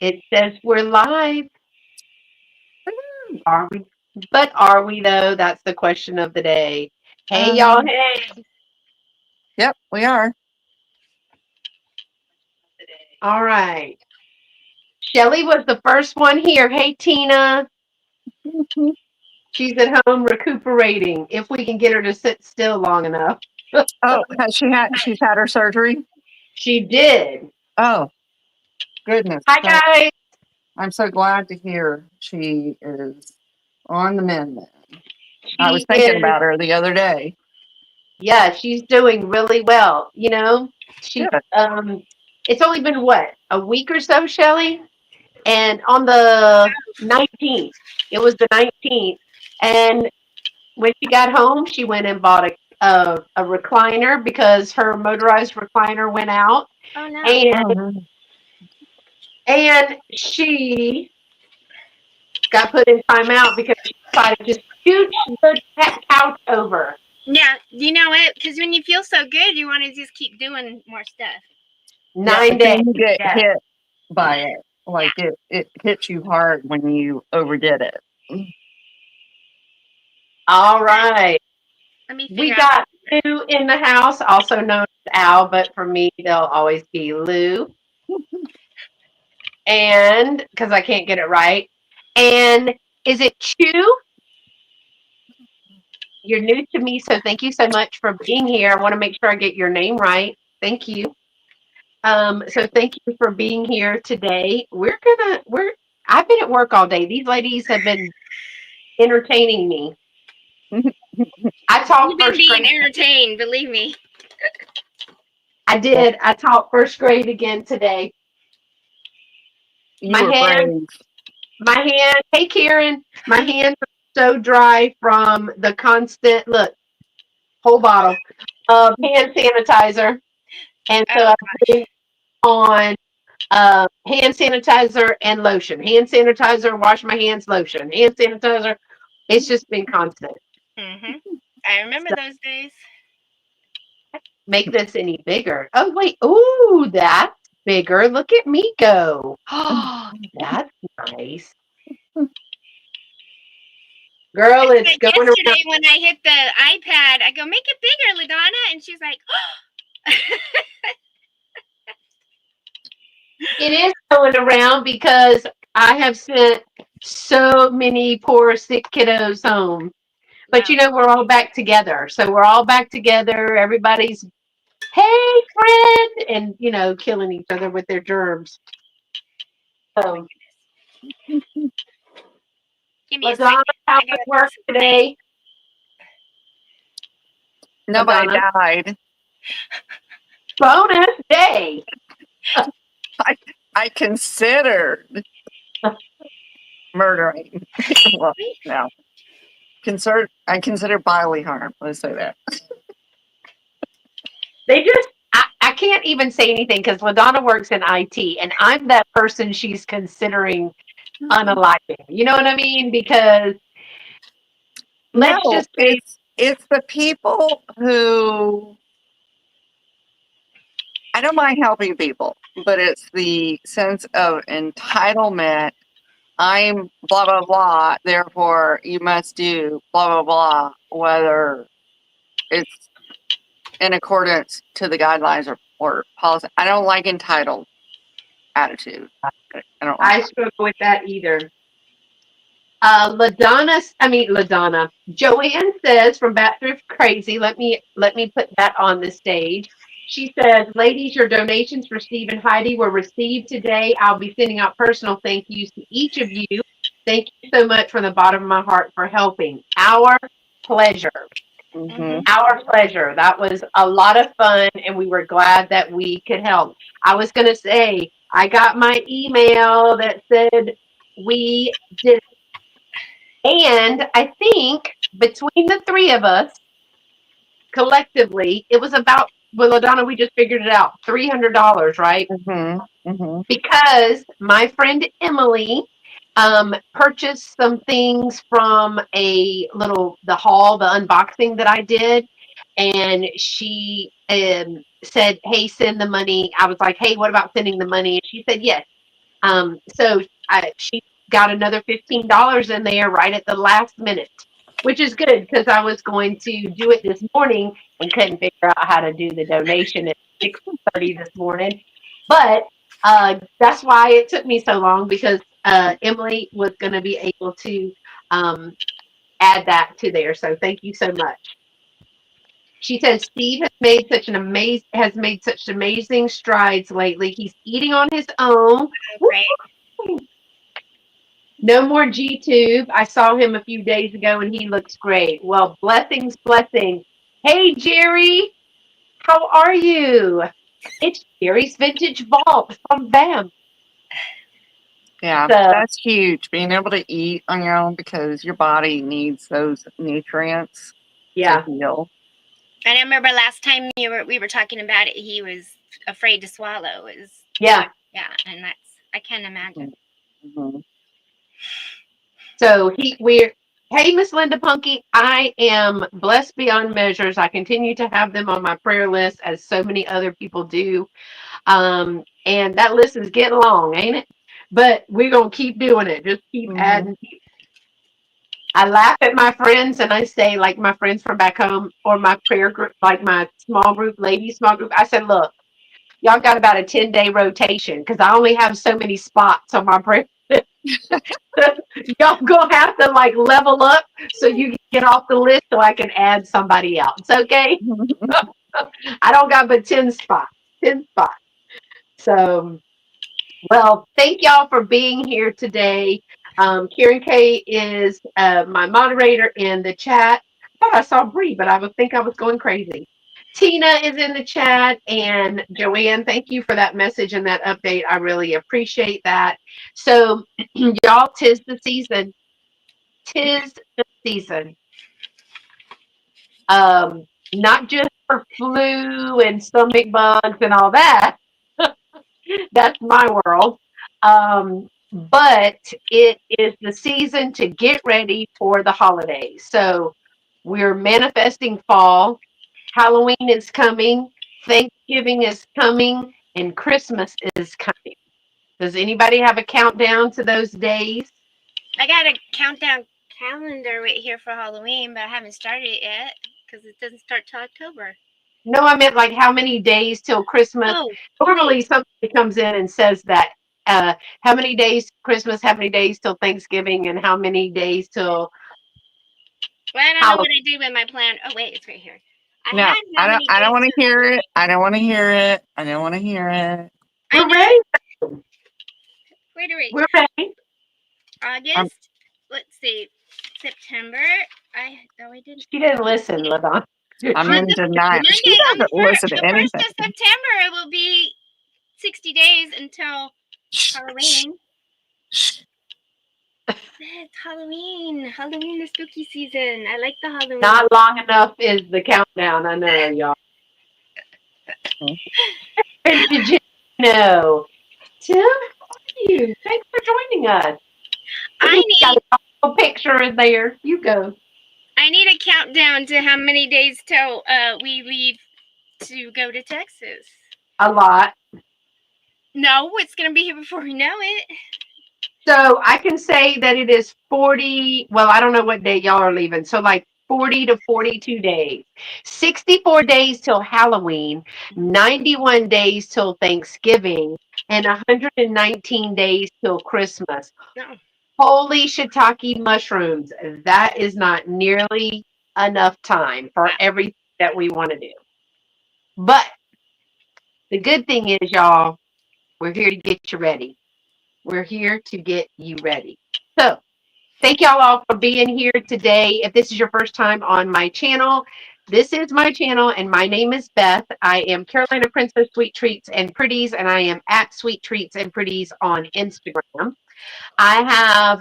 It says we're live. Are we? But are we though? That's the question of the day. Hey y'all, Um, hey. yep, we are. All right. Shelly was the first one here. Hey Tina. Mhm. She's at home recuperating. If we can get her to sit still long enough. Oh, she's had her surgery? She did. Oh, goodness. Hi guys. I'm so glad to hear she is on the mend then. I was She thinking is, about her the other day. yeah, she's doing really well. She Good. it's only been what, a week or so, Shelly? And on the 19th, it was the 19th. And when she got home, she went and bought a recliner because her motorized recliner went out. Oh no. And Oh, no. and she got put in timeout because she decided to scooch the couch over. Yeah, you know it, because when you feel so good, you want to just keep doing more stuff. Yeah, but 9 days. then you get Yeah. hit by it. Yeah. Like it hits you hard when you overdid it. All right. Let me We figure out. got Lou in the house, also known as Al, but for me, they'll always be Lou. And because I can't get it right. And is it Chew? You're new to me, so thank you so much for being here. I want to make sure I get your name right. Thank you. So thank you for being here today. I've been at work all day. These ladies have been entertaining me. I taught You've been first being grade. entertained, believe me. I did. I taught first grade again today. You My were hand, brave. my hand. Hey, Karen, my hands are so dry from the constant look. Whole bottle of hand sanitizer, and so Oh I'm gosh. putting on hand sanitizer and lotion. Hand sanitizer, wash my hands, lotion. Hand sanitizer. It's just been constant. Mhm. I remember So those days. make this any bigger. Oh wait. Ooh, that's bigger. Look at me go. Oh, that's nice. I Girl, it's said going around. yesterday when I hit the iPad, I go, make it bigger, LaDonna, and she's like, It is going around because I have sent so many poor sick kiddos home. But wow. we're all back together. So we're all back together. Everybody's, hey, friend, and, killing each other with their germs. Oh my So, goodness. Give me a LaDonna, second. how I was gotta work fix my. today? Nobody LaDonna, died. bonus day. I I considered murdering. Well, no. I consider bodily harm. Let's say that. I can't even say anything because LaDonna works in IT and I'm that person she's considering unaliving. You know what I mean? Because let's No, just say, it's the people who I don't mind helping people, but it's the sense of entitlement. I'm blah blah blah, therefore you must do blah blah blah, whether it's in accordance to the guidelines or policy. I don't like entitled attitude. I don't like I that. struggle with that either. LaDonna. Joanne says from Bathrift Crazy. Let me put that on the stage. She says, "Ladies, your donations for Steve and Heidi were received today. I'll be sending out personal thank yous to each of you. Thank you so much from the bottom of my heart for helping. Our pleasure. Mm-hmm. Mhm. Our pleasure. That was a lot of fun, and we were glad that we could help. I was going to say, I got my email that said we did, and I think between the three of us collectively, it was about, well, LaDonna, we just figured it out, $300, right? Mm-hmm. Mm-hmm. Because my friend Emily purchased some things from the haul, the unboxing that I did. And she said, hey, send the money. I was like, hey, what about sending the money? And she said, yes. So she got another $15 in there right at the last minute, which is good because I was going to do it this morning and couldn't figure out how to do the donation at 6:30 this morning. But that's why it took me so long because Emily was going to be able to um, add that to there. So thank you so much. She says Steve has made such amazing strides lately. He's eating on his own. Oh, great. No more G tube. I saw him a few days ago and he looks great. Well, blessings, blessings. Hey Jerry, how are you? It's Jerry's Vintage Vault from BAM. Yeah, So, that's huge. Being able to eat on your own because your body needs those nutrients yeah. to heal. And I remember last time we were talking about it, he was afraid to swallow. Yeah. Yeah, and I can't imagine. Mm-hmm. So hey Miss Linda Punky, I am blessed beyond measures. I continue to have them on my prayer list as so many other people do. And that list is getting long, ain't it? But we're gonna keep doing it. Just keep adding. I laugh at my friends and I say, like my friends from back home or my prayer group, like my small group, ladies small group. I said, look, y'all got about a 10-day rotation because I only have so many spots on my prayer list. Y'all gonna have to like level up so you can get off the list so I can add somebody else. Okay. I don't got but 10 spots. 10 spots. So well, thank y'all for being here today. Karen K is my moderator in the chat. I thought I saw Bree, but I would think I was going crazy. Tina is in the chat, and Joanne, thank you for that message and that update. I really appreciate that. So, y'all, tis the season. Tis the season. Not just for flu and stomach bugs and all that. That's my world. But it is the season to get ready for the holidays. So we're manifesting fall. Halloween is coming. Thanksgiving is coming. And Christmas is coming. Does anybody have a countdown to those days? I got a countdown calendar right here for Halloween, but I haven't started it yet because it doesn't start till October. No, I meant like how many days till Christmas? Oh, Normally somebody comes in and says that how many days Christmas, how many days till Thanksgiving, and how many days till well, I don't know what I do with my plan. Oh wait, it's right here. No, I don't want to hear it. I don't want to hear it. I don't want to hear it. We're ready. Wait. We're ready. August. Let's see. September. I didn't. She didn't listen, LaDonna. I'm in denial. She doesn't listen to anything. The 1st of September, it will be 60 days until Halloween. It's Halloween. Halloween is spooky season. I like the Halloween. Not long enough is the countdown. I know, y'all. Did you know? Tim, how are you? Thanks for joining us. I need a picture in there. You go. I need a countdown to how many days till we leave to go to Texas. A lot. No, it's gonna be here before we know it. So I can say that it is 40. Well, I don't know what day y'all are leaving. So like 40 to 42 days. 64 days till Halloween, 91 days till Thanksgiving, and 119 days till Christmas. No. Holy shiitake mushrooms. That is not nearly enough time for everything that we want to do. But the good thing is, y'all, we're here to get you ready. We're here to get you ready. So thank y'all all for being here today. If this is your first time on my channel, this is my channel and my name is Beth. I am Carolina Princess Sweet Treats and Pretties, and I am at Sweet Treats and Pretties on Instagram. I have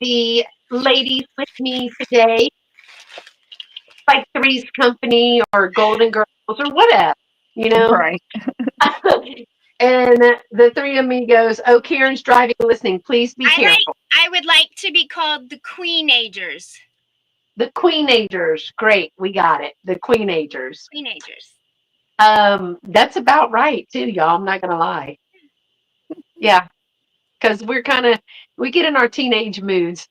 the ladies with me today, like Three's Company or Golden Girls or whatever, you know. Right. And the three amigos. Oh, Karen's driving, listening. Please be careful. I would like to be called the Queenagers. The Queenagers. Great, we got it. The Queenagers. Queenagers. That's about right too, y'all. I'm not gonna lie. Yeah. because we get in our teenage moods.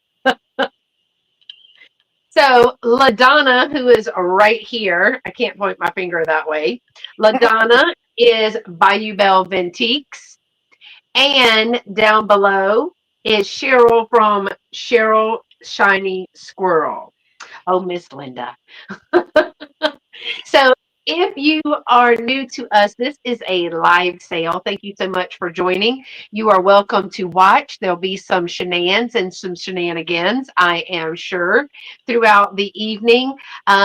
So LaDonna, who is right here, I can't point my finger that way. LaDonna is Bayou Belle Ventiques. And down below is Cheryl from Cheryl Shiny Squirrel. Oh, Miss Linda. So if you are new to us, this is a live sale. Thank you so much for joining. You are welcome to watch. There'll be some shenanigans and some shenanigans, I am sure, throughout the evening.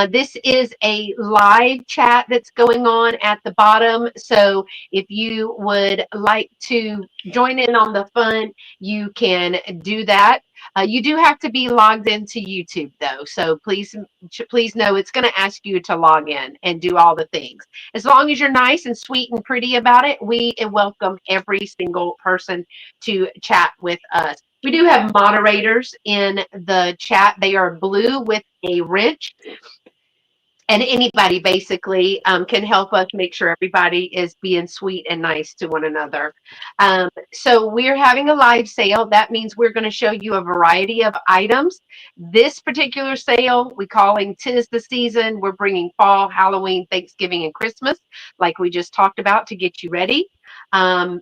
This is a live chat that's going on at the bottom. So if you would like to join in on the fun, you can do that. You do have to be logged into YouTube though, so please know it's going to ask you to log in and do all the things. As long as you're nice and sweet and pretty about it, we welcome every single person to chat with us. We do have moderators in the chat. They are blue with a wrench, and anybody basically can help us make sure everybody is being sweet and nice to one another. So we're having a live sale. That means we're going to show you a variety of items. This particular sale, we calling "Tis the Season." We're bringing fall, Halloween, Thanksgiving, and Christmas, like we just talked about, to get you ready. And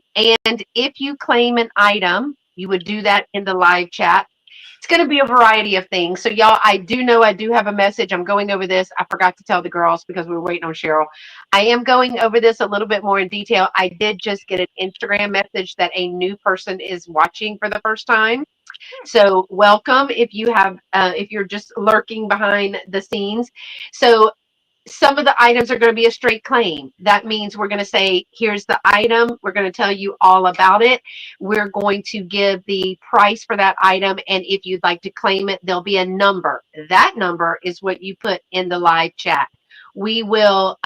if you claim an item, you would do that in the live chat. It's going to be a variety of things. So, y'all, I do know I do have a message. I'm going over this. I forgot to tell the girls because we were waiting on Cheryl. I am going over this a little bit more in detail. I did just get an Instagram message that a new person is watching for the first time. So, welcome if you're just lurking behind the scenes. So, some of the items are going to be a straight claim. That means we're going to say, here's the item. We're going to tell you all about it. We're going to give the price for that item. And if you'd like to claim it, there'll be a number. That number is what you put in the live chat. We will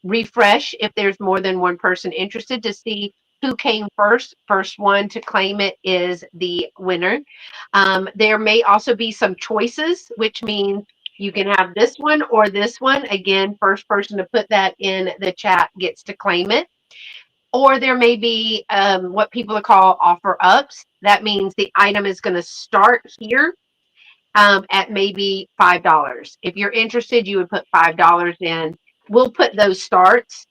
refresh if there's more than one person interested to see who came first. First one to claim it is the winner. There may also be some choices, which means you can have this one or this one. Again, first person to put that in the chat gets to claim it. Or there may be what people call offer ups. That means the item is going to start here at maybe $5. If you're interested, you would put $5 in. We'll put those starts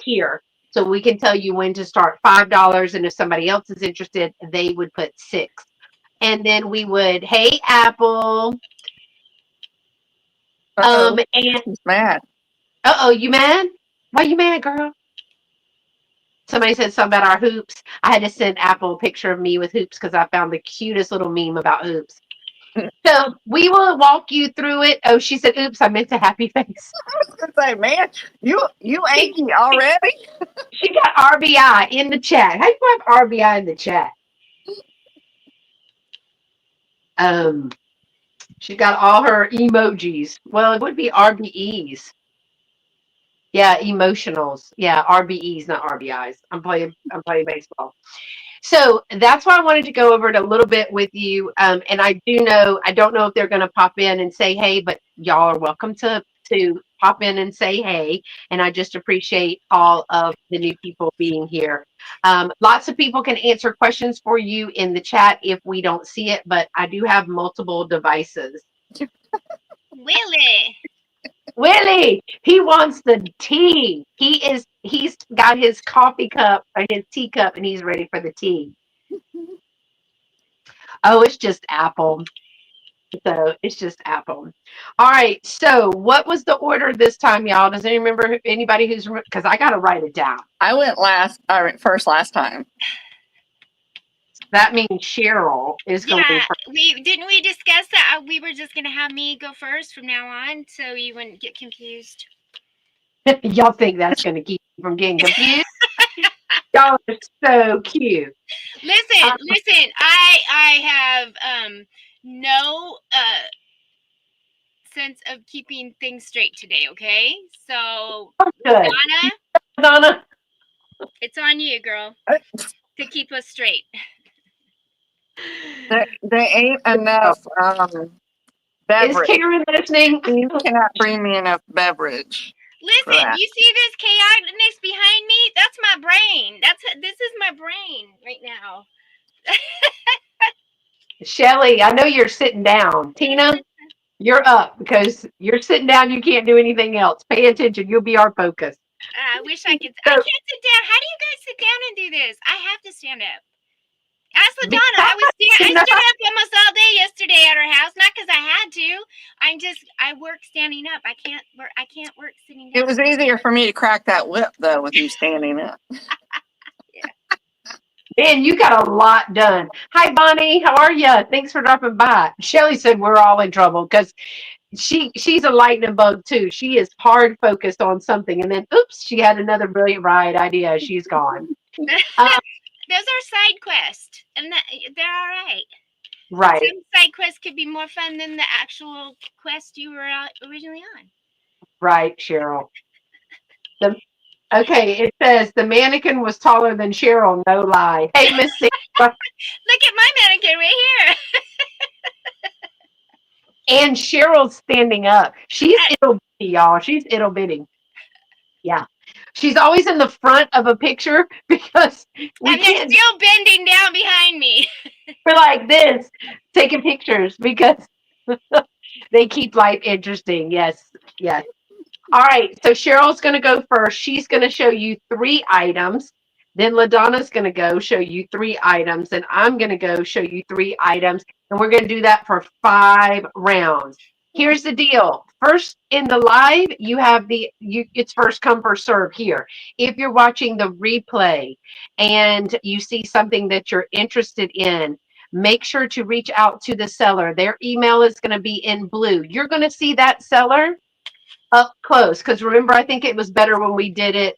here. So we can tell you when to start $5. And if somebody else is interested, they would put 6. And then we would, hey, Apple. And He's mad. you mad? Why you mad, girl? Somebody said something about our hoops. I had to send Apple a picture of me with hoops because I found the cutest little meme about hoops. So we will walk you through it. Oh, she said, oops, I meant a happy face. Say, man, you achy already? She got RBI in the chat. How do you have RBI in the chat? She got all her emojis. Well, it would be RBEs. Yeah, emotionals. Yeah, RBEs, not RBIs. I'm playing baseball. So that's why I wanted to go over it a little bit with you. And I don't know if they're going to pop in and say hey, but y'all are welcome to pop in and say hey. And I just appreciate all of the new people being here. Lots of people can answer questions for you in the chat if we don't see it, but I do have multiple devices. Willie, he wants the tea. He's got his coffee cup or his teacup and he's ready for the tea. Oh, it's just Apple. So it's just Apple. All right. So what was the order this time, y'all? Does anybody remember anybody because I gotta write it down. I went first last time. That means Cheryl is going first. Didn't we discuss that we were just gonna have me go first from now on so you wouldn't get confused? Y'all think that's gonna keep you from getting confused? Y'all are so cute. Listen, I have no sense of keeping things straight today, okay? So good. Donna, it's on you, girl, to keep us straight. There ain't enough beverage. Is Karen listening? You cannot bring me enough beverage. Listen, you see this chaoticness behind me? That's my brain. This is my brain right now. Shelly, I know you're sitting down. Tina, you're up because you're sitting down. You can't do anything else. Pay attention. You'll be our focus. I wish I could. I So, can't sit down. How do you guys sit down and do this? I have to stand up. Ask LaDonna. I because, stood up almost all day yesterday at her house. Not because I had to. I work standing up. I can't work sitting down. It was easier for me to crack that whip though with you standing up. man, you got a lot done. Hi, Bonnie. How are you? Thanks for dropping by. Shelly said we're all in trouble because she's a lightning bug too. She is hard focused on something, and then oops, she had another brilliant right idea. She's gone. Um, Those are side quests, and they're all right. right, Some side quests could be more fun than the actual quest you were originally on. right, Cheryl. The, okay, it says the mannequin was taller than Cheryl. No lie. Hey, Miss Sandra. Look at my mannequin right here. And Cheryl's standing up. She's ittle bitty, y'all. She's ittle bitty. Yeah. She's always in the front of a picture because we And they're can't. still bending down behind me. We're like this, taking pictures because they keep life interesting. Yes, yes. All right. So Cheryl's going to go first. She's going to show you 3 items. Then LaDonna's going to go show you 3 items. And I'm going to go show you 3 items. And we're going to do that for 5 rounds. Here's the deal. First in the live, you have it's first come, first serve here. If you're watching the replay and you see something that you're interested in, make sure to reach out to the seller. Their email is going to be in blue. You're going to see that seller up close because remember, I think it was better when we did it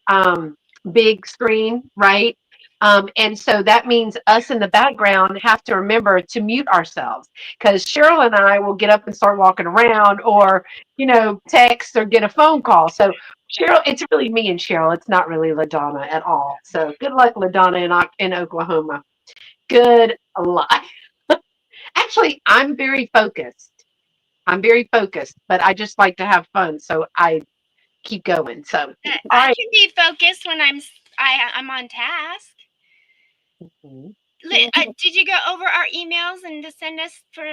big screen, right? And so that means us in the background have to remember to mute ourselves because Cheryl and I will get up and start walking around or, text or get a phone call. So Cheryl, it's really me and Cheryl. It's not really LaDonna at all. So good luck, LaDonna in Oklahoma. Good luck. Actually, I'm very focused. But I just like to have fun. So I keep going. So, all I right. can be focused when I'm on task. Did you go over our emails and to send us for?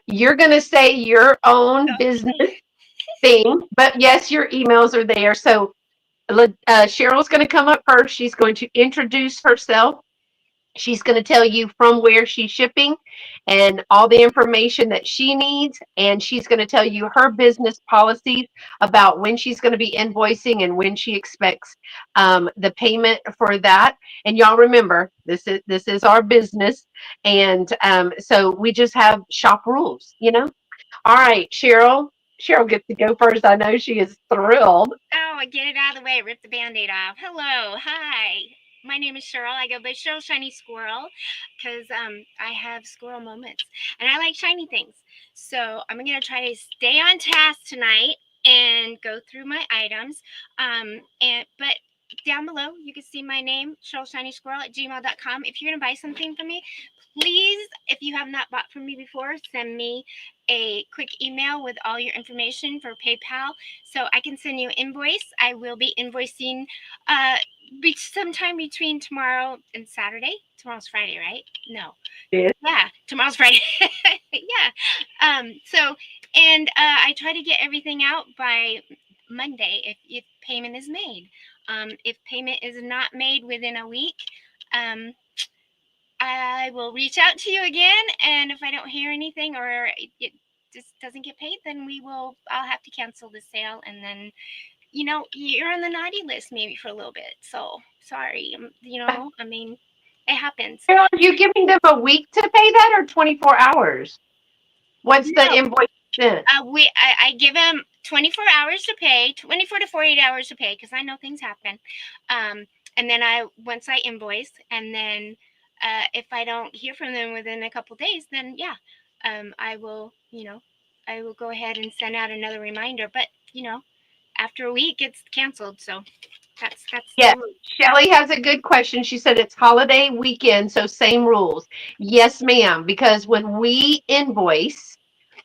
You're going to say your own business thing, but yes, your emails are there. So Cheryl's going to come up first. She's going to introduce herself. She's going to tell you from where she's shipping and all the information that she needs. And she's going to tell you her business policies about when she's going to be invoicing and when she expects the payment for that. And y'all remember, this is our business. And so we just have shop rules, All right, Cheryl. Cheryl gets to go first. I know she is thrilled. Oh, I get it out of the way. Rip the Band-Aid off. Hello. Hi. My name is Cheryl. I go by Cheryl Shiny Squirrel because I have squirrel moments and I like shiny things. So I'm going to try to stay on task tonight and go through my items. But down below, you can see my name, Cheryl Shiny Squirrel at gmail.com. If you're going to buy something from me, please, if you have not bought from me before, send me a quick email with all your information for PayPal so I can send you an invoice. I will be invoicing sometime between tomorrow and Saturday. Tomorrow's Friday, right? No. Yeah, tomorrow's Friday. Yeah. I try to get everything out by Monday if payment is made. If payment is not made within a week, I will reach out to you again, and if I don't hear anything or it just doesn't get paid, then I'll have to cancel the sale, and then you're on the naughty list maybe for a little bit. So sorry, I mean, it happens. Are you giving them a week to pay that or 24 hours? What's the invoice sent? I give them 24 hours to pay, 24 to 48 hours to pay because I know things happen. And then once I invoice, and then if I don't hear from them within a couple days, then yeah, I will go ahead and send out another reminder. But after a week, it's canceled. So that's yeah. Shelly has a good question. She said it's holiday weekend, so same rules. Yes, ma'am. Because when we invoice,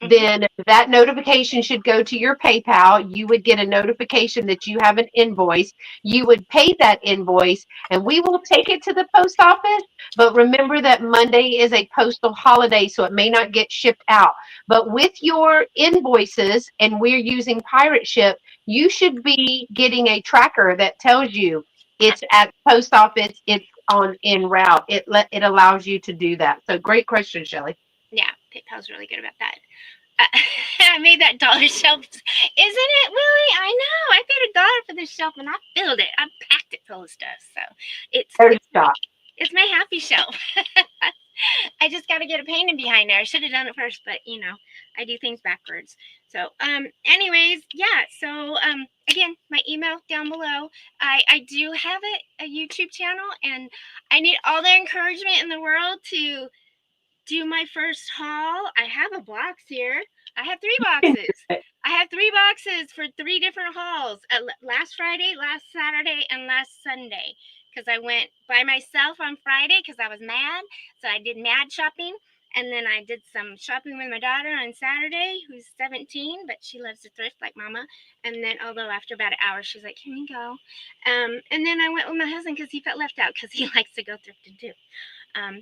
then that notification should go to your PayPal. You would get a notification that you have an invoice. You would pay that invoice, and we will take it to the post office. But remember that Monday is a postal holiday, so it may not get shipped out. But with your invoices, and we're using Pirate Ship, you should be getting a tracker that tells you it's at post office, it's on en route. It allows you to do that. So great question, Shelley. Yeah, PayPal's really good about that. I made that dollar shelf. Isn't it, Willie? I know. I paid $1 for this shelf, and I filled it. I packed it full of stuff. So There's Scott. it's my happy shelf. I just got to get a painting behind there. I should have done it first, but I do things backwards. So anyways, yeah. So again, my email down below. I do have a YouTube channel, and I need all the encouragement in the world to do my first haul. I have a box here. I have 3 boxes. I have 3 boxes for 3 different hauls. Last Friday, last Saturday, and last Sunday. Because I went by myself on Friday because I was mad. So I did mad shopping. And then I did some shopping with my daughter on Saturday, who's 17, but she loves to thrift like mama. And then, although after about an hour, she's like, "Can we go?" And then I went with my husband because he felt left out because he likes to go thrifting too.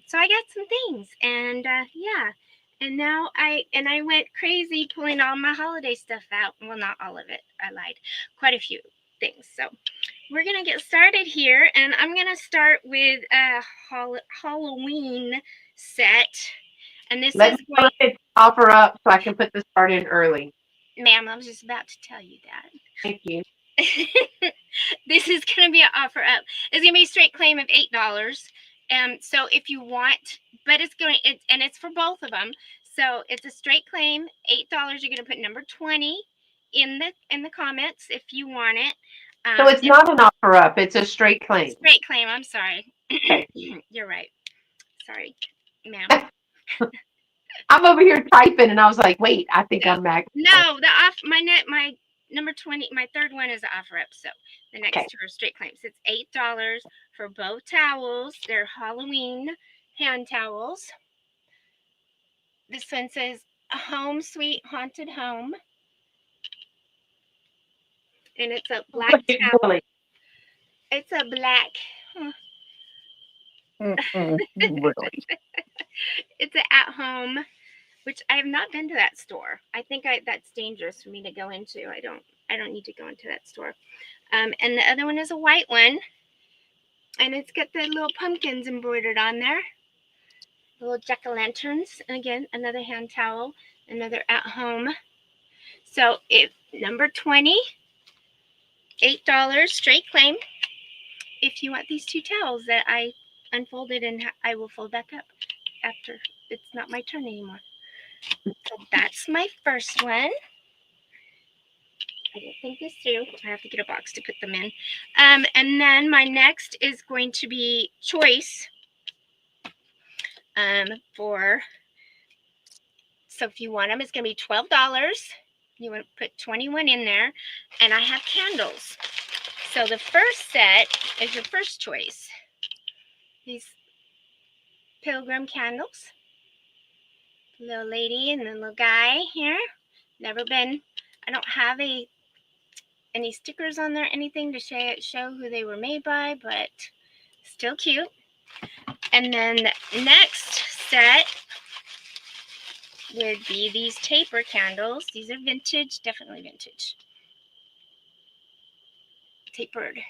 So I got some things, and yeah, and now I went crazy pulling all my holiday stuff out. Well, not all of it. I lied. Quite a few things. So we're gonna get started here, and I'm gonna start with a Halloween set, and this Let is me know if it's offer up so I can put this part in early. Ma'am, I was just about to tell you that. Thank you. This is going to be an offer up. It's going to be a straight claim of $8. So if you want, but and it's for both of them. So it's a straight claim, $8. You're going to put number 20 in the comments if you want it. So it's not an offer up; it's a straight claim. Straight claim. I'm sorry. Okay. You're right. Sorry, ma'am. I'm over here typing, and I was like, "Wait, I think I'm back." No, my number 20, my third one is an offer up. So the next 2 are straight claims. It's $8 for both towels. They're Halloween hand towels. This one says Home Sweet Haunted Home. And it's a black towel. Really? It's a black. Really? It's an at-home, which I have not been to that store. I think that's dangerous for me to go into. I don't need to go into that store. And the other one is a white one. And it's got the little pumpkins embroidered on there. The little jack-o'-lanterns. And again, another hand towel. Another at-home. So if number 20, $8 straight claim. If you want these 2 towels that I unfolded, and I will fold back up after it's not my turn anymore. So that's my first one. I didn't think this through. I have to get a box to put them in. And then my next is going to be choice. So if you want them, it's going to be $12. You want to put 21 in there. And I have candles. So the first set is your first choice. These pilgrim candles. Little lady and the little guy here. I don't have any stickers on there, anything to show who they were made by, but still cute. And then the next set would be these taper candles. These are vintage, definitely vintage. Tapered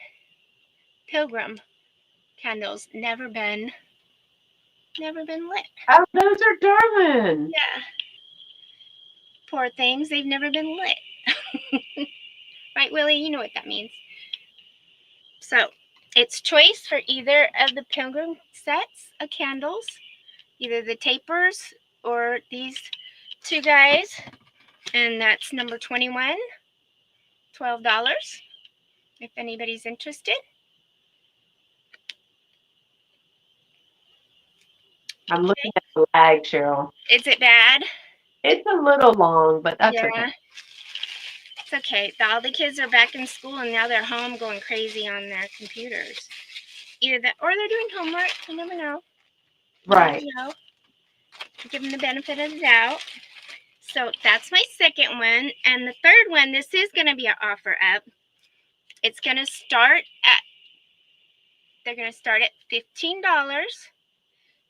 pilgrim candles, never been lit. Oh, those are darling. Yeah. Poor things, they've never been lit. Right, Willie? You know what that means. So it's choice for either of the pilgrim sets of candles, either the tapers or these 2 guys. And that's number 21, $12, if anybody's interested. I'm looking at the lag, Cheryl. Is it bad? It's a little long, but that's Yeah. okay. It's okay. All the kids are back in school, and now they're home going crazy on their computers. Either that, or they're doing homework. You never know. Right. You know. Give them the benefit of the doubt. So that's my second one. And the third one, this is going to be an offer up. It's going to start at, they're going to start at $15.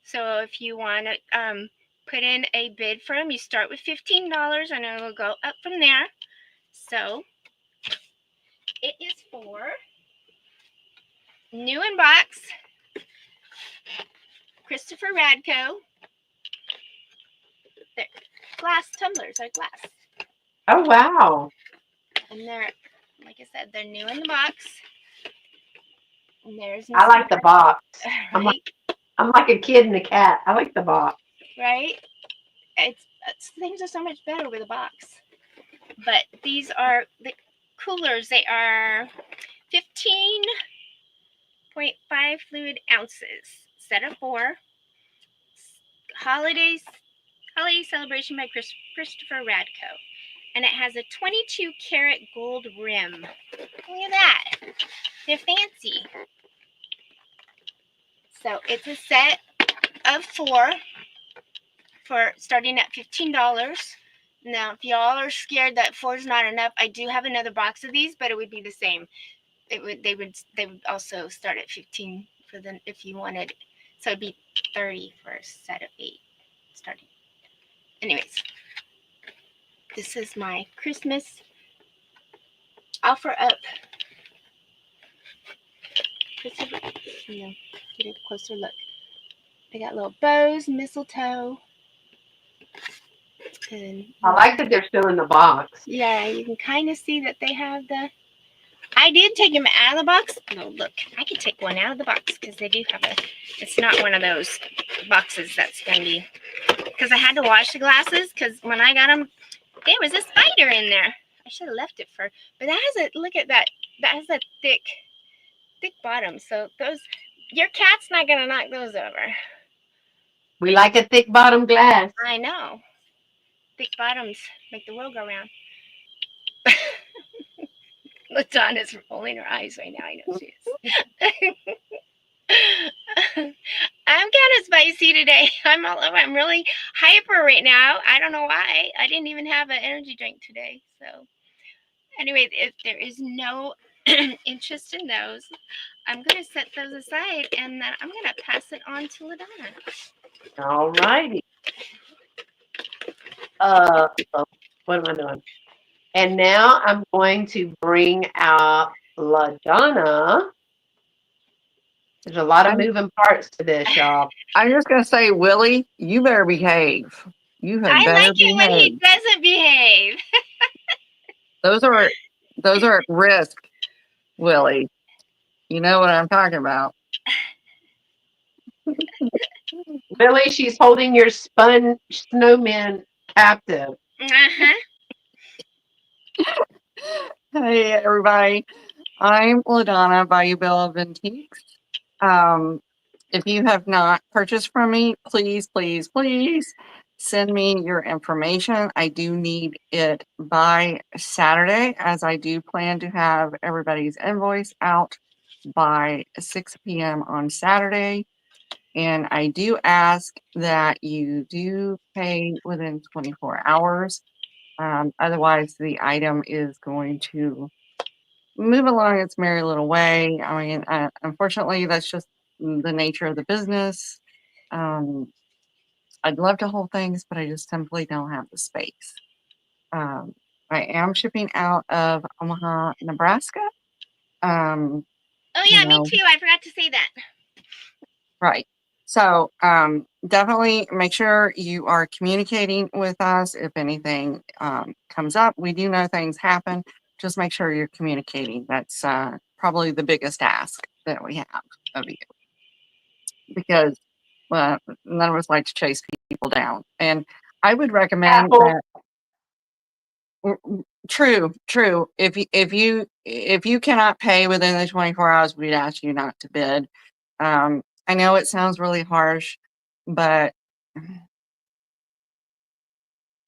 So if you want to put in a bid for them, you start with $15 and it will go up from there. So it is for new in box, Christopher Radko. They're glass tumblers, are glass. Oh, wow. And they're, like I said, they're new in the box. And there's I like the box. right, I'm like a kid and a cat. I like the box. right. It's things are so much better with a box. But these are the coolers. They are 15.5 fluid ounces, set of 4. Holiday celebration by Christopher Radko. And it has a 22 karat gold rim. Look at that. They're fancy. So it's a set of 4 for starting at $15. Now, if y'all are scared that 4 is not enough, I do have another box of these, but it would be the same. They would also start at 15 for them if you wanted. So it'd be 30 for a set of 8 starting. Anyways, this is my Christmas offer up. Get a closer look. They got little bows, mistletoe. And I like that they're still in the box. yeah, you can kind of see that they have the. I did take them out of the box. No, look, I could take one out of the box because they do have a. It's not one of those boxes that's going to be. Because I had to wash the glasses because when I got them, there was a spider in there. I should have left it for. But that has a. Look at that. That has a thick bottom. So those. Your cat's not going to knock those over. We like a thick bottom glass. I know. Thick bottoms make the world go round. LaDonna's rolling her eyes right now. I know she is. I'm kind of spicy today. I'm all over. I'm really hyper right now. I don't know why. I didn't even have an energy drink today. So, anyway, if there is no interest in those, I'm going to set those aside and then I'm going to pass it on to LaDonna. All righty. What am I doing? And now I'm going to bring out LaDonna. There's a lot of moving parts to this, y'all. I'm just going to say, Willie, you better behave. You had I better like it when he behave. doesn't behave. Those are at risk, Willie. You know what I'm talking about. Billy, she's holding your spun snowman captive. Uh-huh. Hey, everybody. I'm LaDonna by the.cult.of.vintage. If you have not purchased from me, please, please, please send me your information. I do need it by Saturday, as I do plan to have everybody's invoice out by 6 p.m. on Saturday. And I do ask that you do pay within 24 hours. Otherwise, the item is going to move along its merry little way. I mean, unfortunately, that's just the nature of the business. I'd love to hold things, but I just simply don't have the space. I am shipping out of Omaha, Nebraska. Oh, You yeah, me know, too. I forgot to say that. right. So definitely make sure you are communicating with us if anything comes up. We do know things happen. Just make sure you're communicating. That's probably the biggest ask that we have of you. Because none of us like to chase people down. And I would recommend Apple. that. True. If you cannot pay within the 24 hours, we'd ask you not to bid. I know it sounds really harsh, but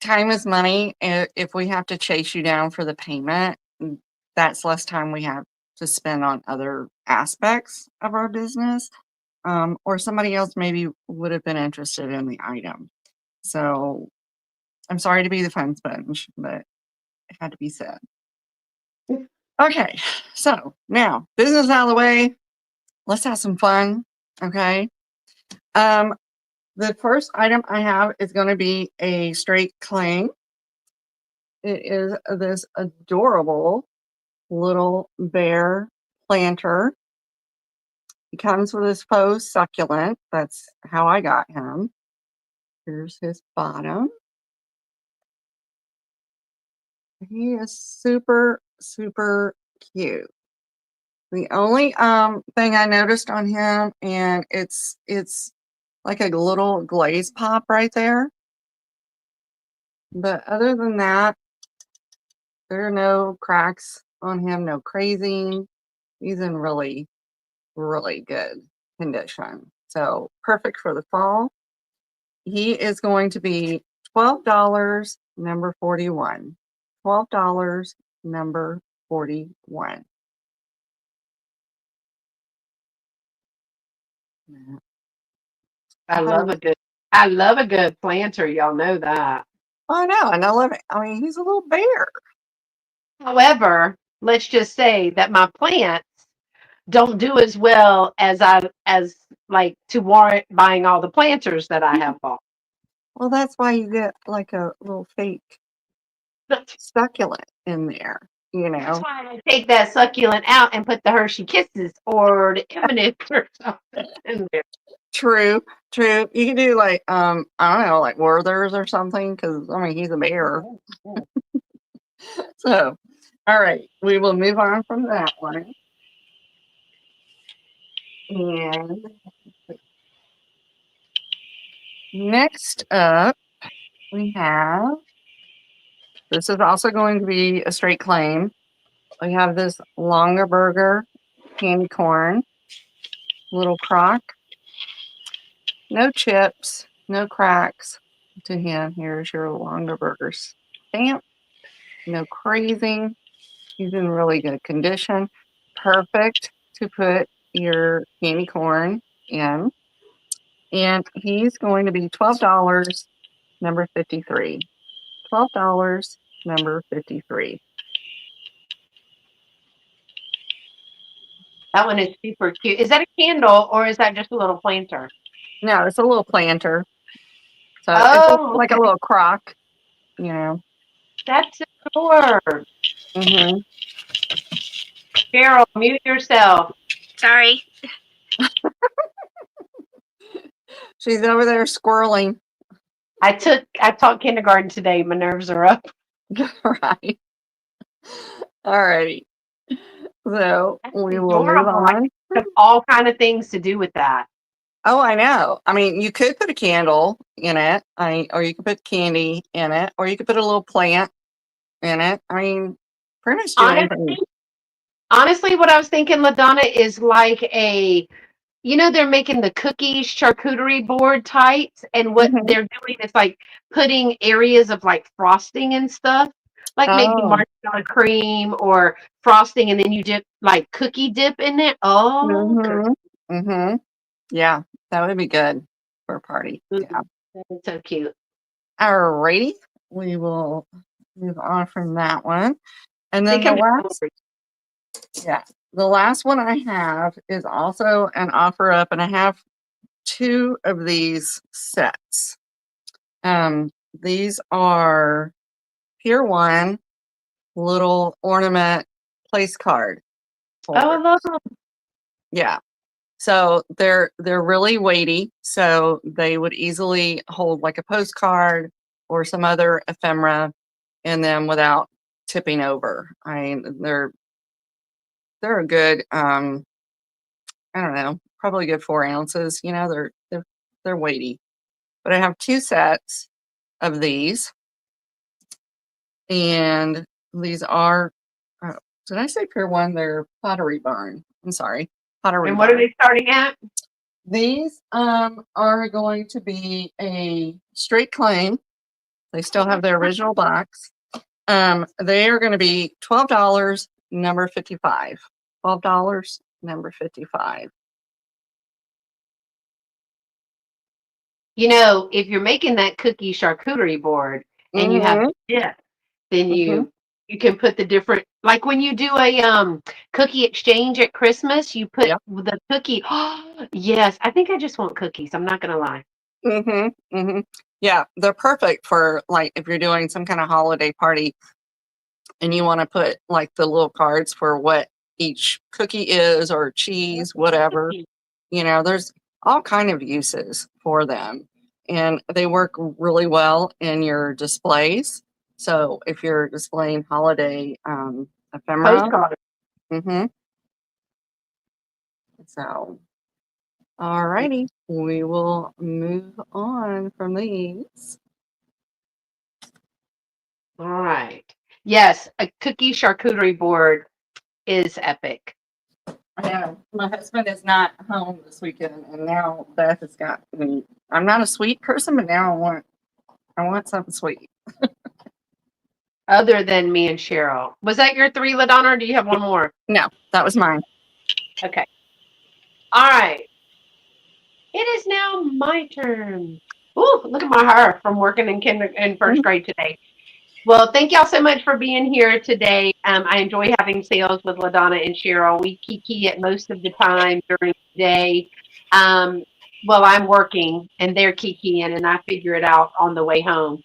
time is money. If we have to chase you down for the payment, that's less time we have to spend on other aspects of our business. Or somebody else maybe would have been interested in the item. So I'm sorry to be the fun sponge, but it had to be said. Okay, so now business out of the way. Let's have some fun. Okay. The first item I have is going to be a straight claim. It is this adorable little bear planter. He comes with his faux succulent. That's how I got him. Here's his bottom. He is super, super cute. The only thing I noticed on him, and it's like a little glaze pop right there. But other than that, there are no cracks on him, no crazing. He's in really, really good condition. So perfect for the fall. He is going to be $12, number 41. $12, number 41. I love a good planter. Y'all know that. I know, and I love it. I mean, he's a little bear. However, let's just say that my plants don't do as well as like to warrant buying all the planters that I have bought. Well, that's why you get like a little fake succulent in there, you That's know. why I take that succulent out and put the Hershey Kisses or the M&Ms or something in there. True, true. You can do like I don't know, like Werther's or something, because I mean he's a bear. So, all right, we will move on from that one. And next up, we have this is also going to be a straight claim. We have this longer burger candy corn, little crock, no chips, no cracks to him. Here's your longer burger stamp, no crazing. He's in really good condition. Perfect to put your candy corn in. And he's going to be $12, number 53. $12, number 53. That one is super cute. Is that a candle or is that just a little planter? No, it's a little planter. So it's Oh, like a okay. little crock, you know. That's adorable. Hmm. Cheryl, mute yourself. Sorry. She's over there squirreling. I taught kindergarten today. My nerves are up. Right. All righty. So That's we will move adorable. I on. have all kind of things to do with that. Oh, I know. I mean, you could put a candle in it, or you could put candy in it, or you could put a little plant in it. I mean, pretty much do anything. Honestly, what I was thinking, LaDonna, is like they're making the cookies charcuterie board types, and what Hmm. they're doing is like putting areas of like frosting and stuff, like maybe Oh, marshmallow cream or frosting, and then you dip like cookie dip in it. Oh, good. mm-hmm. Mm-hmm. Yeah, that would be good for a party. Yeah. That's so cute. All righty. We will move on from that one. And They then the come to last, yeah, the last one I have is also an offer up, and I have two of these sets. These are Pier 1 little ornament place card Oh, I holder. love them. Yeah. So they're really weighty, so they would easily hold like a postcard or some other ephemera in them without tipping over. I mean, they're a good I don't know, probably a good 4 ounces. You know, they're weighty. But I have two sets of these, and these are oh, did I say Pier 1? They're Pottery Barn. I'm sorry, Pottery And what are Barn. they starting at? These are going to be a straight claim. They still have their original box. They are going to be $12, number 55. $12, number 55. You know, if you're making that cookie charcuterie board, and you have Mm-hmm. dip, then Mm-hmm. you can put the different, like when you do a cookie exchange at Christmas, you put Yep. the cookie. Oh, yes, I think I just want cookies. I'm not gonna lie. Mm-hmm. Mm-hmm. Yeah, they're perfect for like if you're doing some kind of holiday party and you want to put like the little cards for what each cookie is or cheese, whatever. There's all kind of uses for them, and they work really well in your displays. So if you're displaying holiday ephemera, Postcard. hmm so alrighty, we will move on from these. All right. Yes, a cookie charcuterie board is epic. I know my husband is not home this weekend, and now Beth has got me. I'm not a sweet person, but now I want something sweet. Other than me and Cheryl. Was that your three, LaDonna, or do you have one more? No, that was mine. Okay. All right. It is now my turn. Ooh, look at my hair from working in first grade today. Well, thank y'all so much for being here today. I enjoy having sales with LaDonna and Cheryl. We kiki at most of the time during the day. Um, well, I'm working and they're kikiing, and I figure it out on the way home.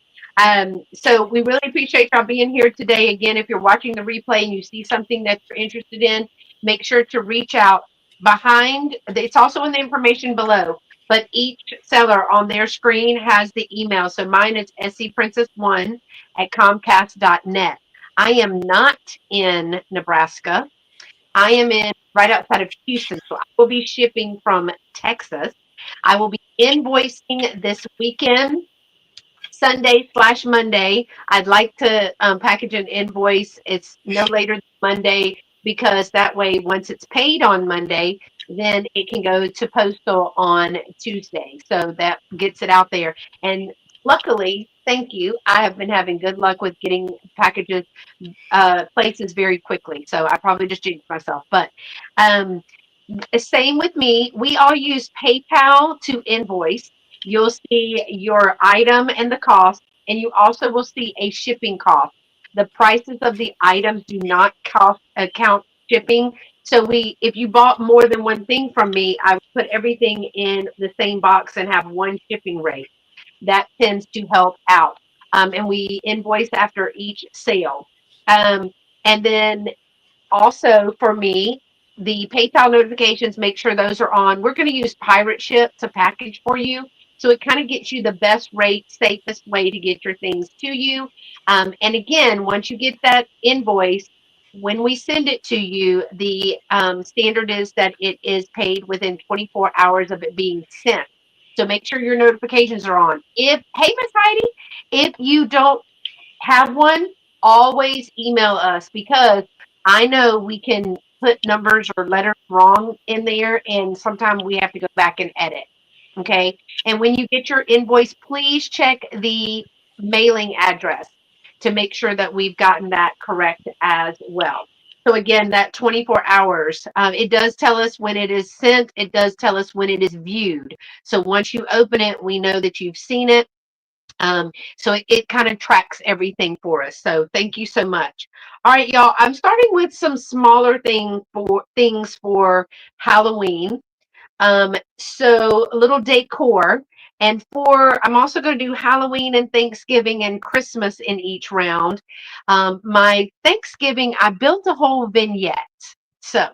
So we really appreciate y'all being here today. Again, if you're watching the replay and you see something that you're interested in, make sure to reach out behind. It's also in the information below. But each seller on their screen has the email. So mine is scprincess1 at comcast.net. I am not in Nebraska. I am in right outside of Houston. So I will be shipping from Texas. I will be invoicing this weekend, Sunday/Monday. I'd like to package an invoice. It's no later than Monday because that way, once it's paid on Monday, then it can go to postal on Tuesday. So that gets it out there. And luckily, thank you, I have been having good luck with getting packages places very quickly. So I probably just jinxed myself. But um, same with me. We all use PayPal to invoice. You'll see your item and the cost, and you also will see a shipping cost. The prices of the items do not cost account shipping. So if you bought more than one thing from me, I would put everything in the same box and have one shipping rate. That tends to help out. And we invoice after each sale. Um, and then also for me, the PayPal notifications, make sure those are on. We're going to use Pirate Ship to package for you. So it kind of gets you the best rate, safest way to get your things to you. And again, once you get that invoice, when we send it to you, the standard is that it is paid within 24 hours of it being sent. So make sure your notifications are on. Hey, Miss Heidi, if you don't have one, always email us because I know we can put numbers or letters wrong in there, and sometimes we have to go back and edit. Okay. And when you get your invoice, please check the mailing address to make sure that we've gotten that correct as well. So again, that 24 hours, it does tell us when it is sent. It does tell us when it is viewed. So once you open it, we know that you've seen it. So it kind of tracks everything for us. So thank you so much. All right, y'all. I'm starting with some smaller things for Halloween. So a little decor. And I'm also going to do Halloween and Thanksgiving and Christmas in each round. My Thanksgiving, I built a whole vignette. So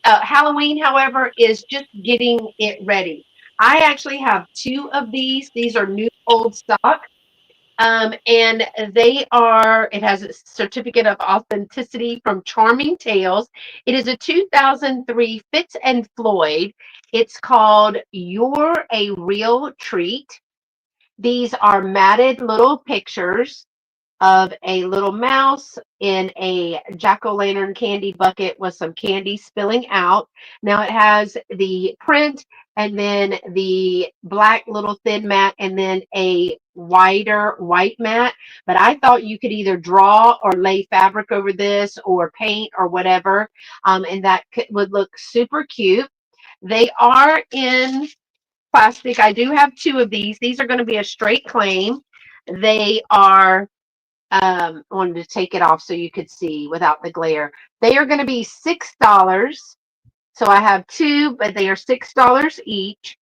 Halloween, however, is just getting it ready. I actually have two of these. These are new old stock. And it has a certificate of authenticity from Charming Tales. It is a 2003 Fitz and Floyd. It's called You're a Real Treat. These are matted little pictures of a little mouse in a jack-o'-lantern candy bucket with some candy spilling out. Now it has the print and then the black little thin mat and then a wider white mat. But I thought you could either draw or lay fabric over this or paint or whatever. And that would look super cute. They are in plastic. I do have two of these. These are going to be a straight claim. They are, I wanted to take it off so you could see without the glare. They are going to be $6. So I have two, but they are $6 each.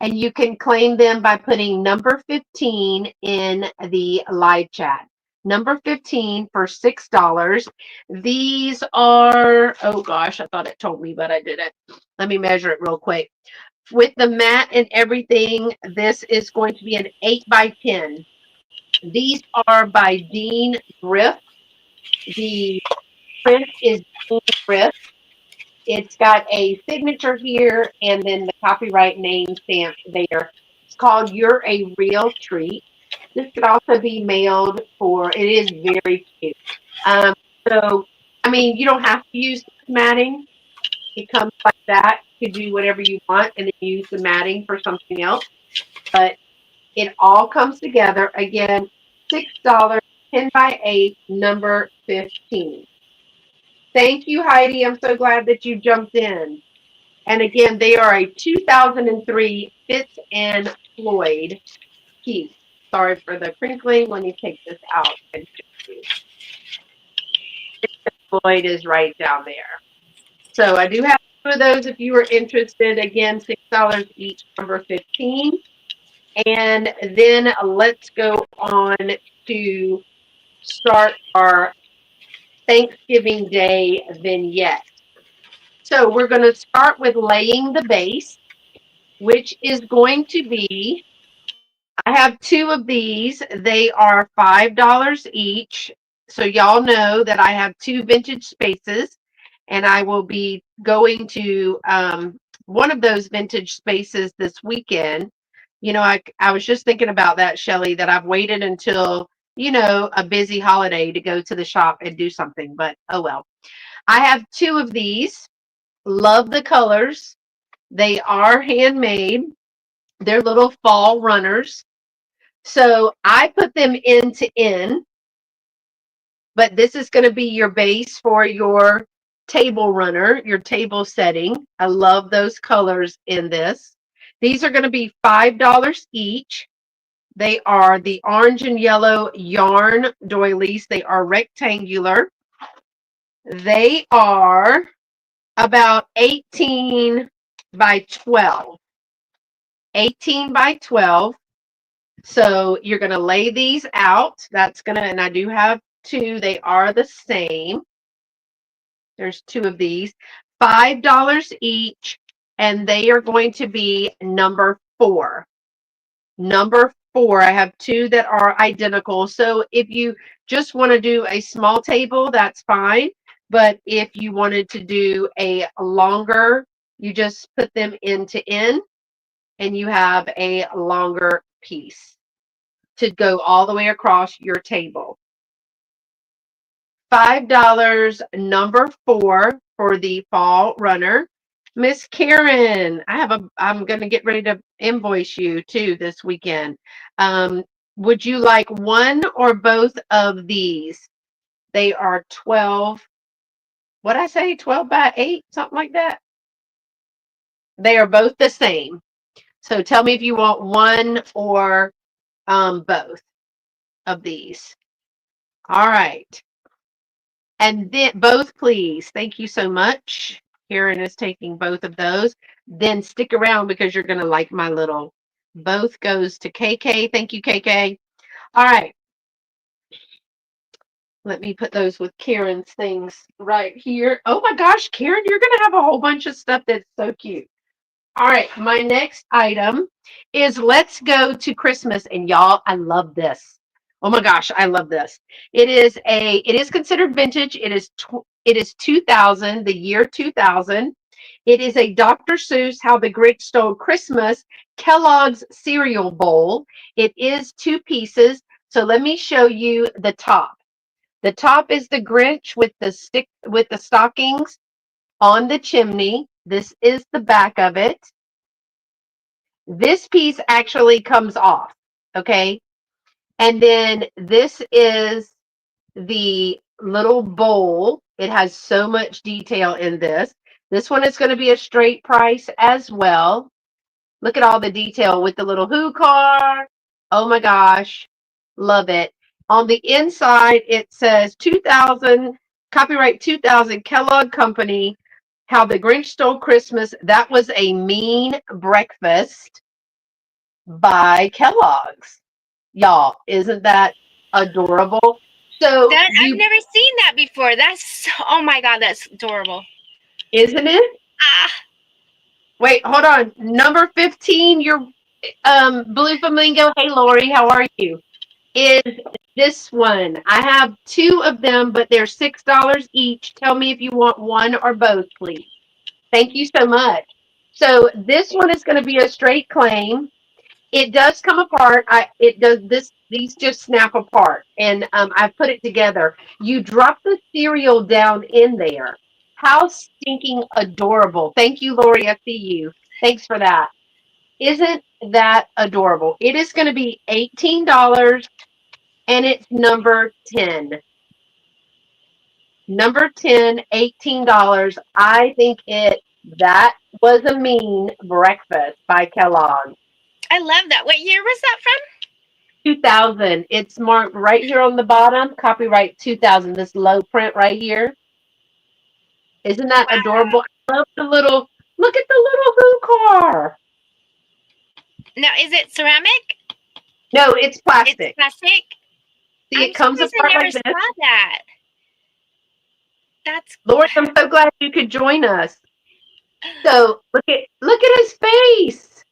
And you can claim them by putting number 15 in the live chat. Number 15 for $6. These are, oh gosh, I thought it told me, but I didn't. Let me measure it real quick. With the mat and everything, this is going to be an 8 by 10. These are by Dean Griff. The print is Dean Griff. It's got a signature here and then the copyright name stamp there. It's called You're a Real Treat. This could also be mailed for, it is very cute. Um, so, I mean, you don't have to use this matting. It comes like that. You could do whatever you want and then use the matting for something else. But it all comes together. Again, $6, 10 by 8, number 15. Thank you, Heidi. I'm so glad that you jumped in. And again, they are a 2003 Fitz and Floyd piece. Sorry for the crinkling. Let me take this out and show you. Floyd is right down there. So I do have two of those if you are interested. Again, $6 each, number 15. And then let's go on to start our Thanksgiving Day vignette. So we're going to start with laying the base, which is going to be, I have two of these. They are $5 each. So y'all know that I have two vintage spaces, and I will be going to one of those vintage spaces this weekend. You know, I was just thinking about that, Shelly, that I've waited until, you know, a busy holiday to go to the shop and do something, but oh well. I have two of these. Love the colors. They are handmade. They're little fall runners. So I put them end to end, but this is going to be your base for your table runner, your table setting. I love those colors in this. These are going to be $5 each. They are the orange and yellow yarn doilies. They are rectangular. They are about 18 by 12. 18 by 12. So you're going to lay these out. That's going to, and I do have two. They are the same. There's two of these. $5 each. And they are going to be number 4. Number 4. I have two that are identical. So if you just want to do a small table, that's fine. But if you wanted to do a longer, you just put them end to end and you have a longer piece to go all the way across your table. $5, number 4 for the fall runner. Miss Karen, I'm going to get ready to invoice you too this weekend. Would you like one or both of these? They are 12, what I say, 12 by 8, something like that. They are both the same. So tell me if you want one or both of these. All right. And then both, please. Thank you so much. Karen is taking both of those. Then stick around because you're going to like my little. Both goes to KK. Thank you, KK. All right. Let me put those with Karen's things right here. Oh my gosh, Karen, you're going to have a whole bunch of stuff that's so cute. All right, my next item is let's go to Christmas. And y'all, I love this. Oh my gosh, I love this. It is considered vintage. It is 2000, the year 2000. It is a Dr. Seuss How the Grinch Stole Christmas Kellogg's cereal bowl. It is 2 pieces. So let me show you the top. The top is the Grinch with the stockings on the chimney. This is the back of it. This piece actually comes off, okay? And then this is the little bowl. It has so much detail in this. This one is going to be a straight price as well. Look at all the detail with the little who car. Oh my gosh. Love it. On the inside, it says 2000, copyright 2000, Kellogg Company, How the Grinch Stole Christmas. That was a mean breakfast by Kellogg's. Y'all, isn't that adorable? So That I've you, never seen that before. Oh my God, that's adorable. isn't it? Ah, Wait, hold on. Number 15, your Blue Flamingo. Hey, Lori, how are you? Is this one. I have two of them, but they're $6 each. Tell me if you want one or both, please. Thank you so much. So this one is going to be a straight claim. It does come apart. It does this. These just snap apart, and I put it together. You drop the cereal down in there. How stinking adorable! Thank you, Lori. I see you. Thanks for that. Isn't that adorable? It is going to be $18, and it's number 10. Number 10, $18. I think that was a mean breakfast by Kellogg. I love that. What year was that from? 2000. It's marked right here on the bottom, copyright 2000. This low print right here. Isn't that adorable? I love look at the little Who car. Now, is it ceramic? No, it's It's plastic. plastic. See, I'm it comes surprised I apart never like saw this. that. That's Lord, I'm so glad you could join us. So look at his face.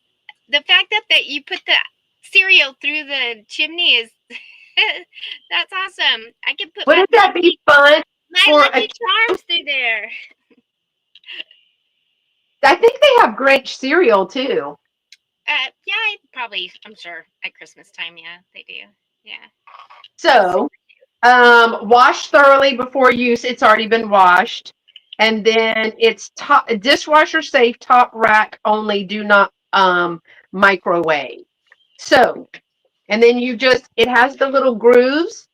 the fact that you put the cereal through the chimney is that's awesome. I could put Wouldn't that be fun my for Lucky Charms through there. I think they have Grinch cereal too. Yeah, I'm sure at Christmas time, yeah, they do. Yeah. So, wash thoroughly before use. It's already been washed. And then it's dishwasher safe, top rack only, do not microwave. So, and then it has the little grooves.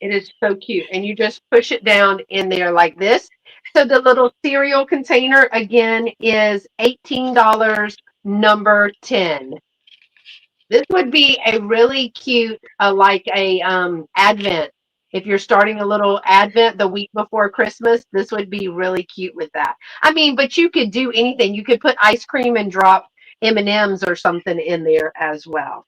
It is so cute. And you just push it down in there like this. So the little cereal container again is $18, number 10. This would be a really cute, like a Advent. If you're starting a little Advent the week before Christmas, this would be really cute with that. I mean, but you could do anything. You could put ice cream and drop M&Ms or something in there as well.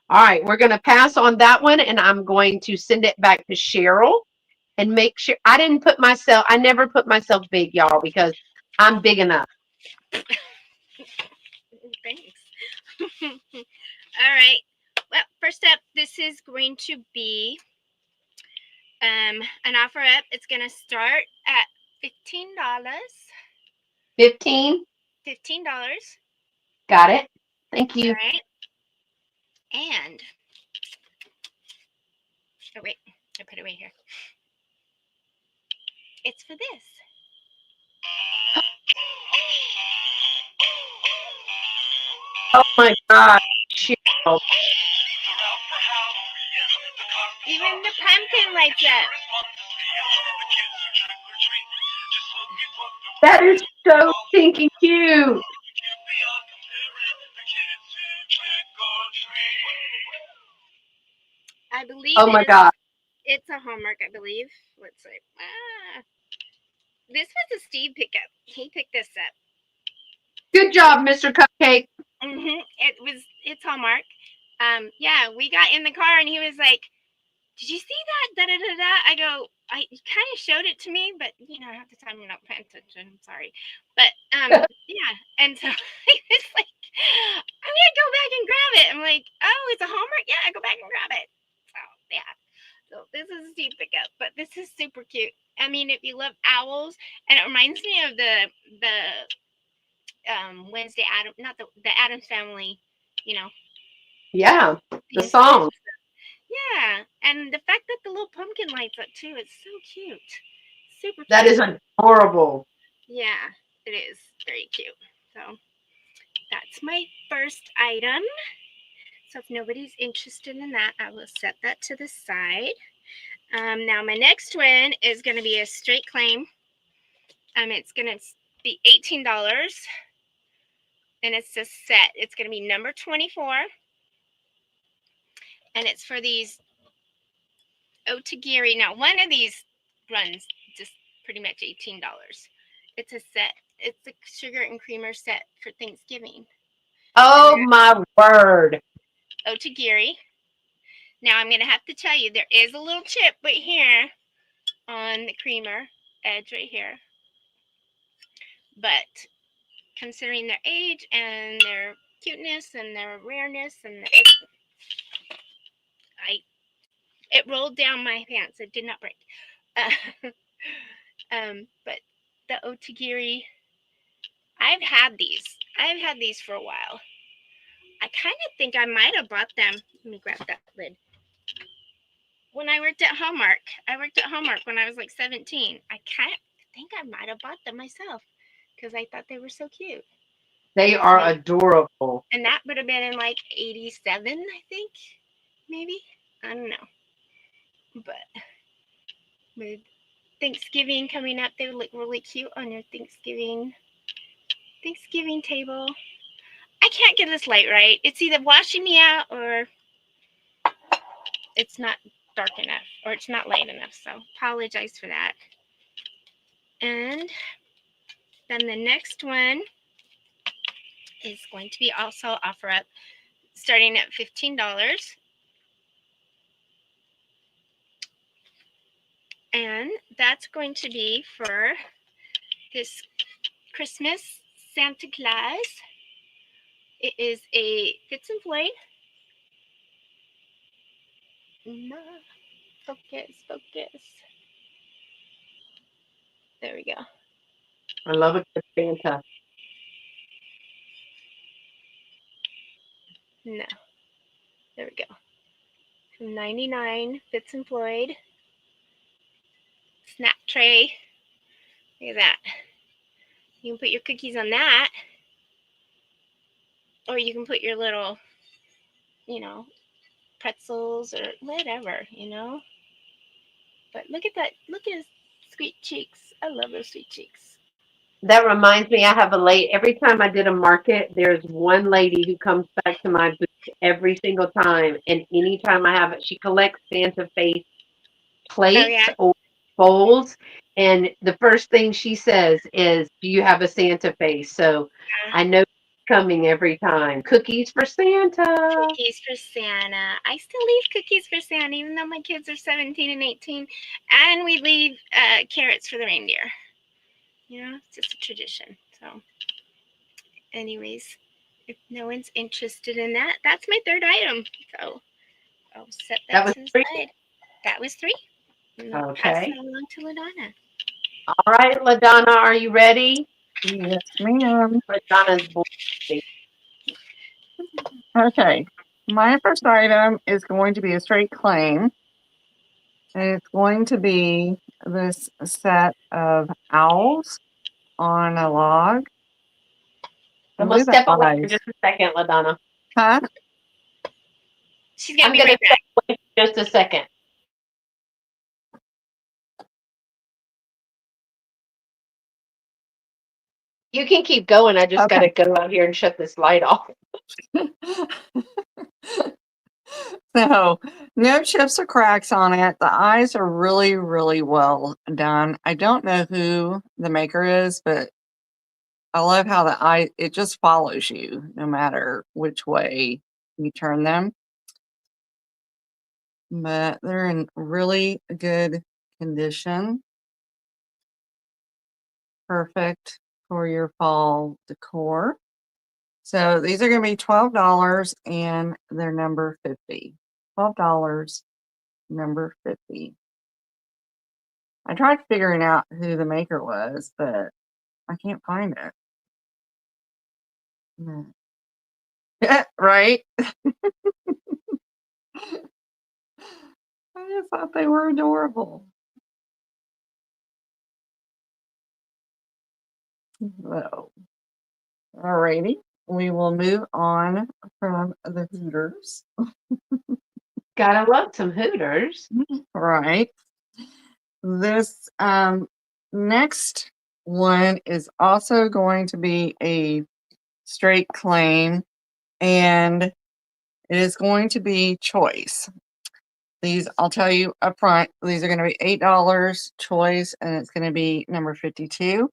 All right, we're going to pass on that one, and I'm going to send it back to Cheryl and make sure I never put myself big, y'all, because I'm big enough. Thanks. All right. Well, first up, this is going to be an offer up. It's going to start at $15. 15? $15. Got it. Thank All you. right. And oh wait, I put it right here. It's for this. Oh my God, Cheryl. Even the pumpkin lights up. That is so stinking cute. I believe Oh my God. it's a Hallmark, I believe. Let's see. This was a Steve pickup. He picked this up. Good job, Mr. Cupcake. It's Hallmark. Yeah, we got in the car and he was like, "Did you see that? Da da da da." I go, he kind of showed it to me, but half the time you're not paying attention. I'm sorry, but yeah. And so he was like, "I'm gonna go back and grab it." I'm like, "Oh, it's a Hallmark. Yeah, go back and grab it." So yeah. So this is a Steve pickup, but this is super cute. I mean, if you love owls, and it reminds me of the Wednesday Adam, not the Addams Family, you know, Yeah, the theme song. song. Yeah, and the fact that the little pumpkin lights up too, it's so cute. Super cute. That is adorable. Yeah, it is very cute. So that's my first item. So if nobody's interested in that, I will set that to the side. Now my next one is going to be a straight claim. It's going to be $18, and it's a set. It's going to be number 24. and it's for these otagiri. Now, one of these runs just pretty much $18. It's a set. It's a sugar and creamer set for Thanksgiving. Oh my word! Otagiri. Now I'm gonna have to tell you there is a little chip right here on the creamer edge right here, but considering their age and their cuteness and their rareness and it rolled down my pants. It did not break. But the otagiri, I've had these for a while. I kind of think I might have bought them. Let me grab that lid. When I worked at Hallmark, when I was like 17. I kind of think I might have bought them myself because I thought they were so cute. They are adorable. And that would have been in like 87, I think, maybe. I don't know. But with Thanksgiving coming up, they would look really cute on your Thanksgiving table. I can't get this light right. It's either washing me out or it's not dark enough or it's not light enough. So apologize for that. And then the next one is going to be also offer up starting at $15. And that's going to be for this Christmas Santa Claus. It is a Fitz and Floyd. Focus. There we go. I love a good Santa. No. There we go. From 99 Fitz and Floyd. Snack tray. Look at that. You can put your cookies on that. Or you can put your little, pretzels or whatever, But look at that. Look at his sweet cheeks. I love those sweet cheeks. That reminds me, I have every time I did a market, there's one lady who comes back to my booth every single time. And anytime I have it, she collects Santa face Oh, plates yeah. or bowls. And the first thing she says is, "Do you have a Santa face?" So I know it's coming every time. Cookies for Santa. Cookies for Santa. I still leave cookies for Santa, even though my kids are 17 and 18. And we leave carrots for the reindeer. It's just a tradition. So, anyways, if no one's interested in that, that's my third item. So, I'll set that to the side. That was 3. And I'll pass it along to LaDonna. All right, LaDonna, are you ready? Yes, ma'am. LaDonna's board. Okay. My first item is going to be a straight claim. And it's going to be this set of owls on a log. I'm going to step away for just a second, LaDonna. Huh? She's going to be right back. Step away for just a second. You can keep going. I just got to go out here and shut this light off. So, no chips or cracks on it. The eyes are really, really well done. I don't know who the maker is, but I love how it just follows you no matter which way you turn them. But they're in really good condition. Perfect for your fall decor. So these are going to be $12 and they're number 50. $12, number 50. I tried figuring out who the maker was, but I can't find it. Right? I just thought they were adorable. So, alrighty. We will move on from the Hooters. Gotta love some Hooters. Right. This next one is also going to be a straight claim, and It is going to be choice. These, I'll tell you up front, these are going to be $8 choice, and it's going to be number 52.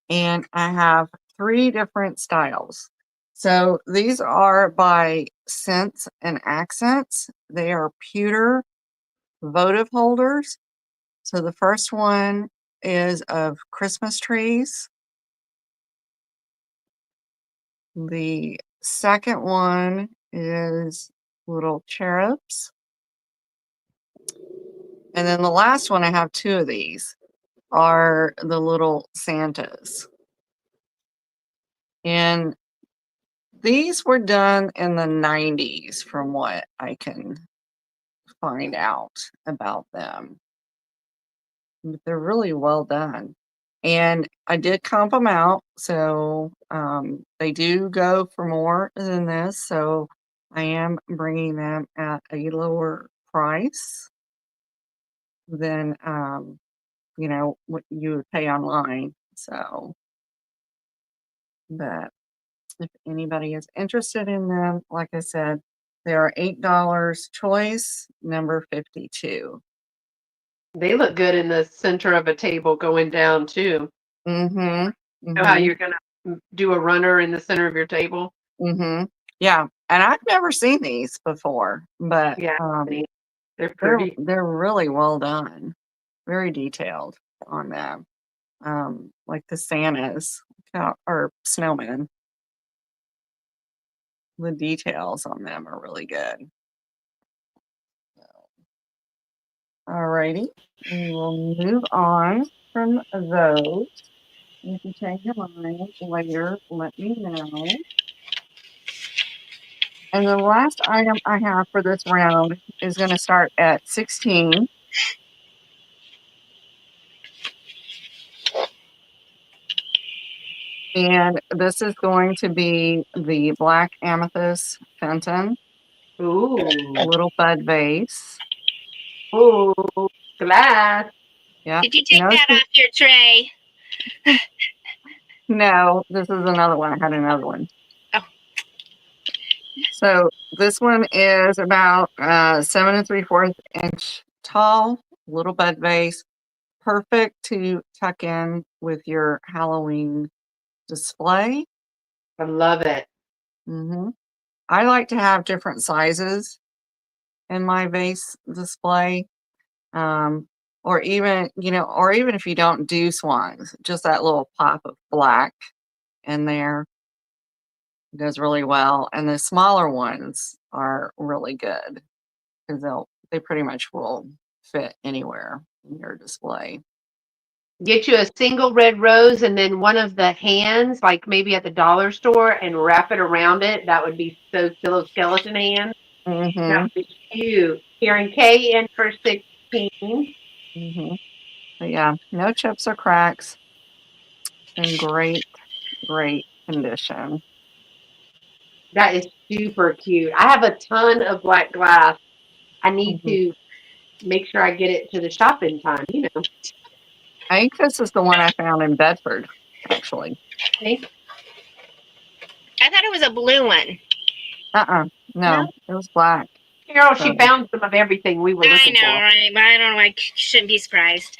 And I have 3 different styles. So these are by scents and accents. They are pewter votive holders. So the first one is of Christmas trees. The second one is little cherubs. And then the last one, I have 2 of these, are the little Santas. And these were done in the 90s from what I can find out about them. But they're really well done. And I did comp them out, so they do go for more than this. So I am bringing them at a lower price than what you would pay online. So, but if anybody is interested in them, like I said, they are $8 choice, number 52. They look good in the center of a table going down too. Mm-hmm. Know how you're gonna do a runner in the center of your table? Mm-hmm. Yeah. And I've never seen these before, but Yeah, they're pretty. they're really well done. Very detailed on them. Like the Santas or snowmen. The details on them are really good. Alrighty, we will move on from those. If you change your mind later, let me know. And the last item I have for this round is going to start at 16. And this is going to be the Black Amethyst Fenton. Ooh. Little bud vase. Ooh, glass. Yeah. Did you take that off your tray? No, this is another one. I had another one. Oh. So this one is about 7 3/4 inch tall, little bud vase. Perfect to tuck in with your Halloween display. I love it. Mm-hmm. I like to have different sizes in my vase display. Or even if you don't do swans, just that little pop of black in there goes really well. And the smaller ones are really good because they pretty much will fit anywhere in your display. Get you a single red rose and then one of the hands, like maybe at the dollar store, and wrap it around it. That would be those skeleton hands. Mm-hmm. That would be cute. Karen K in for 16. Mm-hmm. But yeah, no chips or cracks. In great, great condition. That is super cute. I have a ton of black glass. I need to make sure I get it to the shop in time, I think this is the one I found in Bedford, actually. Okay. I thought it was a blue one. No, it was black. Carol, she found some of everything we were looking for. I know, right? But I don't know. I shouldn't be surprised.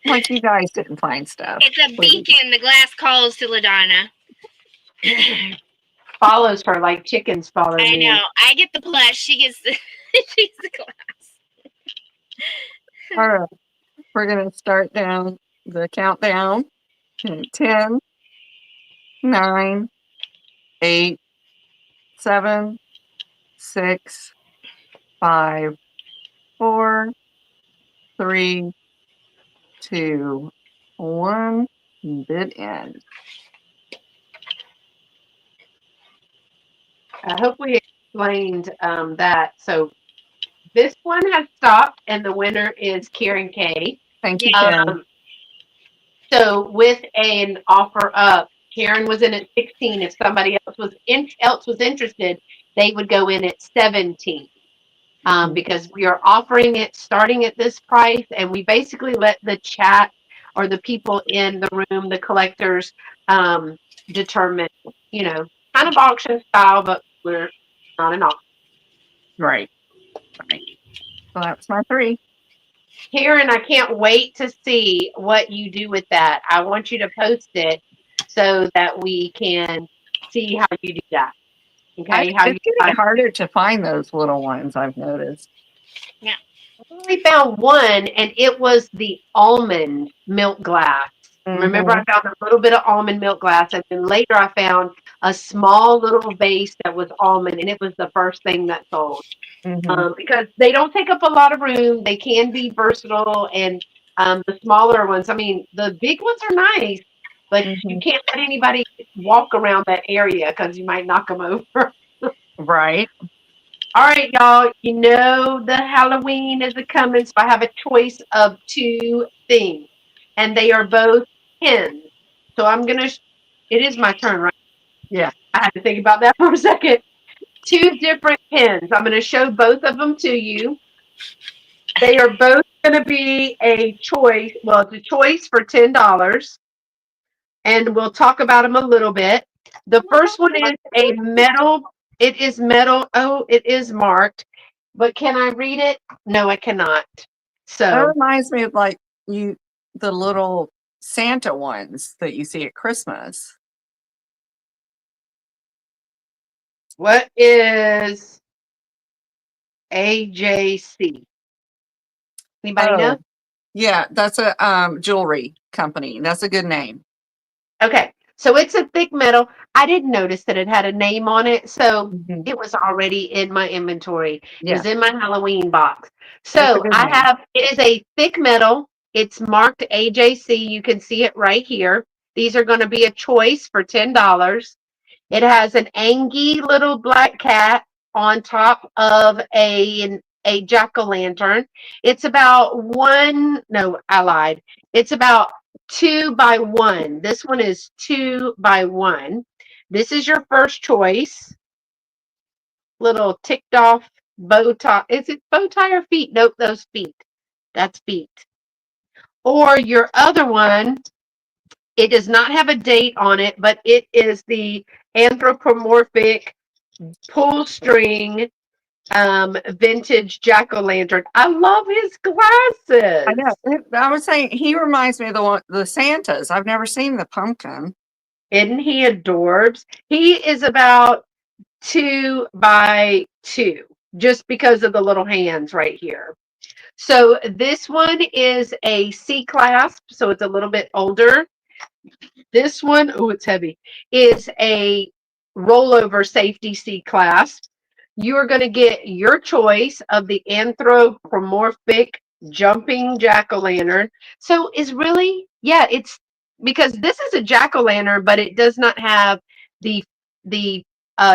Like you guys didn't find stuff. It's a beacon. The glass calls to LaDonna. Follows her like chickens follow me. I know. I get the plush. She gets the glass. All right. We're going to start down the countdown. 10, 9, 8, 7, 6, 5, 4, 3, 2, 1. Bid end. I hope we explained that. So this one has stopped, and the winner is Karen K. Thank you, Ken. So with an offer up, Karen was in at 16. If somebody else was interested, they would go in at 17. Because we are offering it starting at this price, and we basically let the chat or the people in the room, the collectors, determine, kind of auction style, but we're not an auction. Right. Right. So that's my 3. Karen, I can't wait to see what you do with that. I want you to post it so that we can see how you do that. Okay, how you It's getting harder to find those little ones, I've noticed. Yeah. I only found one, and it was the almond milk glass. Remember, I found a little bit of almond milk glass, and then later I found a small little vase that was almond, and it was the first thing that sold. Because they don't take up a lot of room. They can be versatile, and the smaller ones, I mean, the big ones are nice, but you can't let anybody walk around that area because you might knock them over. Right. All right, y'all, you know the Halloween is a coming, so I have a choice of 2 things, and they are both pins. So I'm going to, it is my turn, right? Yeah. I had to think about that for a second. 2 different pins. I'm going to show both of them to you. They are both going to be a choice. Well, it's a choice for $10, and we'll talk about them a little bit. The first one is a metal. It is metal. Oh, it is marked. But can I read it? No, I cannot. That So, reminds me of like the little Santa ones that you see at Christmas. what is AJC? Anybody know? Oh, yeah, that's a jewelry company. That's a good name. Okay, so it's a thick metal. I didn't notice that it had a name on it, so it was already in my inventory. It Yeah, was in my Halloween box. it's a So good I name. have, it is a thick metal. It's marked AJC. You can see it right here. These are going to be a choice for $10. It has an angy little black cat on top of a jack-o'-lantern. It's about one, no, I lied. It's about 2 by 1. This one is 2 by 1. This is your first choice. Little ticked off bow tie. Is it bow tie or feet? Nope, those feet. That's feet. Or your other one, it does not have a date on it, but it is the anthropomorphic pull string vintage jack-o'-lantern. I love his I know. glasses. I was saying he reminds me of the Santas. I've never seen the pumpkin. Isn't he adorbs? He is about 2 by 2, just because of the little hands right here. So this one is a C clasp, so it's a little bit older. This one, oh, it's heavy, is a rollover safety C clasp. You are going to get your choice of the anthropomorphic jumping jack-o'-lantern. So is really, yeah, it's because this is a jack-o'-lantern, but it does not have the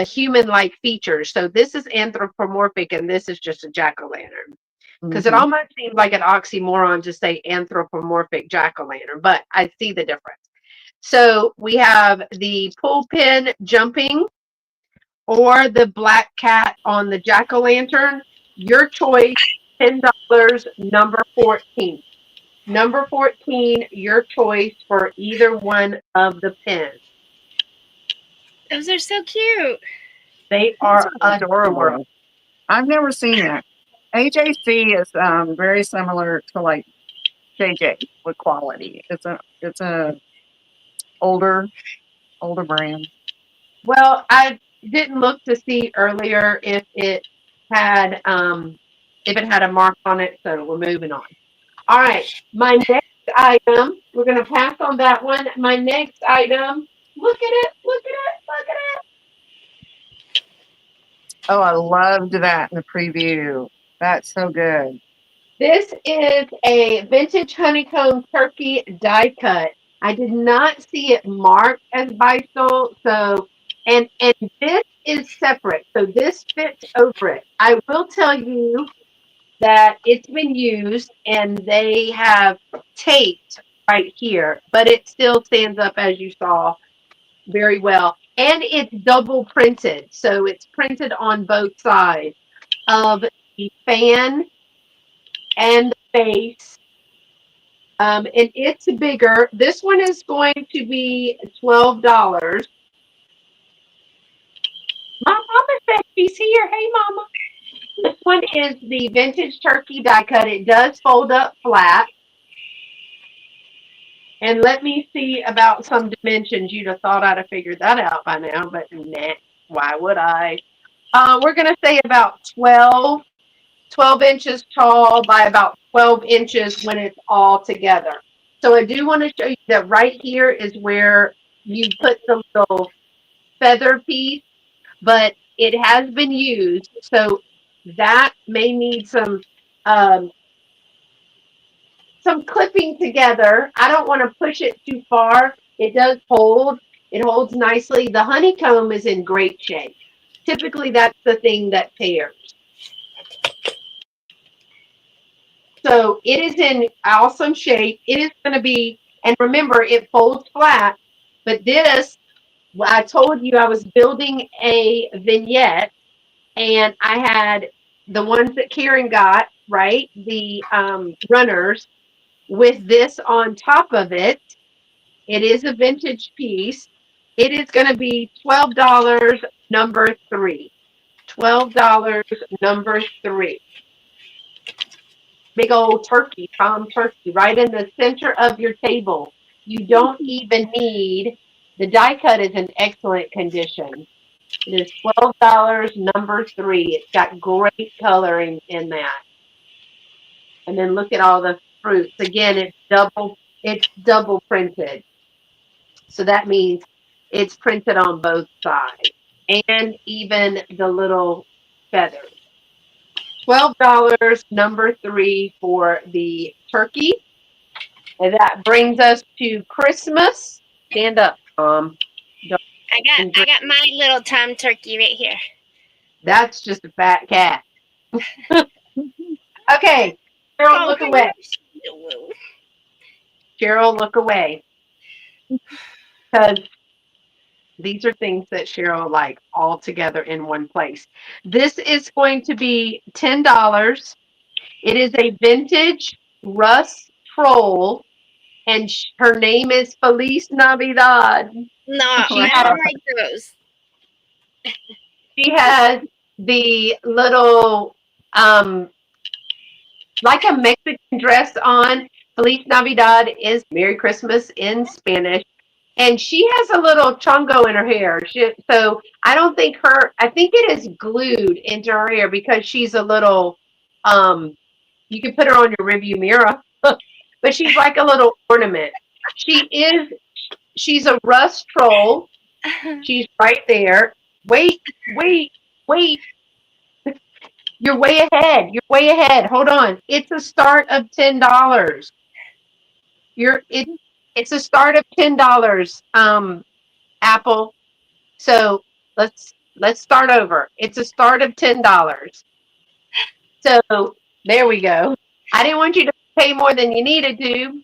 human-like features. So this is anthropomorphic, and this is just a jack-o'-lantern. Because it almost seems like an oxymoron to say anthropomorphic jack-o'-lantern, but I see the difference. So we have the pull pin jumping or the black cat on the jack-o'-lantern. Your choice, $10, number 14. Number 14, your choice for either one of the pins. Those are so cute. They Those are are adorable. adorable. I've never seen that. AJC is very similar to like JJ with quality. It's a older brand. Well, I didn't look to see earlier if it had a mark on it, so we're moving on. All right, my next item, we're going to pass on that one. My next item, look at it, look at it, look at it. Oh, I loved that in the preview. That's so good. This is a vintage honeycomb turkey die cut. I did not see it marked as Bysol, so and this is separate, so this fits over it. I will tell you that it's been used and they have taped right here, but it still stands up as you saw very well. And it's double printed, so it's printed on both sides of the fan and the base. And it's bigger. This one is going to be $12. My mama one is the vintage turkey die cut. It does fold up flat. And let me see about some dimensions. You'd have thought I'd have figured that out by now, but nah, why would I? We're going to say about 12 inches tall by about 12 inches when it's all together. So I do want to show you that right here is where you put the little feather piece, but it has been used. So that may need um, some clipping together. I don't want to push it too far. It does hold. It holds nicely. The honeycomb is in great shape. Typically, that's the thing that tears. So it is in awesome shape. It is going to be, and remember, it folds flat. But this, I told you I was building a vignette, and I had the ones that Karen got, right? The runners with this on top of it. It is a vintage piece. It is going to be $12 number three. $12 number three. Big old turkey, Tom turkey, right in the center of your table. You don't even need, the die cut is in excellent condition. It is $12 number three. It's got great coloring in that. And then look at all the fruits. Again, it's double printed. So that means it's printed on both sides and even the little feathers. $12 number three for the turkey. And that brings us to Christmas. Stand up, Tom. I got my little Tom turkey right here. That's just a fat cat. Okay, Cheryl, look away. Cheryl, look away. Because these are things that Cheryl like all together in one place. This is going to be $10. It is a vintage Russ troll, and her name is Feliz Navidad. No, She I has, don't like those. she has the little, like a Mexican dress on. Feliz Navidad is Merry Christmas in Spanish. And she has a little chongo in her hair. So I think it is glued into her hair because she's a little, um, you can put her on your review mirror, but she's like a little ornament. She's a rust troll. She's right there. Wait, wait, wait. You're way ahead. You're way ahead. Hold on. It's a start of $10. You're it. It's a start of $10. Apple. So let's start over. It's a start of $10. So there we go. I didn't want you to pay more than you needed to.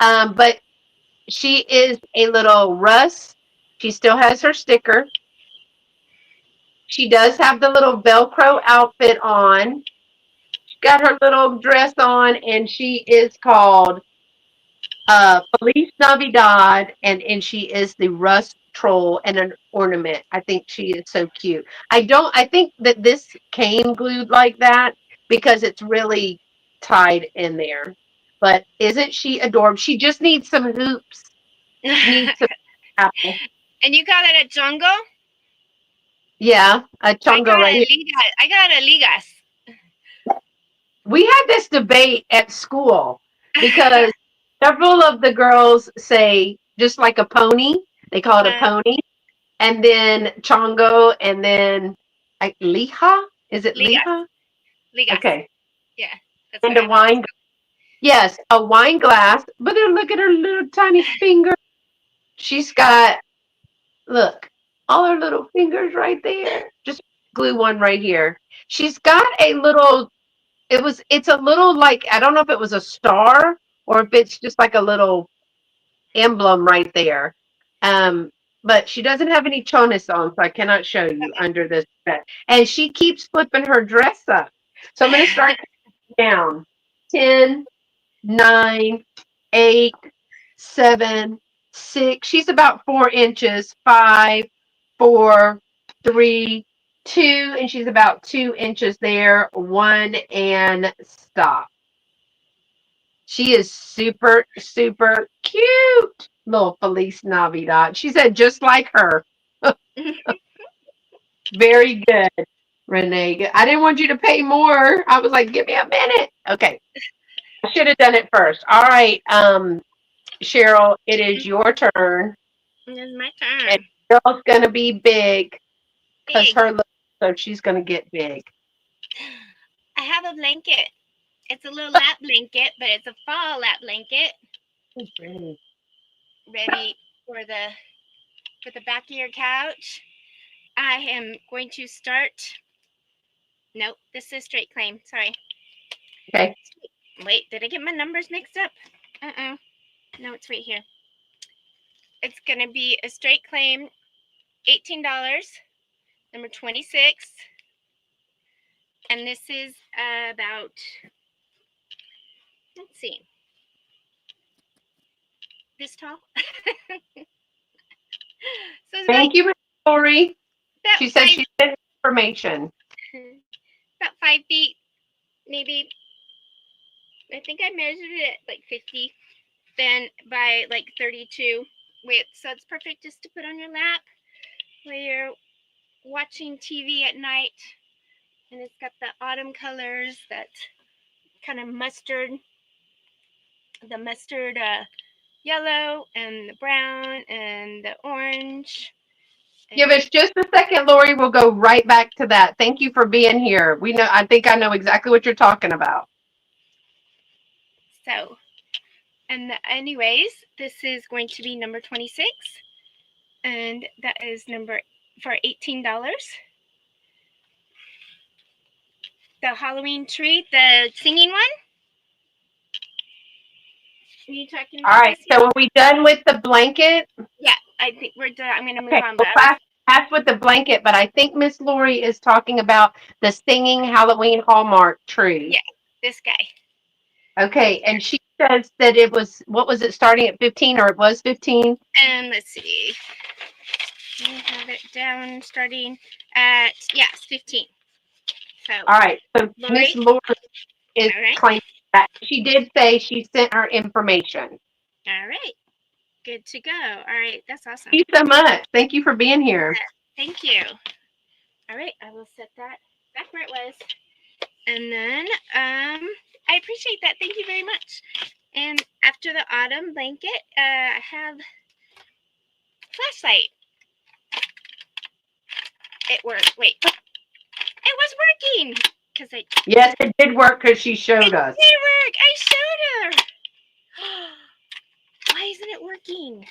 But she is a little Russ. She still has her sticker. She does have the little Velcro outfit on. She got her little dress on, and she is called Feliz Navidad, and she is the rust troll and an ornament. I think she is so cute. I think that this came glued like that because it's really tied in there. But isn't she adorable? She just needs some hoops. She needs some apple. And you got it at Jungle? Yeah, a chongo right here. I got a ligas. We had this debate at school because several of the girls say just like a pony. They call it a pony. And then chongo, and then like liha. Is it liha? Ligas. Okay. Yeah. That's And a wine. Yes, a wine glass. But then look at her little tiny finger. She's got, look, all her little fingers right there. Just glue one right here. She's got a little. It's a little like, I don't know if it was a star or if it's just like a little emblem right there. Um, but she doesn't have any chones on, so I cannot show you under this dress. And she keeps flipping her dress up. So I'm going to start down. 10, 9, 8, 7, 6. She's about 4 inches. 5, 4, 3, 2, and she's about 2 inches there. 1 and stop. She is super, super cute. Little Felice Navidad. She said just like her. Very good, Renee. I didn't want you to pay more. I was like, give me a minute. Okay. I should have done it first. All right. Cheryl, it is your turn. It's my And turn. Cheryl's gonna be big because Big. her little, so she's gonna get big. I have a blanket. It's a little lap blanket, but it's a fall lap blanket. Oh, pretty. Ready for the back of your couch. I am going to start. Nope, this is straight claim. Sorry. Okay. Wait, did I get my numbers mixed up? No, it's right here. It's gonna be a straight claim, $18, number 26, and this is about. Let's see. This tall. So it's Thank you, Miss Lori. about She said five, she sent information. about 5 feet, maybe. I think I measured it at like 50, then by like 32 width. So it's perfect just to put on your lap while you're watching TV at night. And it's got the autumn colors, that kind of mustard, the mustard yellow and the brown and the orange. Give us just a second, Lori. We'll go right back to that. Thank you for being here. We know. I think I know exactly what you're talking about. So, and anyways, this is going to be number 26, and that is number for $18. The Halloween tree, the singing one. Are you talking All about right. this So one? are we done with the blanket? Yeah, I think we're done. I'm gonna move Okay. on, Well, but I was pass with the blanket, but I think Miss Lori is talking about the singing Halloween Hallmark tree. yeah, this guy. Okay. And she says that it was, what was it, starting at 15, or it was 15? And let's see. We have it down starting at, yes, 15. So, All right. So Lori, Miss Lori is all right, claiming that. She did say she sent her information. all right, good to go. All right, that's awesome. Thank you so much. Thank you for being here. Thank you. All right, I will set that back where it was. And then I appreciate that. Thank you very much. And after the autumn blanket, I have flashlight. It worked. Wait, it was working because Yes, it did work because she showed us. it did work. I showed her. Why isn't it working?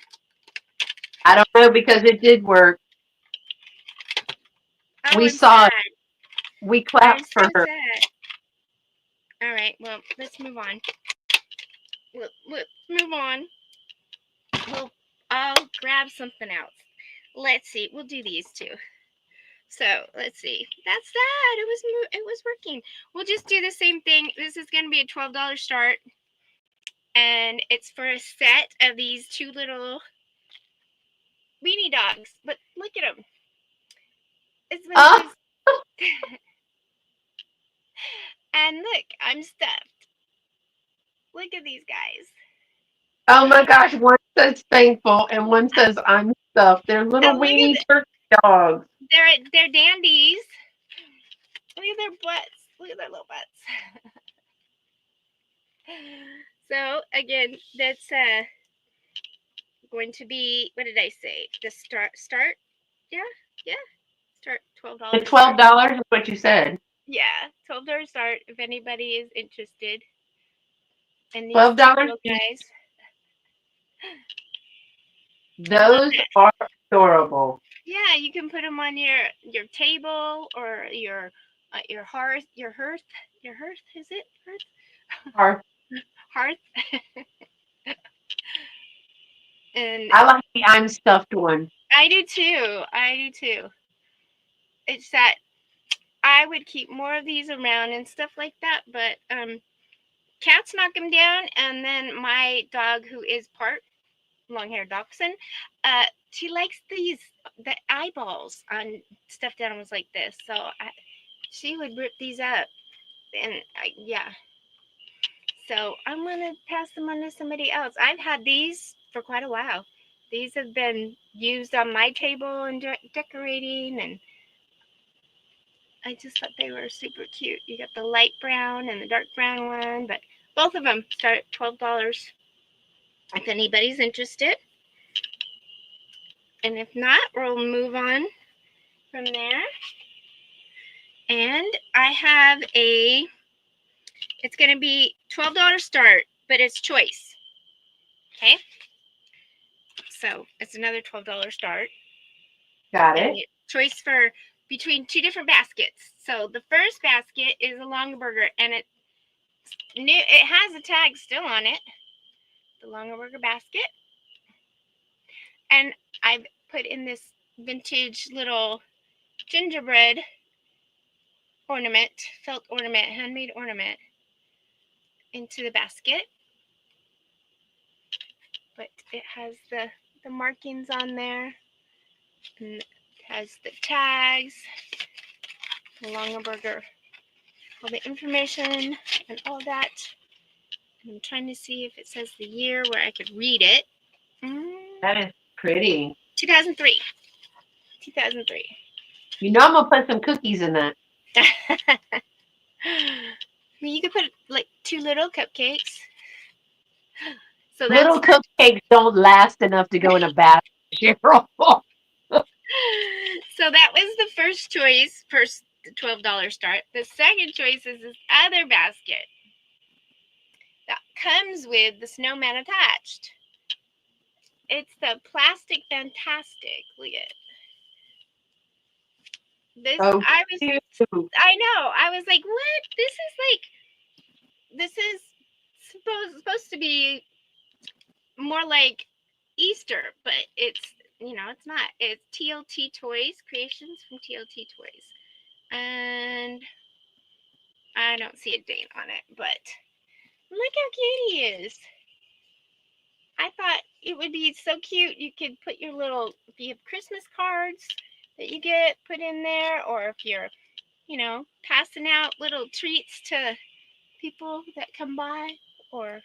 I don't know, because it did work. Oh, We I'm saw sad. it. We I'm clapped so for her. sad. All right, well, let's move on. Let's move on. I'll grab something else. Let's see. We'll do these two. So let's see. That's that. It was working. We'll just do the same thing. This is going to be a $12 start, and it's for a set of these two little weenie dogs. But look at them. It's one of Oh, those. And look, I'm stuffed. Look at these guys. oh my gosh. One says thankful and one says I'm stuffed. They're little And look weenie at turkey dogs. they're dandies. Look at their butts. Look at their little butts. So again, that's going to be, what did I say? The start? Yeah, yeah. Start The $12 start. $12 is what you said. Yeah, $12 start if anybody is interested in these two $12 little each. guys. I love Those it. are adorable. Yeah, you can put them on your table or your hearth, your hearth, is it hearth? Are- Hearth. And I like the I'm stuffed one. I do too. I do too. It's that I would keep more of these around and stuff like that, but cats knock them down, and then my dog, who is part long-haired dachshund, she likes the eyeballs on stuffed animals like this. So she would rip these up, and yeah. So I'm gonna pass them on to somebody else. I've had these for quite a while. These have been used on my table and decorating, and I just thought they were super cute. You got the light brown and the dark brown one, but both of them start at $12 if anybody's interested. And if not, we'll move on from there. And I have it's going to be $12 start, but it's choice. Okay. So it's another $12 start. Got And it. choice for between two different baskets. So the first basket is a Longaberger, and it has a tag still on it, the Longaberger basket. And I've put in this vintage little gingerbread ornament, felt ornament, handmade ornament into the basket. But it has the markings on there, and it has the tags, the Longaberger, all the information and all that. And I'm trying to see if it says the year where I could read it. That is pretty. 2003. 2003. You know I'm gonna put some cookies in that. You could put like 2 little cupcakes. So Little that's cupcakes don't last enough to go in a basket, Cheryl. so that was the first choice for the $12 start. The second choice is this other basket that comes with the snowman attached. It's the Plastic Fantastic. Look at this. Oh, I cute. know. I was like, what? This is supposed to be more like Easter, but it's it's not. It's TLT Toys, creations from TLT Toys. And I don't see a date on it, but look how cute he is. I thought it would be so cute. You could put your little, if you have Christmas cards that you get put in there, or if you're, passing out little treats to people that come by, or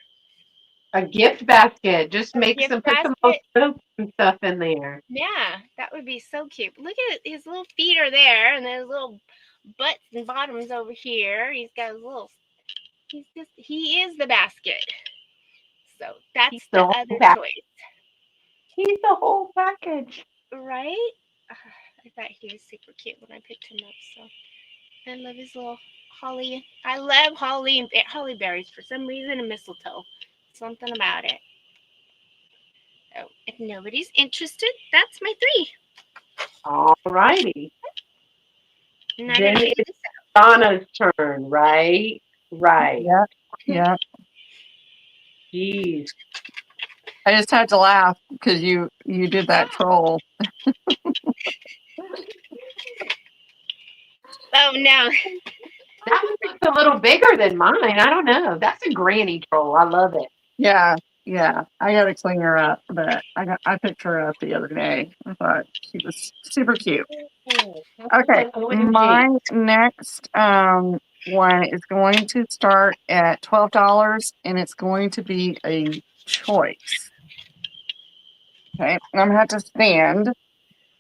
A gift basket. Just a make gift some, put some little basket. soap and stuff in there. Yeah, that would be so cute. Look at it. His little feet are there, and his little butts and bottoms over here. He's got his little, he is the basket. So He's that's the the whole other package. choice, He's the whole package. right? I thought he was super cute when I picked him up. So I love his little holly. I love holly berries for some reason, and mistletoe. Something about it. So if nobody's interested, that's my 3. All righty. And I'm Then gonna figure it's this Donna's turn, right? Right. Yeah, yeah. Jeez. I just had to laugh because you did that troll. out. Oh no. That one looks a little bigger than mine. I don't know. That's a granny troll. I love it. Yeah, yeah. I got to clean her up, but I picked her up the other day. I thought she was super cute. Okay, my next one is going to start at $12, and it's going to be a choice. Okay, I'm gonna have to stand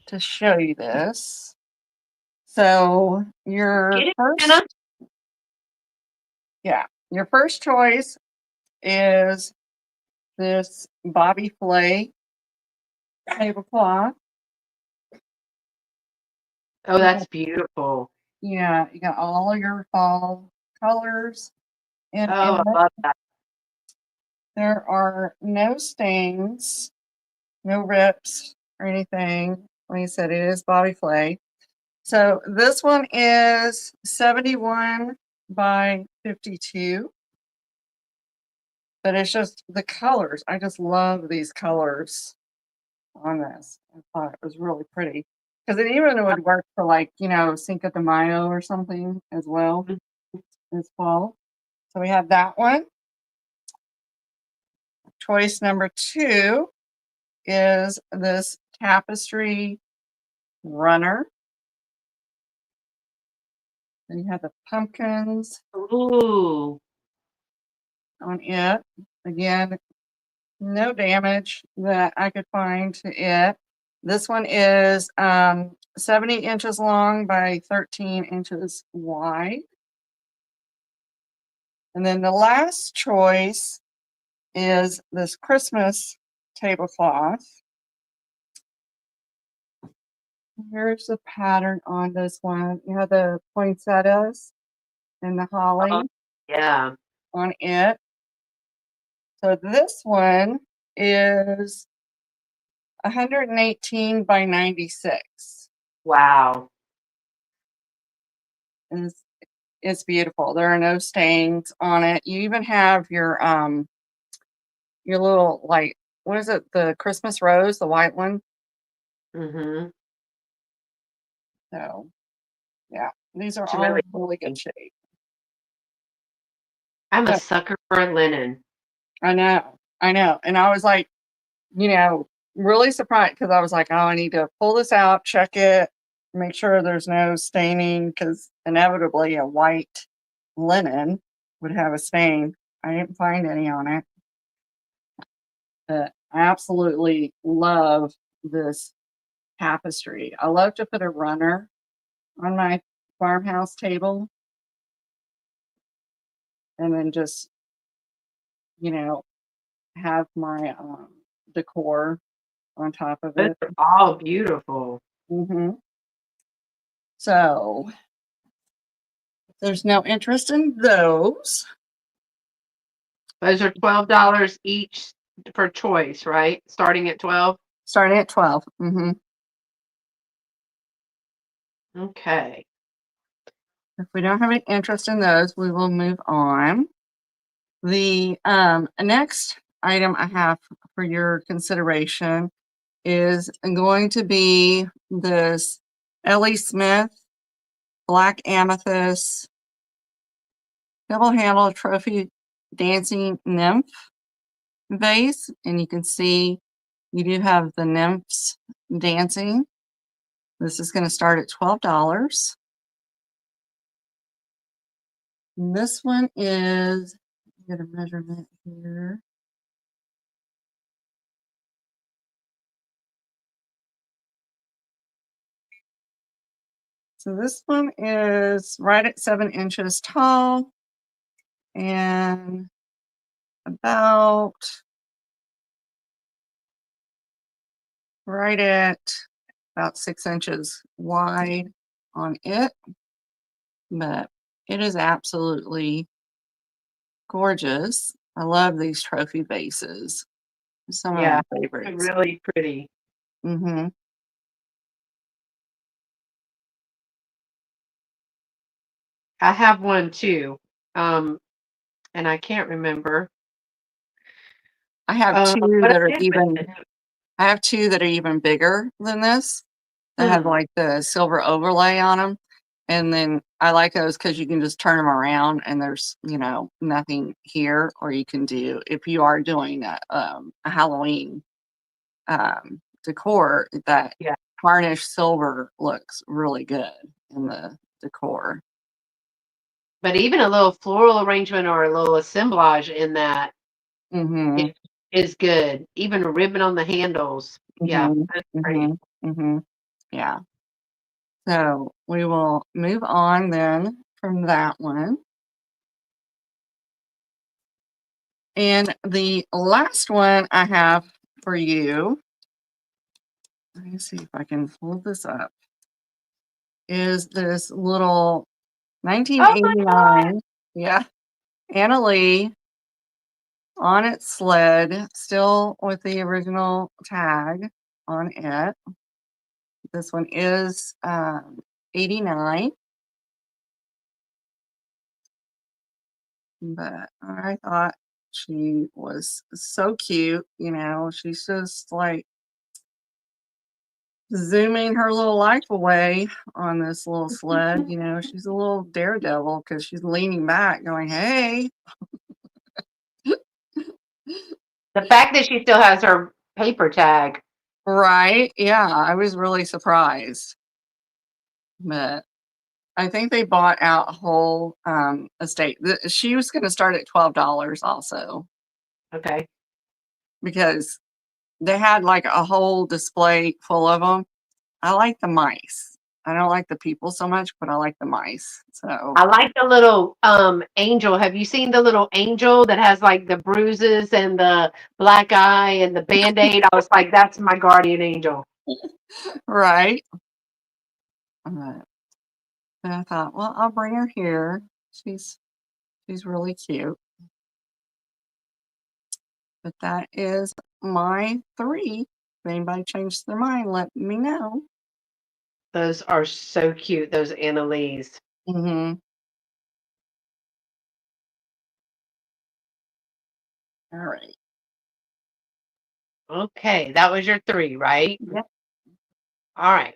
to show you this. So your first, your first choice is this Bobby Flay tablecloth. Oh, that's beautiful. Yeah, you got all your fall colors in Oh, it. I love that. There are no stains, no rips or anything. Like I said, it is Bobby Flay. So this one is 71 by 52. But it's just the colors. I just love these colors on this. I thought it was really pretty. Because it even would work for like, Cinco de Mayo or something as well as fall. So we have that one. Choice number 2 is this tapestry runner. Then you have the pumpkins Ooh. on it. Again, no damage that I could find to it. This one is 70 inches long by 13 inches wide. And then the last choice is this Christmas tablecloth. Here's the pattern on this one. You have the poinsettias and the holly Yeah. on it. So this one is 118 by 96. Wow. And it's beautiful. There are no stains on it. You even have your little, like, what is it? The Christmas rose, the white one. Mm-hmm. So yeah, these are It's all really in really good shape. I'm a So, sucker for a linen. I know. And I was like, really surprised because I was like, oh, I need to pull this out, check it, make sure there's no staining because inevitably a white linen would have a stain. I didn't find any on it. But I absolutely love this tapestry. I love to put a runner on my farmhouse table and then just, have my decor on top of Those it. are all beautiful. hmm So if there's no interest in those, Those are $12 each for choice, right? Starting at 12. starting at 12. Okay. If we don't have any interest in those, we will move on. The next item I have for your consideration is going to be this Ellie Smith Black Amethyst double-handled trophy dancing nymph vase. And you can see you do have the nymphs dancing. This is going to start at $12. And this one is, get a measurement here. So this one is right at 7 inches tall and about right at about 6 inches wide on it. But it is absolutely gorgeous. I love these trophy vases. Some of Yeah, my they're favorites. really pretty. Mm-hmm. I have one too. Um, and I can't remember I have two what that I are did with even it. I have two that are even bigger than this. That have Hmm. like the silver overlay on them. And then I like those because you can just turn them around and there's, nothing here. Or you can do, if you are doing a Halloween decor, that Yeah. varnished silver looks really good in the decor. But even a little floral arrangement or a little assemblage in that Mm-hmm. is, is good. Even a ribbon on the handles. Yeah, Mm-hmm. that's great. Mm-hmm. Mm-hmm. Yeah. So we will move on then from that one. And the last one I have for you, let me see if I can hold this up, is this little Oh my God. 1989, yeah, Anna Lee on its sled, still with the original tag on it. This one is 89, but I thought she was so cute. She's just like zooming her little life away on this little sled. She's a little daredevil because she's leaning back going, hey. The fact that she still has her paper tag. Right? Yeah, I was really surprised. But I think they bought out a whole estate. She was going to start at $12 also Okay. because they had like a whole display full of them. I like the mice. I don't like the people so much, but I like the mice. So, I like the little angel. Have you seen the little angel that has like the bruises and the black eye and the band-aid? I was like, that's my guardian angel. right. Uh, and I thought, well, I'll bring her here. She's she's really cute. But that is my three. If anybody changes their mind, let me know. Those are so cute, those Annalise. Mm-hmm. All right. Okay, that was your three, right? Yep. All right.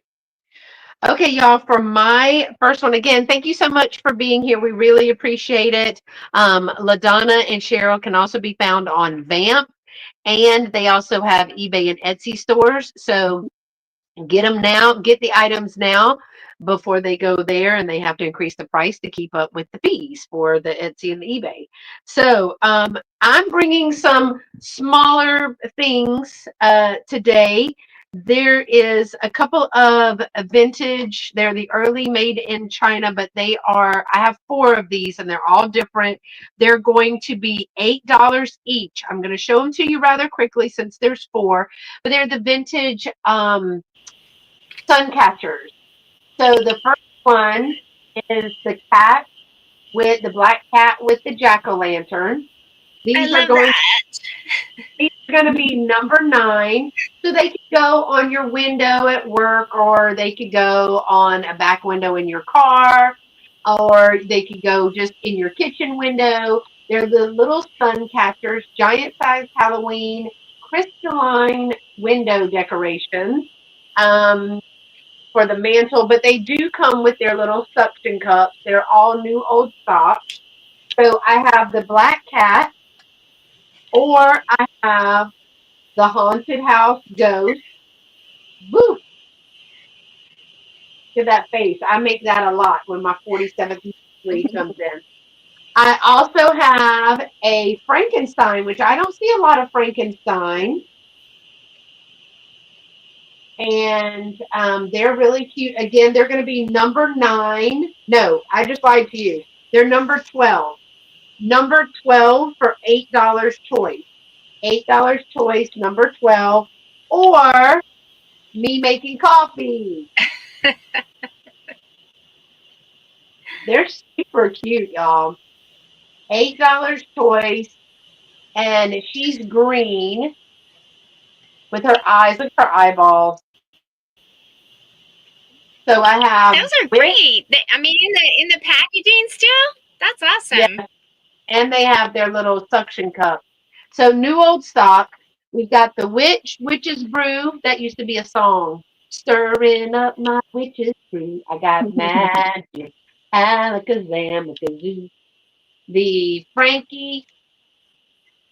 Okay, y'all, for my first one, again, thank you so much for being here. We really appreciate it. LaDonna and Sheryl can also be found on Vamp, and they also have eBay and Etsy stores. So get them now, get the items now before they go there, and they have to increase the price to keep up with the fees for the Etsy and the eBay. So I'm bringing some smaller things today. There is a couple of vintage. They're the early made in China, but they are, I have four of these and they're all different. They're going to be $8 each. I'm going to show them to you rather quickly since there's four, but they're the vintage sun catchers. So the first one is the cat with the black cat with the jack-o'-lantern. I These are love going that. these are going to be number 9. So they could go on your window at work, or they could go on a back window in your car, or they could go just in your kitchen window. They're the little sun catchers, giant size Halloween crystalline window decorations. Um, for the mantle, but they do come with their little suction cups. They're all new old stock. So I have the black cat, or I have the haunted house ghost. Woo! To that face. I make that a lot when my 47th anniversary comes in. I also have a Frankenstein, which I don't see a lot of Frankenstein. And they're really cute. Again, they're going to be number 9. No, I just lied to you. They're number 12. Number 12 for $8 choice. $8 choice, number 12. Or me making coffee. They're super cute, y'all. $8 choice. And she's green with her eyes. Look at her eyeballs. So I have Those are wit. great. I mean, in the packaging still. That's Yeah. awesome. And they have their little suction cup. So new old stock. We've got the witch's brew. That used to be a song. Stirring up my witch's brew. I got magic, alakazam, kazoo. The Frankie,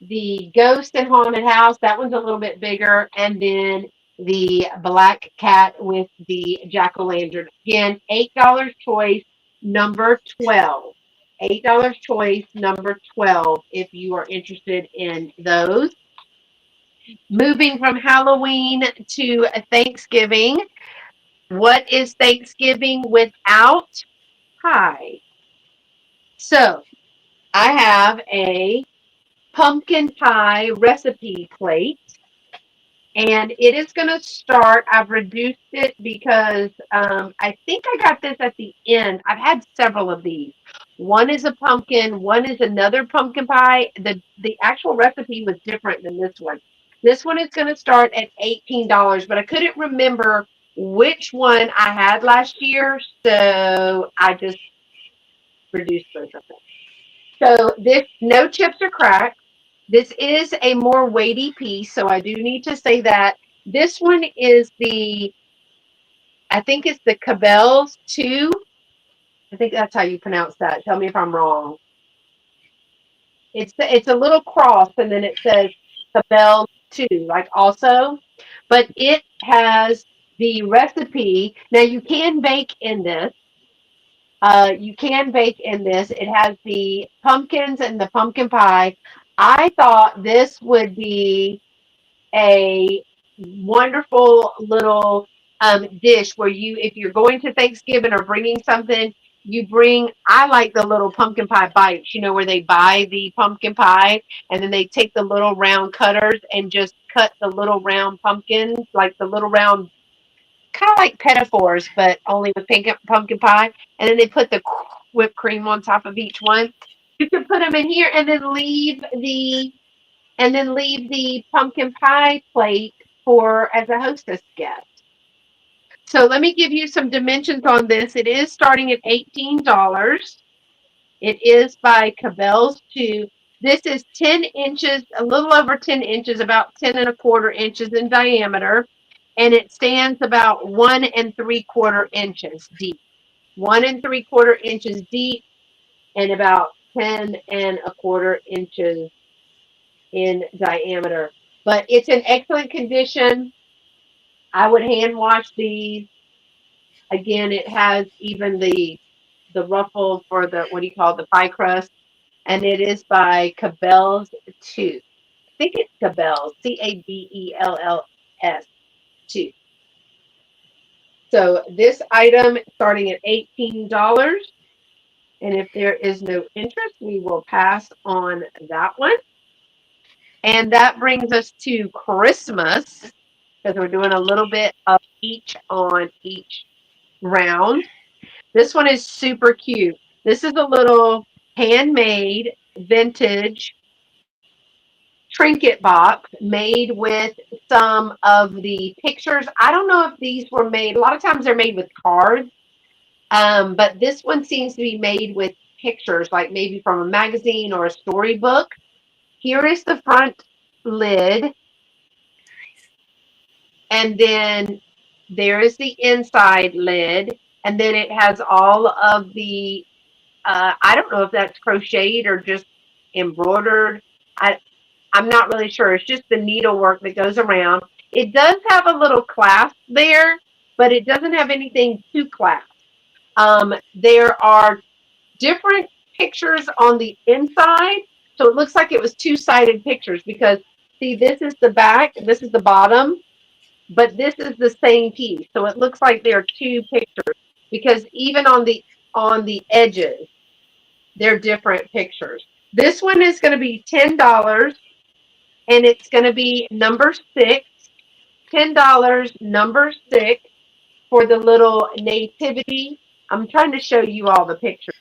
the ghost and haunted house. That one's a little bit bigger. And then the black cat with the jack-o'-lantern. Again, $8 choice, number 12. $8 choice, number 12, if you are interested in those. Moving from Halloween to Thanksgiving. What is Thanksgiving without pie? So I have a pumpkin pie recipe plate. And it is going to start. I've reduced it because I think I got this at the end. I've had several of these. One is a pumpkin. One is another pumpkin pie. The actual recipe was different than this one. This one is going to start at $18, but I couldn't remember which one I had last year, so I just reduced both of them. So this no chips or cracks. This is a more weighty piece, so I do need to say that. This one is I think it's the Cabell's 2. I think that's how you pronounce that. Tell me if I'm wrong. It's a little cross, and then it says Cabell's 2, like also. but it has the recipe. Now you can bake in this. You can bake in this. It has the pumpkins and the pumpkin pie. I thought this would be a wonderful little dish where you, if you're going to Thanksgiving or bringing something, you bring, I like the little pumpkin pie bites, where they buy the pumpkin pie and then they take the little round cutters and just cut the little round pumpkins, like the little round, kind of like petafores, but only with pumpkin pie. And then they put the whipped cream on top of each one. You can put them in here and then leave the pumpkin pie plate for as a hostess guest. So let me give you some dimensions on this. It is starting at $18. It is by Cabell's 2. This is 10 inches, a little over 10 inches, about 10 and a quarter inches in diameter, and it stands about 1 3/4 inches deep. 1 3/4 inches deep and about 10 1/4 inches in diameter. But it's in excellent condition. I would hand wash these. Again, it has even the ruffle for the, what do you call it, the pie crust, and it is by Cabell's 2. I think it's Cabell's, Cabells 2. So this item starting at $18. And if there is no interest, we will pass on that one. And that brings us to Christmas, because we're doing a little bit of each on each round. This one is super cute. This is a little handmade vintage trinket box made with some of the pictures. I don't know if these were made, a lot of times they're made with cards, but this one seems to be made with pictures, like maybe from a magazine or a storybook. Here is the front lid, and then there is the inside lid, and then it has all of the, I don't know if that's crocheted or just embroidered. I, I'm not really sure. It's just the needlework that goes around. It does have a little clasp there, but it doesn't have anything to clasp. There are different pictures on the inside. So it looks like it was two-sided pictures because, see, this is the back, this is the bottom, but this is the same piece. So it looks like there are two pictures because even on the edges, they're different pictures. This one is going to be $10, and it's going to be number 6. $10, number 6, for the little nativity. I'm trying to show you all the pictures.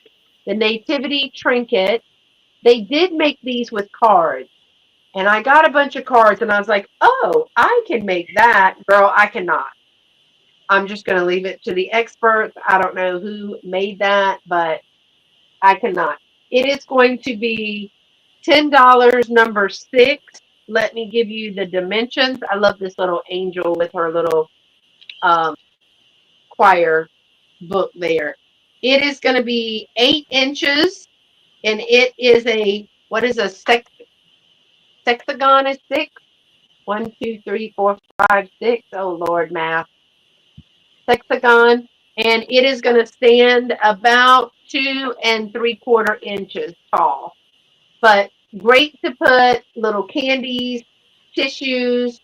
The nativity trinket. They did make these with cards. And I got a bunch of cards and I was like, oh, I can make that. Girl, I cannot. I'm just going to leave it to the experts. I don't know who made that, but I cannot. It is going to be $10, number 6. Let me give you the dimensions. I love this little angel with her little um, choir book there. It is going to be 8 inches, and it is a, what is a sexagon? Is 6? 1, 2, 3, 4, 5, 6. Oh, Lord, math. Hexagon, and it is going to stand about 2 3/4 inches tall. But great to put little candies, tissues,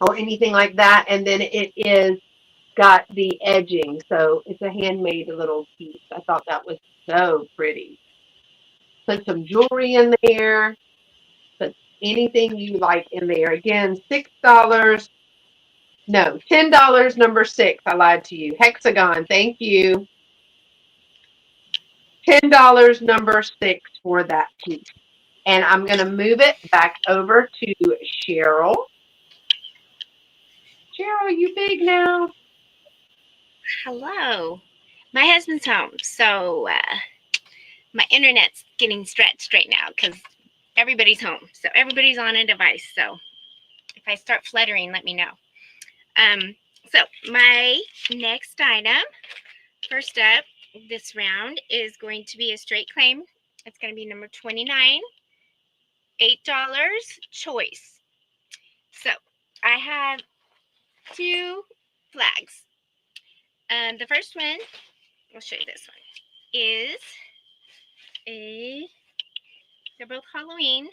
or anything like that. And then it is got the edging, so it's a handmade little piece. I thought that was so pretty. Put some jewelry in there. Put anything you like in there. Again, $6. No, $10, number 6. I lied to you. Hexagon. Thank you. $10, number 6, for that piece. And I'm going to move it back over to Cheryl. Cheryl, you big now? Hello. My husband's home, so my internet's getting stretched right now because everybody's home. So everybody's on a device. So if I start fluttering, let me know. So my next item, first up this round, is going to be a straight claim. It's going to be number 29, $8 choice. So I have two flags. The first one, I'll show you this one, is they're both Halloween.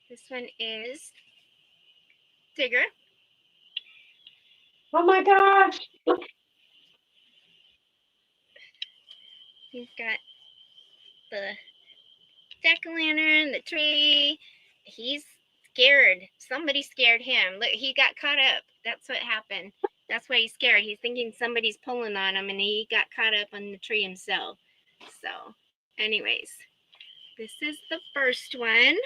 This one is Tigger. Oh my gosh. He's got the jack-o'-lantern, the tree. He's scared. Somebody scared him. Look, he got caught up. That's what happened. That's why he's scared. He's thinking somebody's pulling on him, and he got caught up on the tree himself. So, anyways, this is the first one.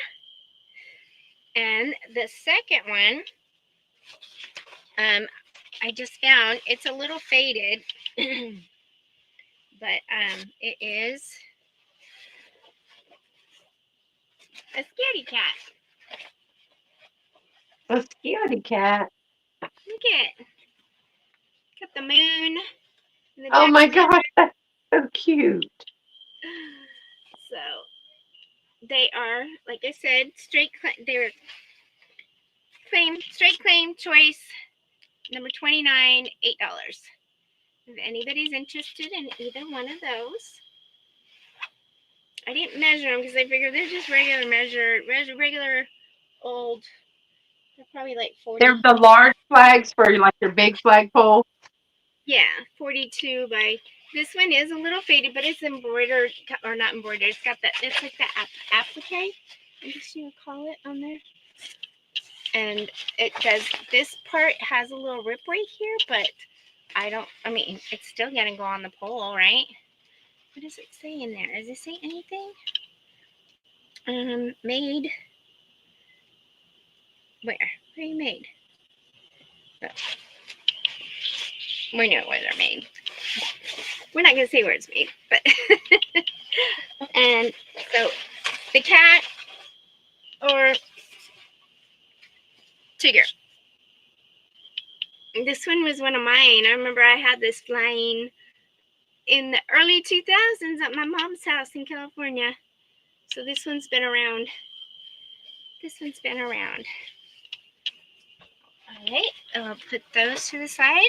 And the second one, I just found, it's a little faded, but it is a scaredy cat. A scaredy cat. Look at it. Got the moon and the Oh my jack-o'-lantern. gosh, that's so cute. So they are, like I said, they're straight claim choice number 29, $8. If anybody's interested in either one of those, I didn't measure them because I figured they're just regular old. They're probably like 40. They're the large flags for like your big flagpole. Yeah, 42 by. This one is a little faded, but it's embroidered, or not embroidered. It's got that. It's like the applique, I guess you would call it, on there. And it does. This part has a little rip right here, but I mean, it's still gonna go on the pole, right? What does it say in there? Does it say anything? Made. Where? Where are you made? Oh. We know where they're made. We're not gonna say where it's made, but and so the cat or Tigger. This one was one of mine. I remember I had this flying in the early 2000s at my mom's house in California. So this one's been around. This one's been around. All right, I'll put those to the side.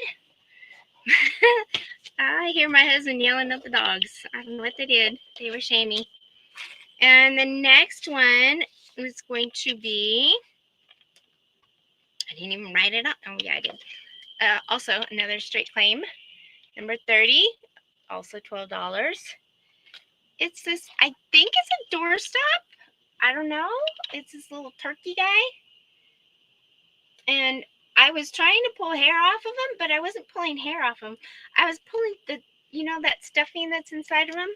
I hear my husband yelling at the dogs. I don't know what they did. They were shamey. And the next one is going to be, I didn't even write it up. Oh, yeah, I did. Also, another straight claim. Number 30, also $12. It's this, I think it's a doorstop. I don't know. It's this little turkey guy. And I was trying to pull hair off of him, but I wasn't pulling hair off him. I was pulling that stuffing that's inside of him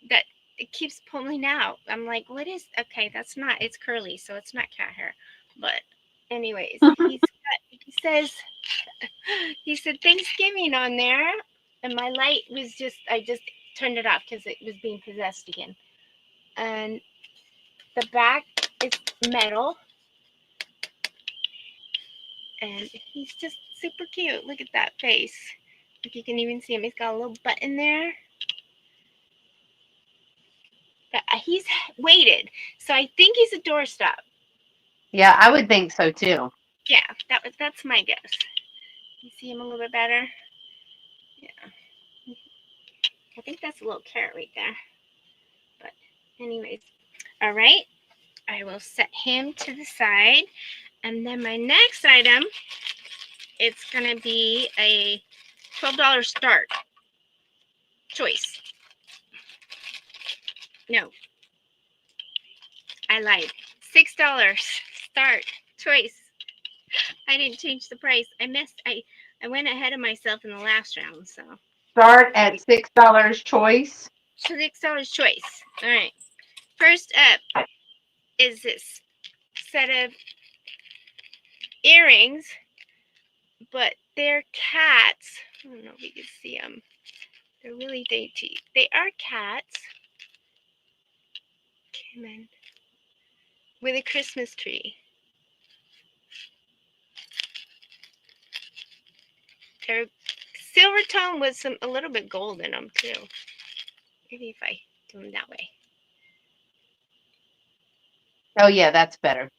that it keeps pulling out. I'm like, what is, okay, that's not, it's curly, so it's not cat hair. But anyways, he said Thanksgiving on there, and my light was I just turned it off because it was being possessed again. And the back is metal, and he's just super cute. Look at that face. If you can even see him, he's got a little button there. He's weighted, so I think he's a doorstop. Yeah, I would think so too. Yeah, that's my guess. You see him a little bit better? Yeah. I think that's a little carrot right there. But anyways, all right. I will set him to the side. And then my next item, it's going to be a $12 start choice. No, I lied. $6 start choice. I didn't change the price. I went ahead of myself in the last round, so. Start at $6 choice. $6 choice. All right. First up is this set of earrings, but they're cats. I don't know if you can see them. They're really dainty. They are cats. Come in. With a Christmas tree. They're silver tone with a little bit gold in them too. Maybe if I do them that way. Oh yeah, that's better.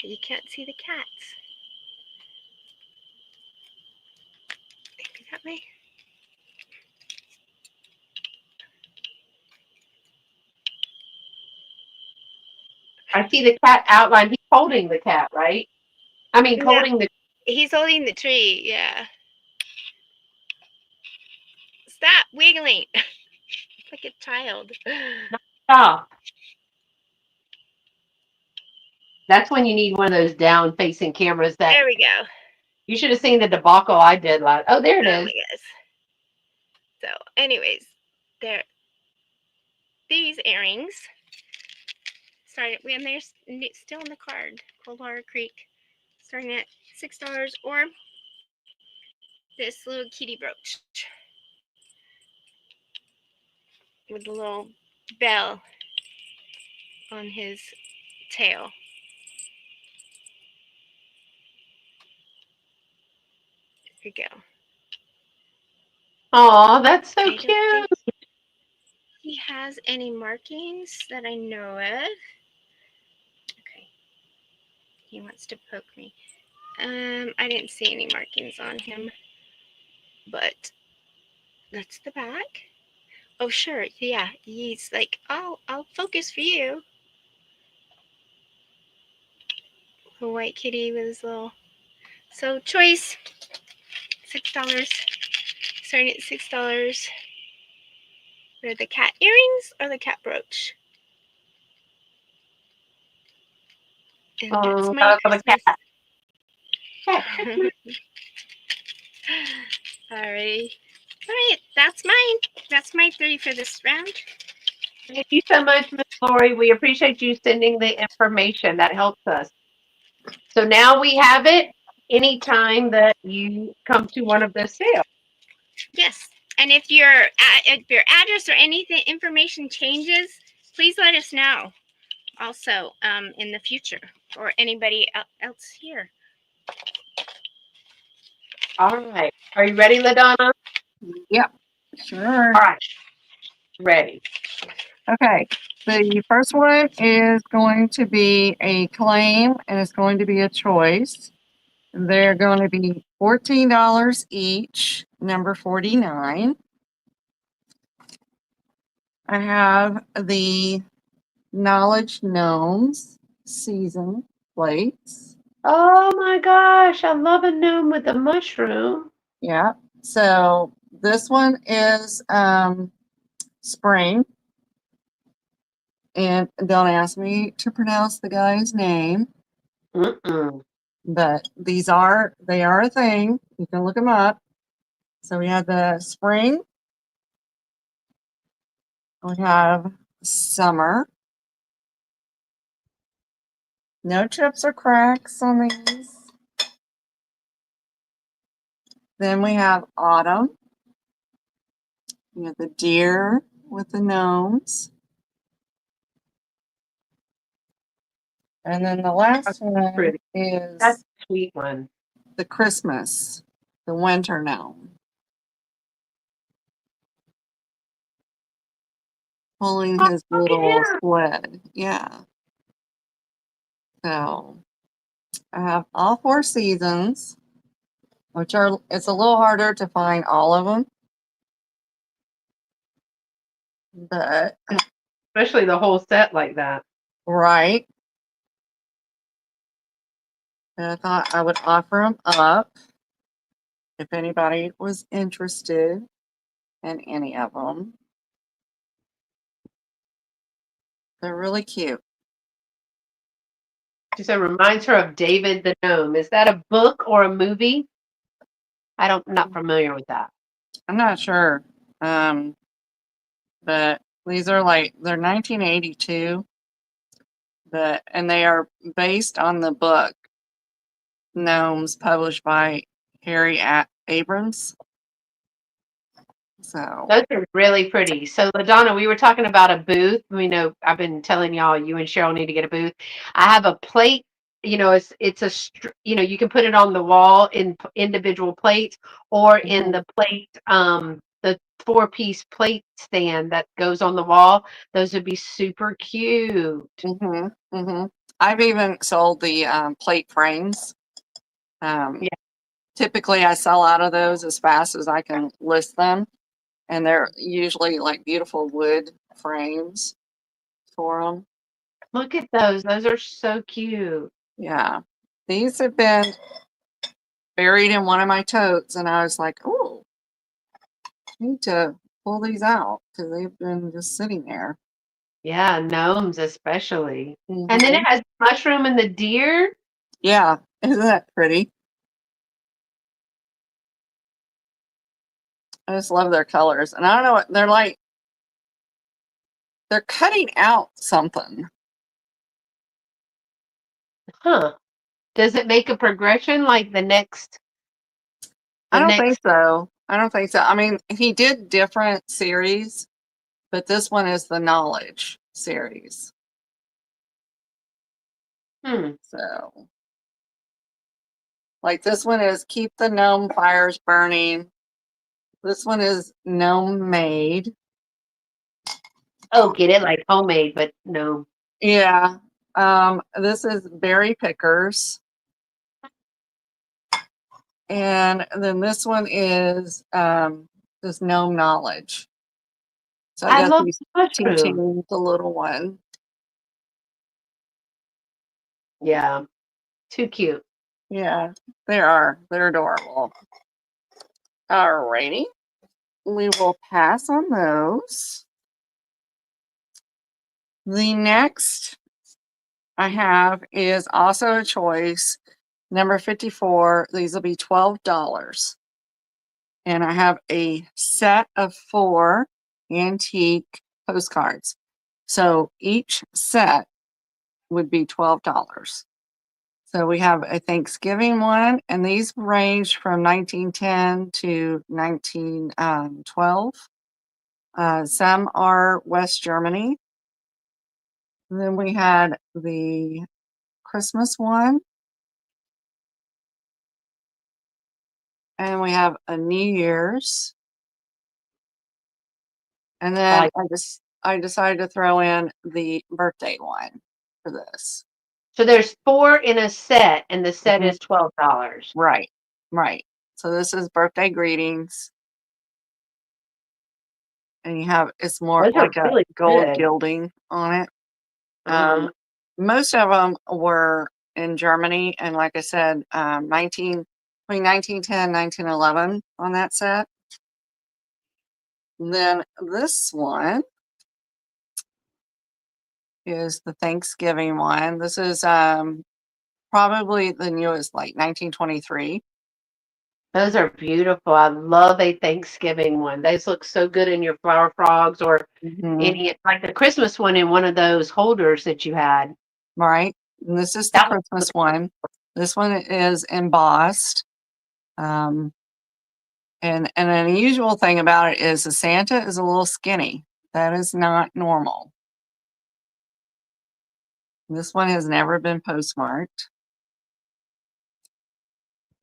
You can't see the cats. Maybe that way. I see the cat outline. He's holding the cat, right? I mean, No, holding the. he's holding the tree. Yeah. Stop wiggling. Like a child. Stop. That's when you need one of those down-facing cameras. That There we go. you should have seen the debacle I did last. Oh, there it Oh my is. gosh. So, anyways, there. These earrings started when they're still in the card. Coldwater Creek, starting at $6, or this little kitty brooch with the little bell on his tail. There we go. Oh, that's so I don't think cute. he has any markings that I know of. Okay. He wants to poke me. I didn't see any markings on him, but that's the back. Oh, sure. Yeah, he's like, oh, I'll focus for you. The white kitty with his little. So choice, $6. Starting at $6. Are the cat earrings or the cat brooch? And that's Oh, my I love a Christmas. cat. Cat. Alrighty. Alright, that's mine. That's my 3 for this round. Thank you so much, Miss Lori. We appreciate you sending the information. That helps us. So now we have it anytime that you come to one of the sales. Yes. And if your address or anything information changes, please let us know. Also, in the future, or anybody else here. All right. Are you ready, LaDonna? Yep, sure. All right. Ready. Okay. The first one is going to be a claim and it's going to be a choice. They're going to be $14 each, number 49. I have the Knowledge Gnomes season plates. Oh my gosh, I love a gnome with a mushroom. Yeah. So this one is spring. And don't ask me to pronounce the guy's name, Mm-mm. but they are a thing. You can look them up. So we have the spring. We have summer. No chips or cracks on these. Then we have autumn. We have the deer with the gnomes. And then the last one Pretty. That's is a sweet one. the Christmas, the winter gnome. Pulling Oh, his look at little him. sled. Yeah. So I have all 4 seasons, which are, it's a little harder to find all of them. But, Especially the whole set like that. right. And I thought I would offer them up if anybody was interested in any of them. They're really cute. She said reminds her of David the Gnome. Is that a book or a movie? I'm not familiar with that. I'm not sure. But these are they're 1982, and they are based on the book Gnomes published by Harry Abrams. So Those are really pretty. So, LaDonna, we were talking about a booth. We know I've been telling y'all you and Cheryl need to get a booth. I have a plate. You can put it on the wall in individual plates or in mhm, the plate, the 4-piece plate stand that goes on the wall. Those would be super cute. mhm, mhm. I've even sold the plate frames. Yeah. Typically, I sell out of those as fast as I can list them, and they're usually like beautiful wood frames for them. Look at those. Those are so cute. Yeah, these have been buried in one of my totes, and I was like, oh, I need to pull these out because they've been just sitting there. Yeah, gnomes especially. And then Mhm. it has mushroom and the deer. Yeah, isn't that pretty? I just love their colors, and I don't know what they're like. They're cutting out something. Huh. Does it make a progression like I the don't think next so. I don't think so. I mean, he did different series, but this one is the knowledge series. hmm. So, like this one is keep the gnome fires burning. This one is gnome made. Oh, get it like homemade, but no. Yeah. This is berry pickers. And then this one is this gnome knowledge. So I I guess love he's the mushroom. teaching the little one. Yeah. Too cute. Yeah, they are. They're adorable. Alrighty. We will pass on those. The next I have is also a choice. Number 54. These will be $12. And I have a set of 4 antique postcards. So each set would be $12. So we have a Thanksgiving one, and these range from 1910 to 1912. Some are West Germany. And then we had the Christmas one, and we have a New Year's. And then Like I decided to throw in the birthday one for this. so there's 4 in a set and the set Mhm. is $12. Right, right. So this is birthday greetings, and you have it's more Those are like a really gold good. gilding on it. Uh-huh. Most of them were in Germany, and like I said, between 1910 1911 on that set. And then this one is the Thanksgiving one. This is probably the newest, like 1923. Those are beautiful. I love a Thanksgiving one. Those look so good in your flower frogs or Mhm. any like the Christmas one in one of those holders that you had. Right. And this is the That was Christmas one. This one is embossed. Um, and an unusual thing about it is the Santa is a little skinny. That is not normal. This one has never been postmarked.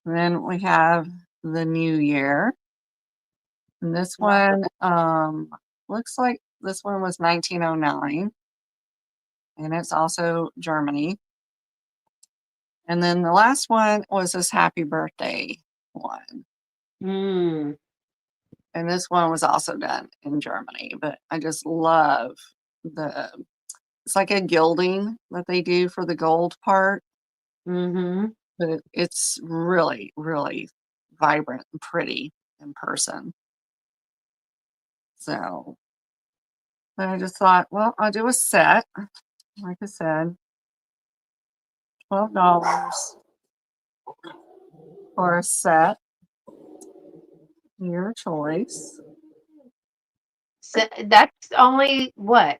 And then we have the New Year. And this one looks like this one was 1909. And it's also Germany. And then the last one was this happy birthday one. mm, And this one was also done in Germany. But I just love the it's like a gilding that they do for the gold part. mm-hmm. But it's really, really vibrant and pretty in person. So I just thought, well, I'll do a set. Like I said, $12 for a set. Your choice. So that's only what?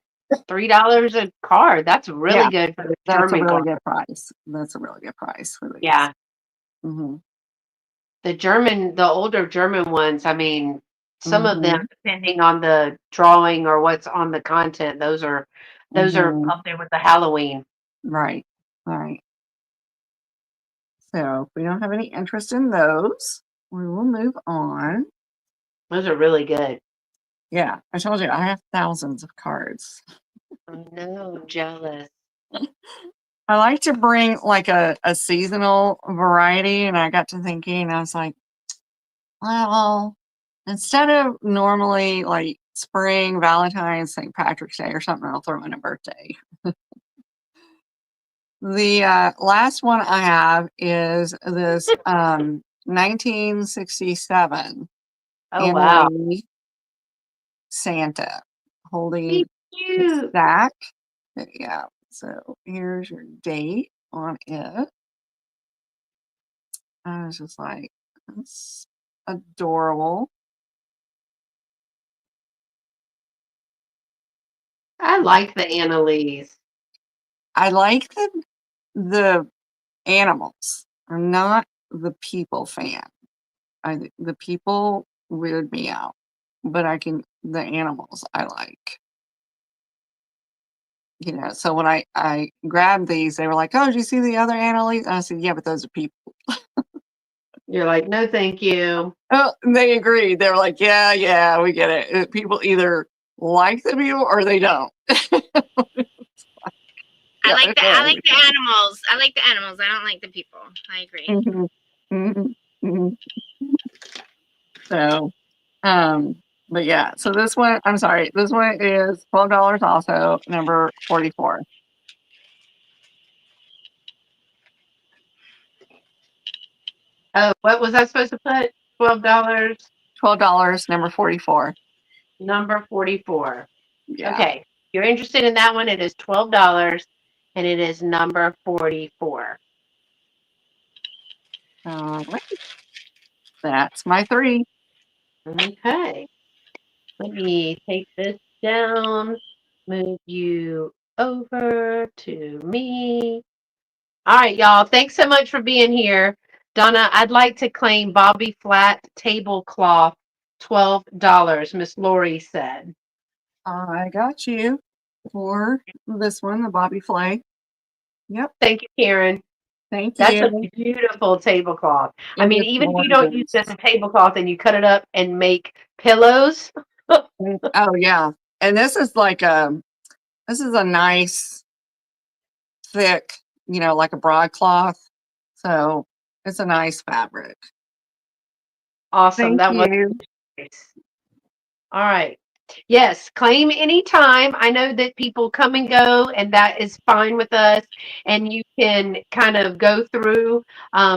$3 a card. That's really Yeah, good for the that's a German really card. good price. That's a really good price for these. Yeah. Mm-hmm. The older German ones, I mean, some of them, Mm-hmm. depending on the drawing or what's on the content, those are Mm-hmm. up there with the Halloween. Right. Right. So if we don't have any interest in those, we will move on. Those are really good. Yeah, I told you I have thousands of cards. I know, I'm jealous. I like to bring like a seasonal variety, and I got to thinking, I was like, well, instead of normally like spring, Valentine's, St. Patrick's Day or something, I'll throw in a birthday. The last one I have is this 1967 Oh wow. Emily Santa holding He's a cute. stack. Yeah, so here's your date on it. I was just like, that's adorable. I like the Annalise. I like the animals. I'm not the people fan. The people weird me out, but the animals I like. So when I grabbed these, they were like, "Oh, did you see the other Annalise?" And I said, "Yeah, but those are people." You're like, no, thank you. Oh, they agreed. They were like, "Yeah, yeah, we get it. People either like the people or they don't." I Yeah, like the okay. I like the animals. I like the animals. I don't like the people. I agree. Mhm, mhm, mhm. So, but yeah. So this one, I'm sorry, this one is $12 also, number 44. Oh, what was I supposed to put? $12, $12, number 44. number 44. Yeah. Okay. If you're interested in that one, it is $12 and it is number 44. All right. That's my three. Okay. Let me take this down, move you over to me. All right, y'all. Thanks so much for being here. Donna, I'd like to claim Bobby Flat tablecloth, $12, Miss Lori said. I got you for this one, the Bobby Flay. Yep. Thank you, Karen. Thank That's a you. beautiful tablecloth. I It mean, is even if you don't use it as gorgeous. a tablecloth and you cut it up and make pillows. Oh yeah. And this is a nice thick, like a broadcloth. So it's a nice fabric. Awesome. Thank That was you. nice. All right. Yes, claim anytime. I know that people come and go, and that is fine with us. And you can kind of go through,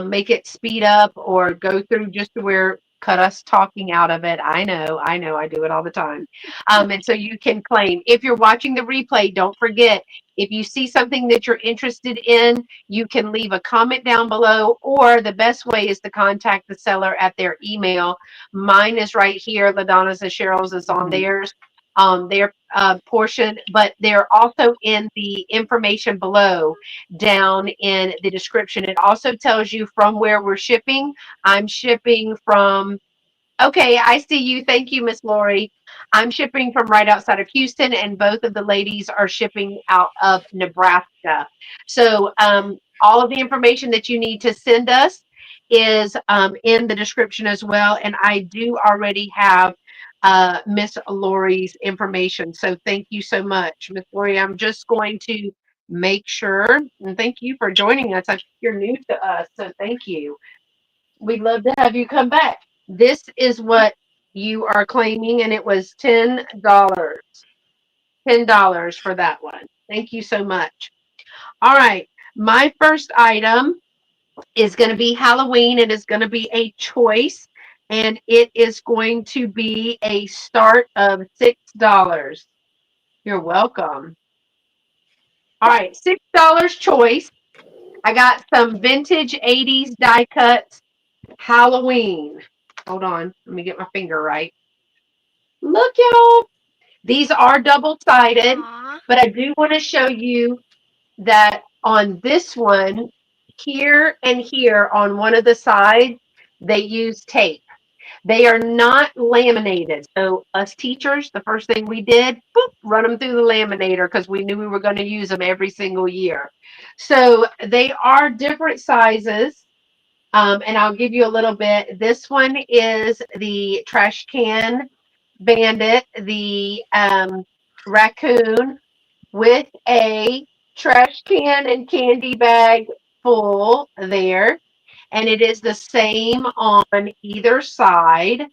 make it speed up, or go through just to where cut us talking out of it. I know, I do it all the time. And so you can claim. If you're watching the replay, don't forget, if you see something that you're interested in, you can leave a comment down below, or the best way is to contact the seller at their email. Mine is right here. LaDonna's and Cheryl's is on Mhm. theirs, their portion, but they're also in the information below down in the description. It also tells you from where we're shipping. I'm shipping from Okay, I see you. Thank you, Miss Lori. I'm shipping from right outside of Houston, and both of the ladies are shipping out of Nebraska. So, all of the information that you need to send us is in the description as well. And I do already have Miss Lori's information. So, thank you so much, Miss Lori. I'm just going to make sure, and thank you for joining us. I think you're new to us, so thank you. We'd love to have you come back. This is what you are claiming, and it was $10. $10 for that one. Thank you so much. All right. My first item is going to be Halloween. It is going to be a choice, and it is going to be a start of $6. You're welcome. All right. $6 choice. I got some vintage 80s die cuts Halloween. Hold on. Let me get my finger right. Look, y'all. These are double-sided, Aw. but I do want to show you that on this one, here and here on one of the sides, they use tape. They are not laminated. So us teachers, the first thing we did, boop, run them through the laminator because we knew we were going to use them every single year. So they are different sizes. And I'll give you a little bit. This one is the trash can bandit, the raccoon with a trash can and candy bag full there. And it is the same on either side.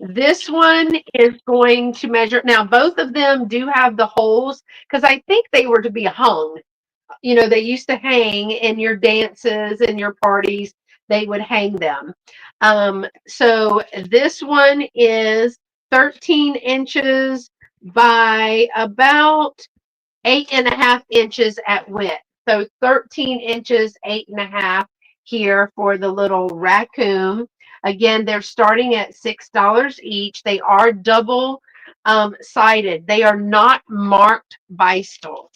This one is going to measure. Now, both of them do have the holes because I think they were to be hung. They used to hang in your dances and your parties. They would hang them. So this one is 13 inches by about 8.5 inches at width. So 13 inches, 8.5 here for the little raccoon. Again, they're starting at $6 each. They are double sided. They are not marked Bystel.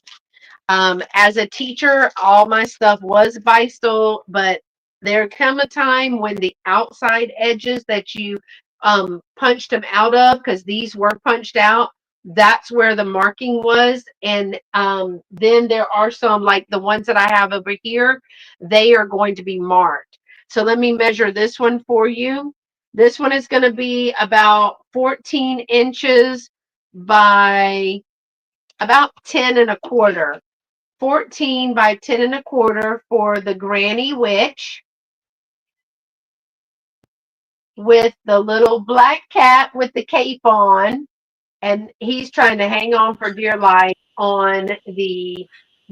As a teacher, all my stuff was Bystel, but there come a time when the outside edges that you punched them out of, because these were punched out, that's where the marking was. And then there are some, like the ones that I have over here, they are going to be marked. So let me measure this one for you. This one is going to be about 14 inches by about 10 1/4. 14 by 10 1/4 for the Granny Witch with the little black cat with the cape on, and he's trying to hang on for dear life on the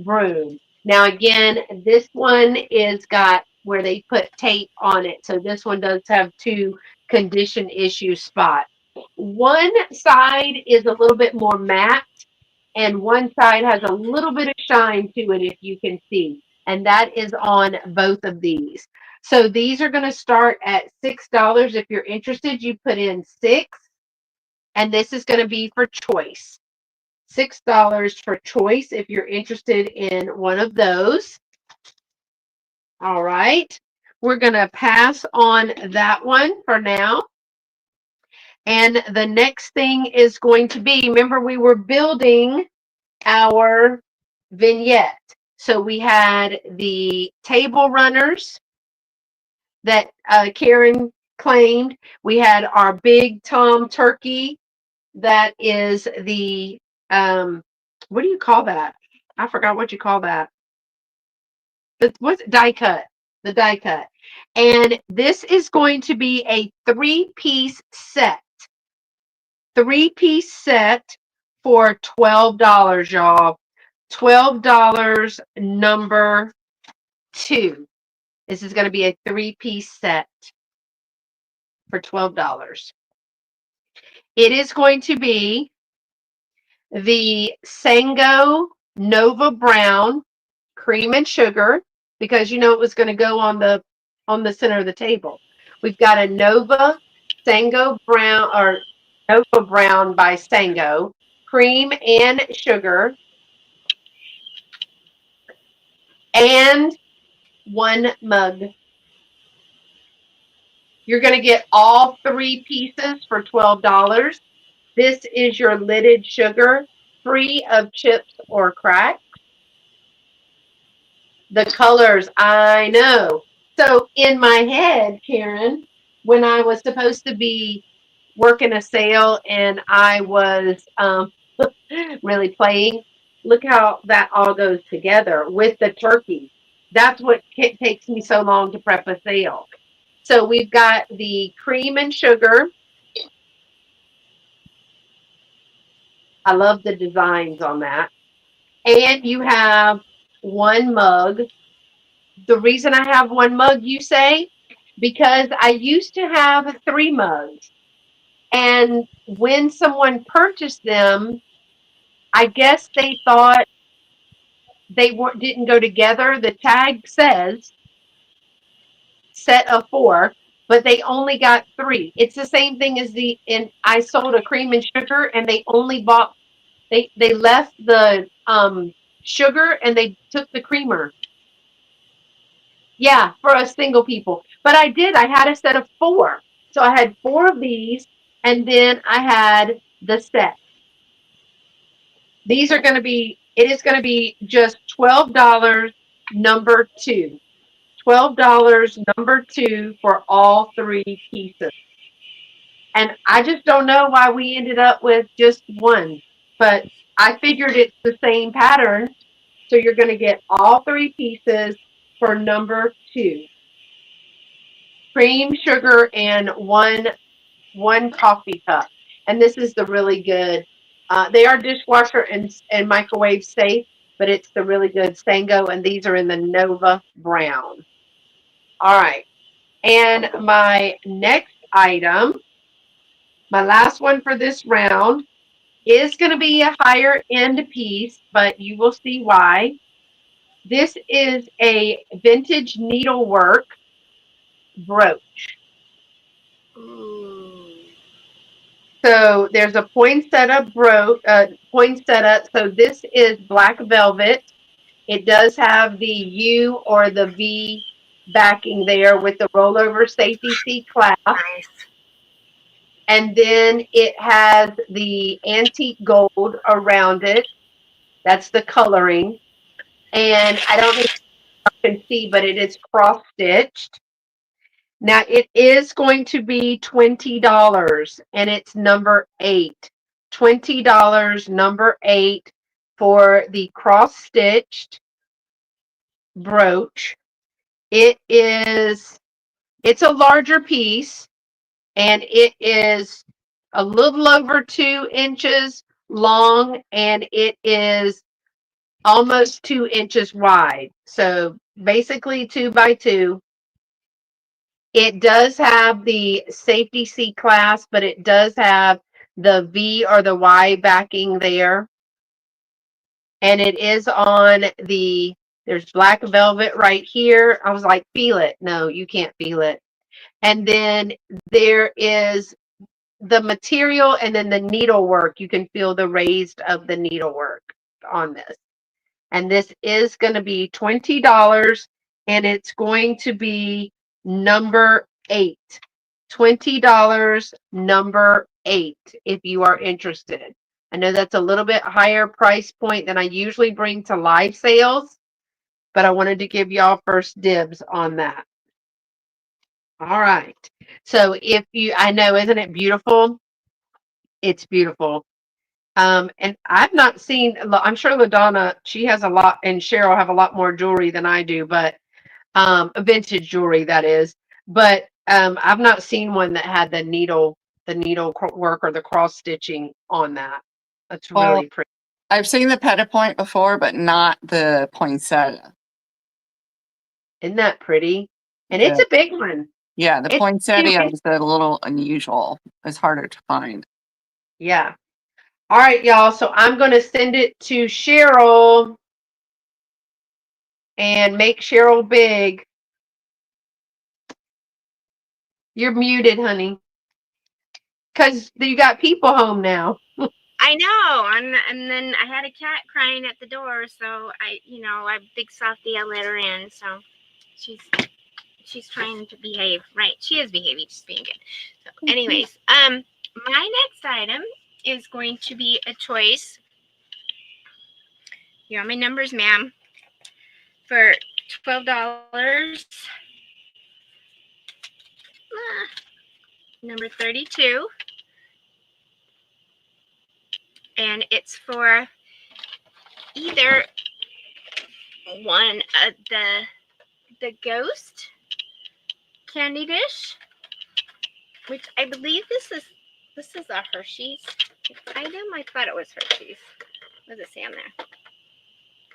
broom. Now, again, this one is got where they put tape on it, so this one does have two condition issue spots. One side is a little bit more matte, and one side has a little bit of shine to it, if you can see, and that is on both of these. So these are going to start at $6. If you're interested, you put in 6, and this is going to be for choice. $6 for choice if you're interested in one of those. All right. We're going to pass on that one for now. And the next thing is going to be, remember we were building our vignette. So we had the table runners that Karen claimed. We had our big Tom turkey. That is the, what do you call that? I forgot what you call that. What's die cut? The die cut. And this is going to be a 3-piece set. 3-piece set for $12, y'all. $12 number 2. This is going to be a 3-piece set for $12. It is going to be the Sango Nova Brown cream and sugar, because it was going to go on the center of the table. We've got a Nova Sango Brown, or Nova Brown by Sango, cream and sugar, and 1 mug. You're going to get all 3 pieces for $12. This is your lidded sugar, free of chips or cracks. The colors, I know. So in my head, Karen, when I was supposed to be working a sale and I was really playing, look how that all goes together with the turkey. That's what takes me so long to prep a sale. So we've got the cream and sugar. I love the designs on that. And you have 1 mug. The reason I have 1 mug, you say? Because I used to have 3 mugs. And when someone purchased them, I guess they thought they didn't go together. The tag says set of 4, but they only got 3. It's the same thing as I sold a cream and sugar, and they only bought, they left the sugar and they took the creamer. Yeah, for us single people. But I had a set of 4. So I had 4 of these, and then I had the set. These are going to be, it is going to be just $12 number 2. $12 number 2 for all 3 pieces. And I just don't know why we ended up with just 1. But I figured it's the same pattern. So you're going to get all 3 pieces for number 2. Cream, sugar, and one coffee cup. And this is the really good. They are dishwasher and microwave safe, but it's the really good Sango, and these are in the Nova Brown. All right. And my next item, my last one for this round, is going to be a higher end piece, but you will see why. This is a vintage needlework brooch. Ooh. So there's a poinsettia. So this is black velvet. It does have the U or the V backing there with the rollover safety seat clasp. Nice. And then it has the antique gold around it. That's the coloring. And I don't know if you can see, but it is cross stitched. Now it is going to be $20 and it's number 8. $20, number 8 for the cross stitched brooch. It's a larger piece and it is a little over 2 inches long and it is almost 2 inches wide. So basically 2 by 2. It does have the safety seat clasp, but it does have the V or the Y backing there. And it is on there's black velvet right here. I was like, feel it. No, you can't feel it. And then there is the material and then the needlework. You can feel the raised of the needlework on this. And this is going to be $20 and it's going to be number 8. $20, number 8, if you are interested. I know that's a little bit higher price point than I usually bring to live sales, but I wanted to give y'all first dibs on that. All right. So I know, isn't it beautiful? It's beautiful. And I've not seen, I'm sure LaDonna, she has a lot, and Sheryl have a lot more jewelry than I do, but vintage jewelry, that is. But I've not seen one that had the needle work or the cross stitching on that. That's Well, really pretty. I've seen the petit point before, but not the poinsettia. Isn't that pretty? And it's a big one. Yeah, the It's poinsettia huge. is a little unusual. It's harder to find. Yeah. All right, y'all. So I'm going to send it to Sheryl and make Sheryl big. You're muted, honey. Because you got people home now. I know, and then I had a cat crying at the door, so I big softy, I let her in. So she's trying to behave, right? She is behaving, she's being good. So, anyways, my next item is going to be a choice. You want my numbers, ma'am? For $12. Number 32. And it's for either one of the ghost candy dish, which I believe this is a Hershey's item. I thought it was Hershey's. What does it say on there?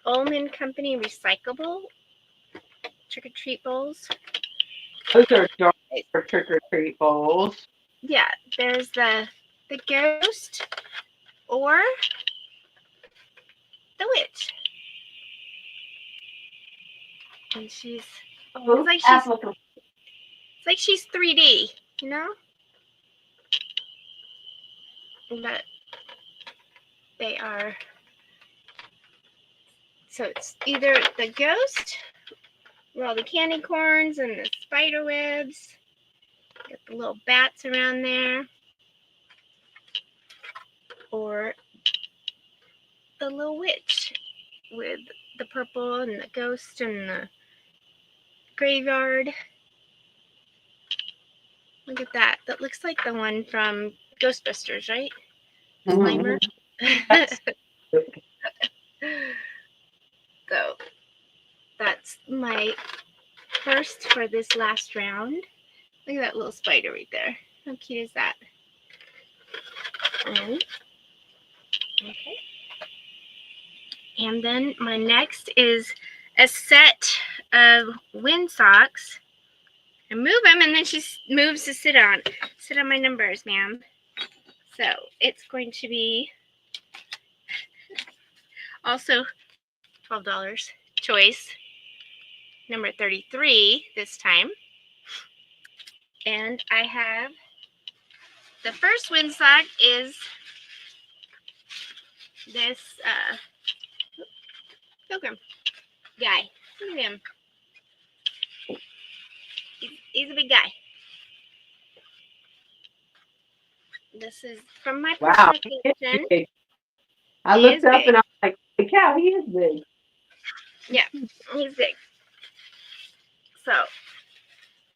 Ullman Company recyclable trick or treat bowls. Those are dark trick or treat bowls. Yeah, there's the ghost or the witch. And it's like she's 3D, you know? But they are, so it's either the ghost with all the candy corns and the spider webs, got the little bats around there, or the little witch with the purple and the ghost and the graveyard. Look at that. That looks like the one from Ghostbusters, right? Slimer. So that's my first for this last round. Look at that little spider right there. How cute is that? And, okay. And then my next is a set of wind socks. I move them, and then she moves to sit on my numbers, ma'am. So it's going to be also $12 choice number 33 this time. And I have the first wind sock is this pilgrim guy. Look at him. He's a big guy. This is from my Wow. personal collection. Big. I looked up and I was like, holy cow, he is big. Yeah, he's big. So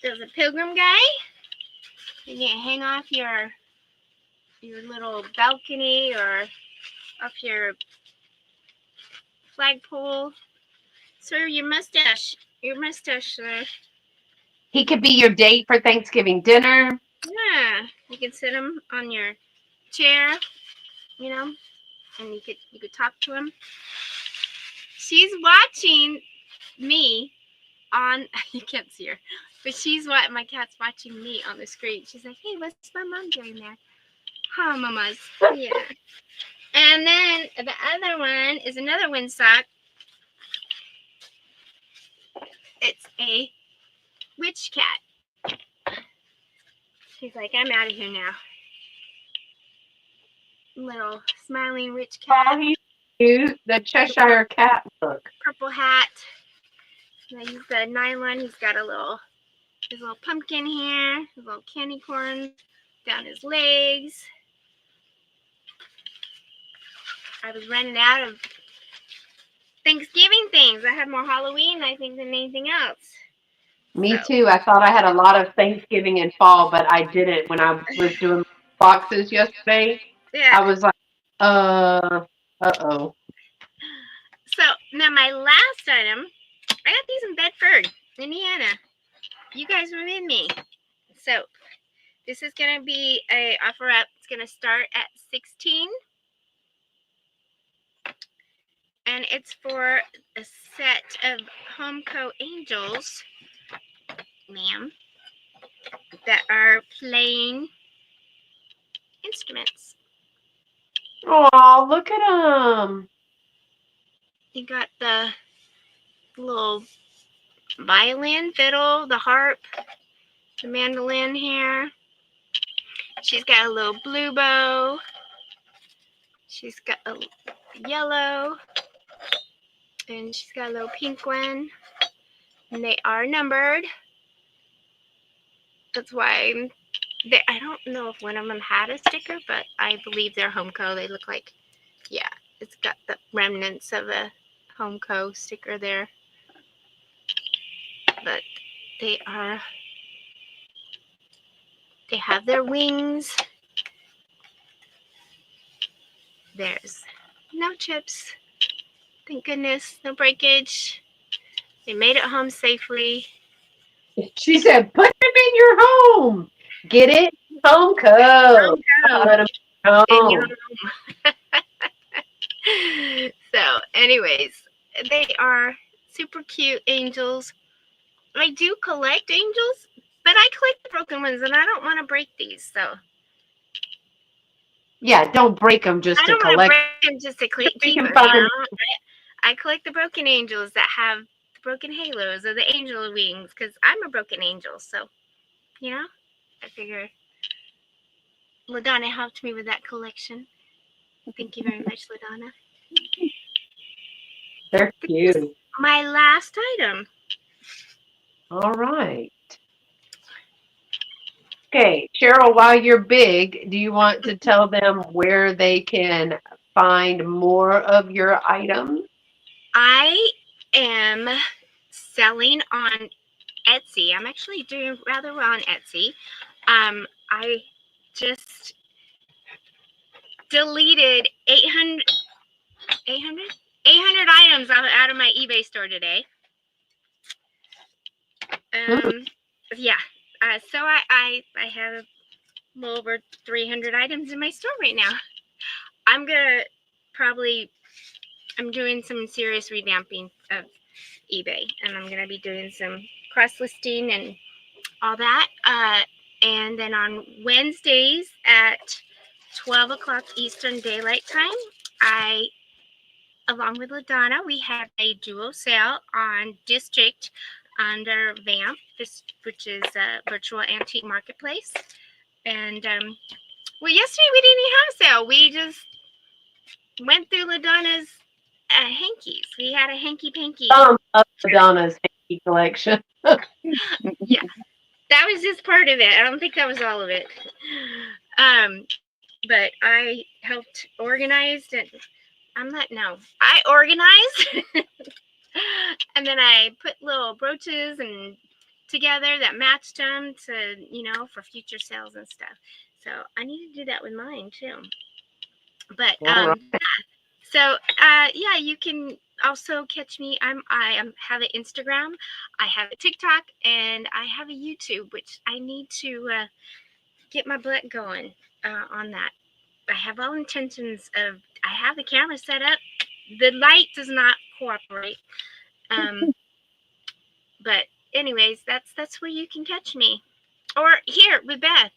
there's a pilgrim guy. You can hang off your little balcony or off your flagpole. Sir, your mustache, sir. He could be your date for Thanksgiving dinner. Yeah, you can sit him on your chair, you know, and you could talk to him. She's watching me on. You can't see her, but my cat's watching me on the screen. She's like, "Hey, what's my mom doing there?" Huh, mamas. Yeah. And then the other one is another wind sock. It's a witch cat. She's like, I'm out of here now. Little smiling witch cat. Oh, he's cute. The Cheshire cat look. Purple hat. And he's the nylon. He's got his little pumpkin here, his little candy corn down his legs. I was running out of Thanksgiving things. I had more Halloween, I think, than anything else. Me too. I thought I had a lot of Thanksgiving and fall, but I didn't when I was doing boxes yesterday. Yeah. I was like, uh-oh. So now my last item, I got these in Bedford, Indiana. You guys were with me. So this is going to be a offer up. It's going to start at $16. And it's for a set of Homeco angels, ma'am, that are playing instruments. Oh, look at him. You got the little violin, fiddle, the harp, the mandolin here. She's got a little blue bow. She's got a yellow. And she's got a little pink one. And they are numbered. That's why I don't know if one of them had a sticker, but I believe they're Homeco. They look like, yeah, it's got the remnants of a Homeco sticker there. But they have their wings. There's no chips. Thank goodness, no breakage. They made it home safely. She said, put him in your home. Get it? Homeco. Put him in your home. So, anyways, they are super cute angels. I do collect angels, but I collect the broken ones, and I don't want to break these. So, yeah, don't break them just to collect. Keep them. I collect the broken angels that have the broken halos or the angel wings, because I'm a broken angel. So, you know, I figure LaDonna helped me with that collection. Thank you very much, LaDonna. They're cute. My last item. All right. Okay, Sheryl, while you're big, do you want to tell them where they can find more of your items? I am selling on Etsy. I'm actually doing rather well on Etsy. I just deleted 800 items out of my eBay store today. Yeah. So I have a little over 300 items in my store right now. I'm doing some serious revamping of eBay, and I'm gonna be doing some cross listing and all that. And then on Wednesdays at 12 o'clock Eastern Daylight Time, along with LaDonna, we have a duo sale on District under VAMP, which is a virtual antique marketplace. And well, yesterday we didn't even have a sale. We just went through LaDonna's hankies. We had a hanky-panky. Of LaDonna's hanky collection. Yeah, that was just part of it. I don't think that was all of it. But I helped organize, and I organized, and then I put little brooches and together that matched them to, for future sales and stuff. So I need to do that with mine too. But Right. so yeah, you can also catch me. I have an Instagram, I have a TikTok, and I have a YouTube, which I need to get my butt going on that. I have all intentions of. I have the camera set up. The light does not cooperate. But anyways, that's where you can catch me, or here with Beth.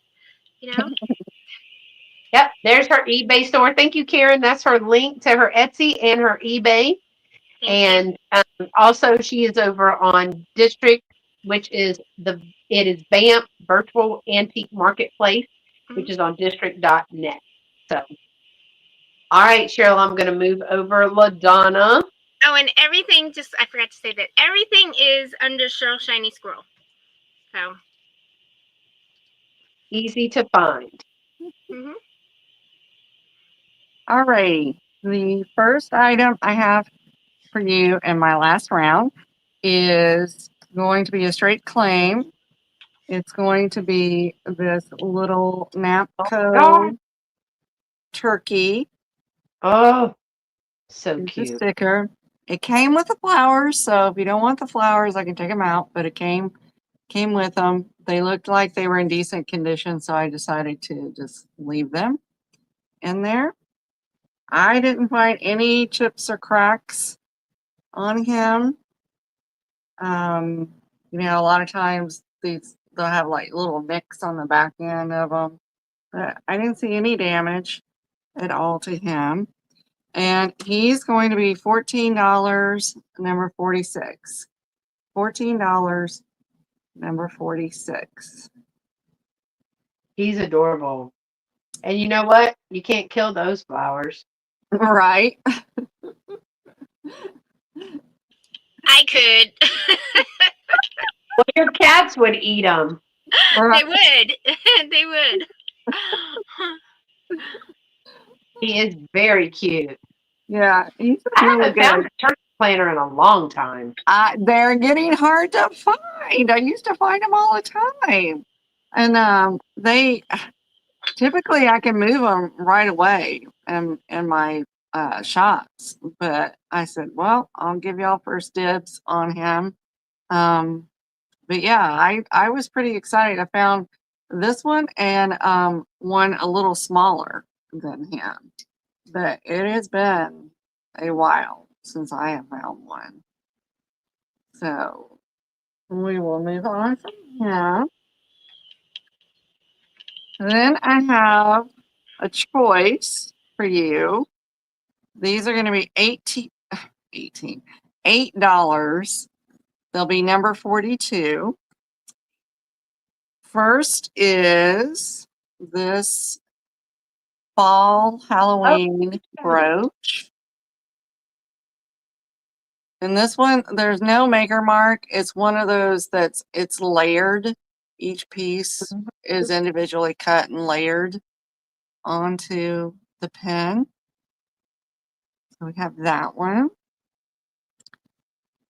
Yep, there's her eBay store. Thank you, Karen. That's her link to her Etsy and her eBay. Thank And also, she is over on District, which is it is VAMP Virtual Antique Marketplace, which is on district.net. So, all right, Cheryl, I'm going to move over LaDonna. Oh, and everything, I forgot to say that everything is under Cheryl Shiny Squirrel. So Easy to find. All righty. The first item I have for you in my last round is going to be a straight claim. It's going to be this little Napco turkey. Oh, so Here's cute. the sticker. It came with the flowers, so if you don't want the flowers, I can take them out, but it came with them. They looked like they were in decent condition, so I decided to just leave them in there. I didn't find any chips or cracks on him. A lot of times they'll have like little nicks on the back end of them, but I didn't see any damage at all to him. And he's going to be $14, number 46. $14, number 46. He's adorable. And you know what? You can't kill those flowers. Right. I could. Well, your cats would eat them. They would. They would. He is very cute. Yeah, he's I really haven't good. found a turkey planter in a long time. They're getting hard to find. I used to find them all the time. And they typically I can move them right away in my shops. But I said, well, I'll give y'all first dibs on him. But yeah, I was pretty excited. I found this one and one a little smaller than him. But it has been a while since I have found one. So we will move on from here. Then I have a choice for you. These are going to be $8. They'll be number 42. First is this fall Halloween brooch. And this one, there's no maker mark. It's one of those it's layered. Each piece is individually cut and layered onto the pin. So we have that one.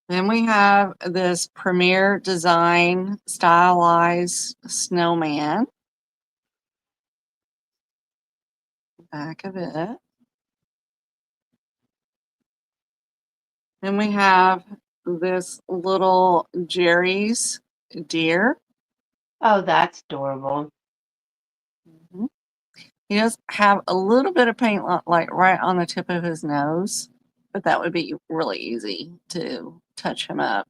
Then we have this Premier Design stylized snowman. Back of it. Then we have this little Jerry's deer. Oh, that's adorable. Mhm. He does have a little bit of paint like right on the tip of his nose, but that would be really easy to touch him up.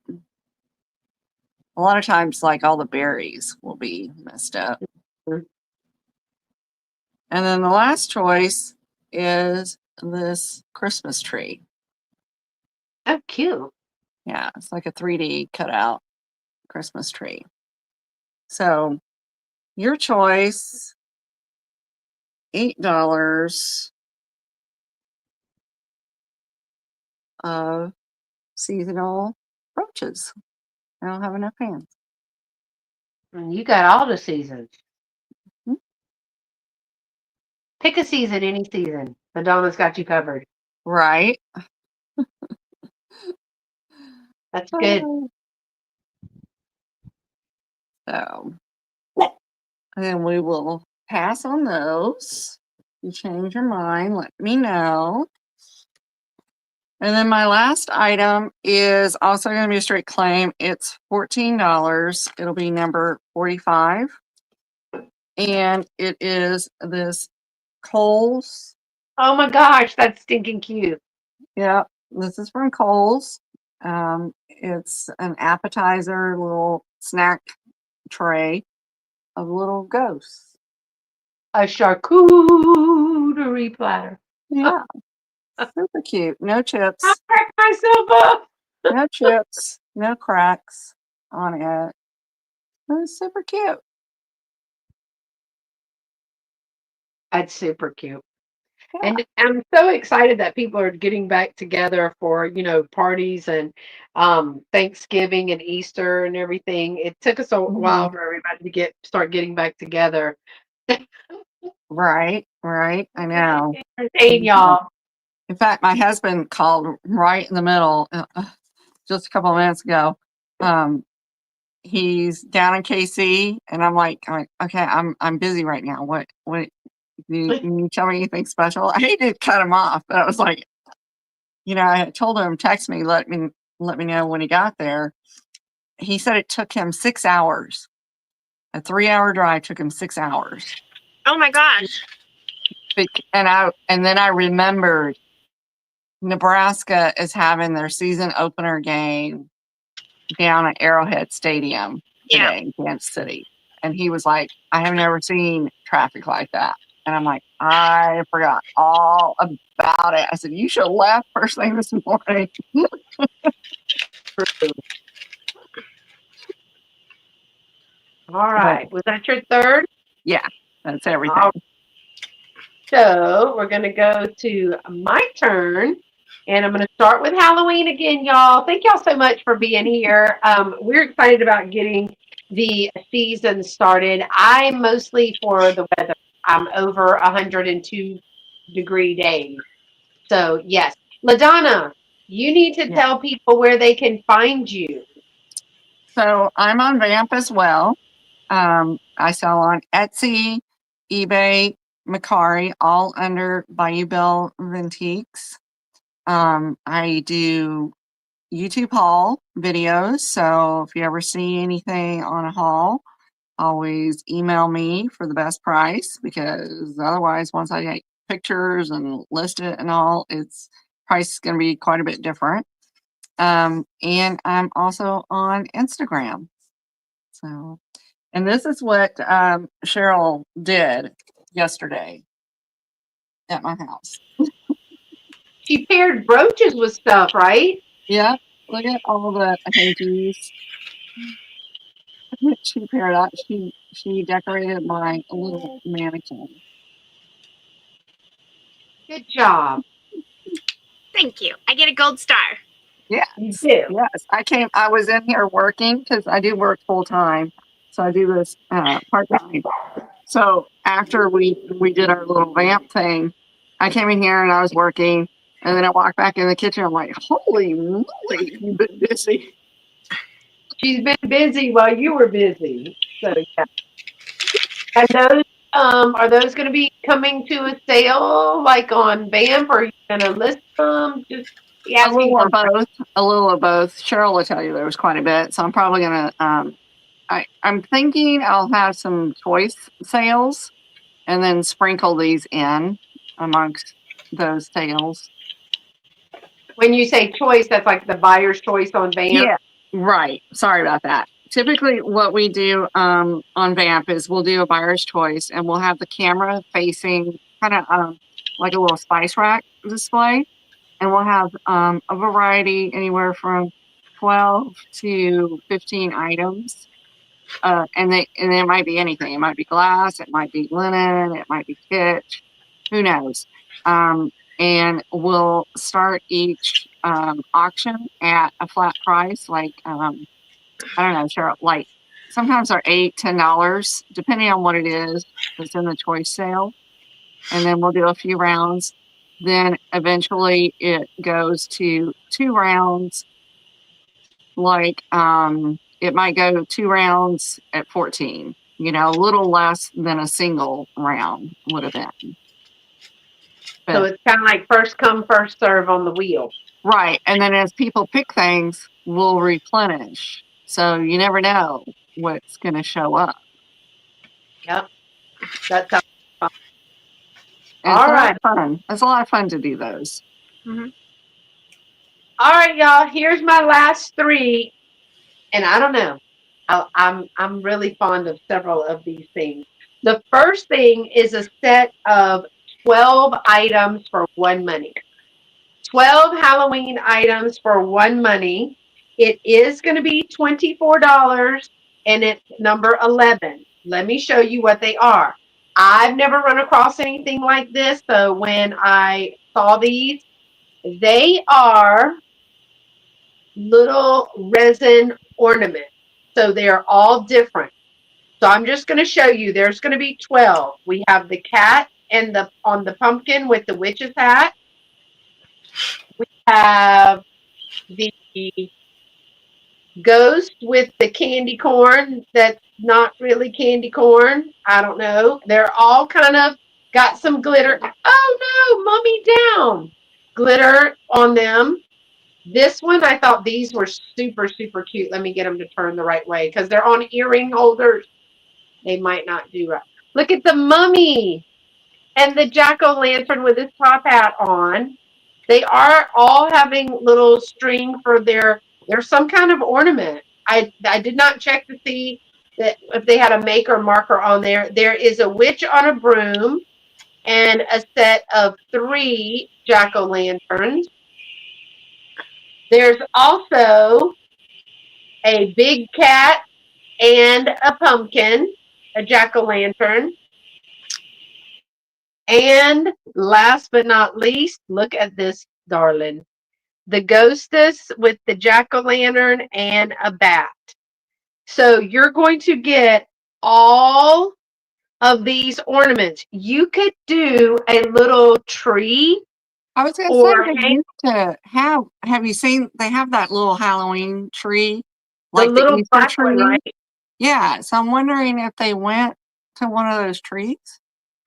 A lot of times, like all the berries will be messed up. Mhm. And then the last choice is this Christmas tree. Oh, cute. Yeah, it's like a 3D cutout Christmas tree. So your choice, $8 of seasonal brooches. I don't have enough hands. And you got all the seasons. Hmm. Pick a season, any season. Madonna's got you covered. Right. That's good. So, and then we will pass on those. You change your mind, let me know. And then my last item is also going to be a straight claim. It's $14. It'll be number 45. And it is this Kohl's. Oh my gosh, that's stinking cute. Yeah, this is from Kohl's. It's an appetizer, little snack tray of little ghosts. A charcuterie platter. Yeah, super cute. No I chips, cracked myself up. no chips, no cracks on it. It's super cute. That's super cute. Yeah. And I'm so excited that people are getting back together for, parties and Thanksgiving and Easter and everything. It took us a while Mhm. for everybody to start getting back together. Right, right. I know. Entertain Mhm. y'all. In fact, my husband called right in the middle just a couple of minutes ago. Um, he's down in KC, and I'm like, okay, I'm busy right now. What can you tell me anything special? I hated to cut him off, but I was like, I told him, text me, let me know when he got there. He said it took him 6 hours. A 3-hour drive took him 6 hours. Oh my gosh. And then I remembered Nebraska is having their season opener game down at Arrowhead Stadium Yeah. today in Kansas City. And he was like, I have never seen traffic like that. And I'm like, I forgot all about it. I said, you should have left first thing this morning. All But right. Was that your third? yeah, that's everything. All So we're going to go to my turn. And I'm going to start with Halloween again, y'all. Thank y'all so much for being here. We're excited about getting the season started. I'm mostly for the weather. I'm over 102-degree days. So, yes. LaDonna, you need to Yeah. tell people where they can find you. So I'm on Vamp as well. I sell on Etsy, eBay, Macari, all under Bayou Bell Vintiques. I do YouTube haul videos. So if you ever see anything on a haul, always email me for the best price, because otherwise, once I get pictures and list it and all, its price is going to be quite a bit different. And I'm also on Instagram. So, and this is what Sheryl did yesterday at my house. She paired brooches with stuff, right? Yeah, look at all the emojis. She paired up. She decorated my little mannequin. Good job. Thank you. I get a gold star. Yes, You do. yes. I was in here working because I do work full time, so I do this part time. So after we did our little vamp thing, I came in here and I was working, and then I walked back in the kitchen. I'm like, holy moly, you've been busy. She's been busy while you were busy. So yeah. And those are those going to be coming to a sale like on Vamp, or are you going to list them? Just He A asking little for of both. A little of both. Cheryl will tell you there was quite a bit, so I'm probably gonna. I'm thinking I'll have some choice sales, and then sprinkle these in amongst those sales. when you say choice, that's like the buyer's choice on Vamp. Yeah, right. Sorry about that. Typically, what we do on Vamp is we'll do a buyer's choice, and we'll have the camera facing kind of like a little spice rack display, and we'll have a variety anywhere from 12 to 15 items. And it might be anything. It might be glass, it might be linen, it might be kitsch, who knows? And we'll start each auction at a flat price, like I don't know, sure, like sometimes they're $8, $10, depending on what it is that's in the choice sale. And then we'll do a few rounds. Then eventually it goes to 2 rounds, like it might go 2 rounds at 14, a little less than a single round would have been. So But it's kind of like first come, first serve on the wheel. right. And then as people pick things, we'll replenish. So you never know what's going to show up. Yep. That's how. And it's All a lot right. of fun. It's a lot of fun to do those. Mm-hmm. All right, y'all. Here's my last three, and I don't know. I'm really fond of several of these things. The first thing is a set of 12 items for one money. 12 Halloween items for one money. It is going to be $24 and it's number 11. Let me show you what they are. I've never run across anything like this. So when I saw these, they are little resin ornaments. So they're all different. So I'm just going to show you. There's going to be 12. We have the cat and the on the pumpkin with the witch's hat. We have the ghost with the candy corn that's not really candy corn. I don't know. They're all kind of got some glitter. Oh no, mummy down. Glitter on them. This one, I thought these were super, super cute. Let me get them to turn the right way because they're on earring holders. They might not do right. Look at the mummy and the jack-o'-lantern with his top hat on. They are all having little string for there's some kind of ornament. I did not check to see that if they had a make or marker on there. There is a witch on a broom and a set of 3 jack-o'-lanterns. There's also a big cat and a pumpkin, a jack-o'-lantern. And last but not least, look at this, darling. The ghostess with the jack-o'-lantern and a bat. So you're going to get all of these ornaments. You could do a little tree I was going to say or they used to have you seen, they have that little Halloween tree, the like the little Easter black one, tree? right? Yeah. So I'm wondering if they went to one of those trees.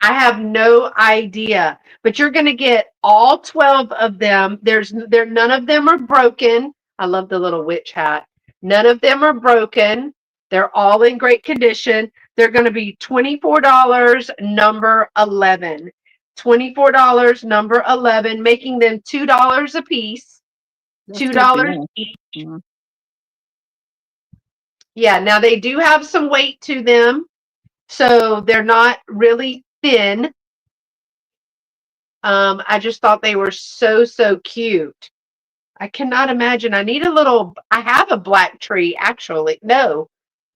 I have no idea, but you're going to get all 12 of them. None of them are broken. I love the little witch hat. None of them are broken. They're all in great condition. They're going to be $24 number 11. $24 number 11, making them $2 a piece. That's a good $2 deal. each. Mhm. Yeah, now they do have some weight to them, so they're not really thin. I just thought they were so, so cute. I cannot imagine. I have a black tree, actually. No,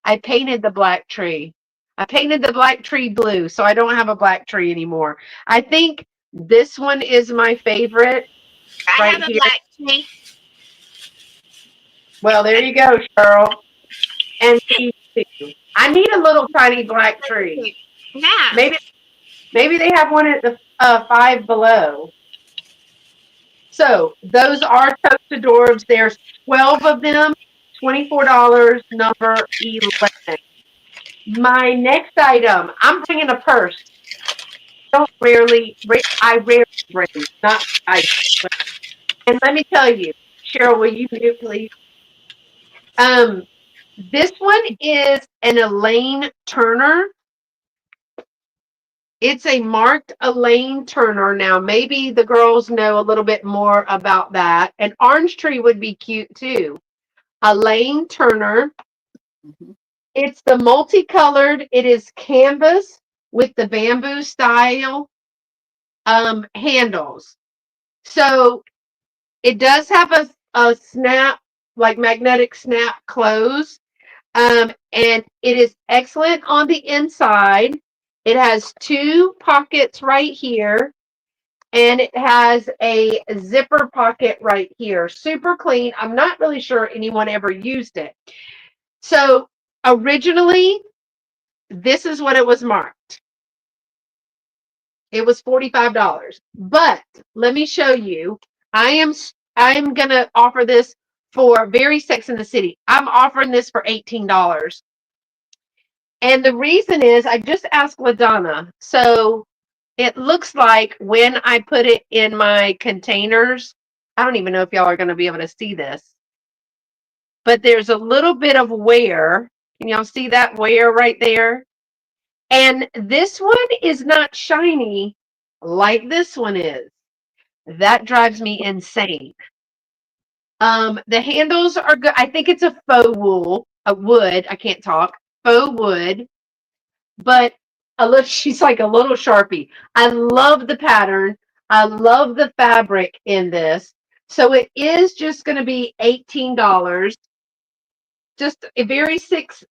I painted the black tree. I painted the black tree blue, so I don't have a black tree anymore. I think this one is my favorite I right have a here. black tree. Well, there you go, Cheryl. And these two. I need a little tiny black tree. Yeah. Maybe they have one at the Five Below. So those are toasted dwarves. There's 12 of them, $24, number 11. My next item, I'm bringing a purse. I rarely bring, not I, And let me tell you, Cheryl, will you mute, please? Um, this one is an Elaine Turner. It's a marked Elaine Turner. Now, maybe the girls know a little bit more about that. An orange tree would be cute too. Elaine Turner. Mhm. It's the multicolored. It is canvas with the bamboo style handles. So it does have a snap, like magnetic snap close. And it is excellent on the inside. It has two pockets right here, and it has a zipper pocket right here. Super clean. I'm not really sure anyone ever used it. So originally, this is what it was marked. It was $45. But let me show you. I'm gonna offer this for Very Sex in the City. I'm offering this for $18. And the reason is I just asked LaDonna. So it looks like when I put it in my containers, I don't even know if y'all are going to be able to see this, but there's a little bit of wear. Can y'all see that wear right there? And this one is not shiny like this one is. That drives me insane. The handles are good. I think it's a faux wool, a wood. I can't talk. Faux wood. But a little, she's like a little Sharpie. I love the pattern. I love the fabric in this. So it is just going to be $18. Just a very Sex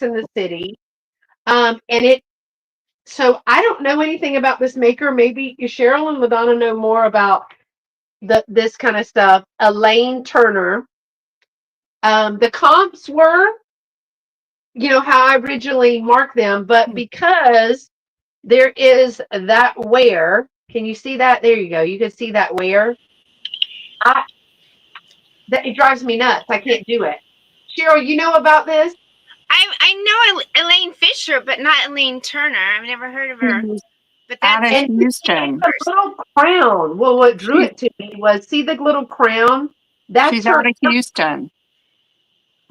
in the City. And it, so I don't know anything about this maker. Maybe Cheryl and LaDonna know more about this kind of stuff. Elaine Turner. The comps were, how I originally marked them, but because there is that wear. Can you see that? There you go. You can see that wear. That it drives me nuts. I can't do it. Cheryl, you know about this? I know Elaine Fisher, but not Elaine Turner. I've never heard of her. She's But out that's of And it's Houston. a little crown. Well, what drew She's it to me was see the little crown. That's she's out her. of Houston.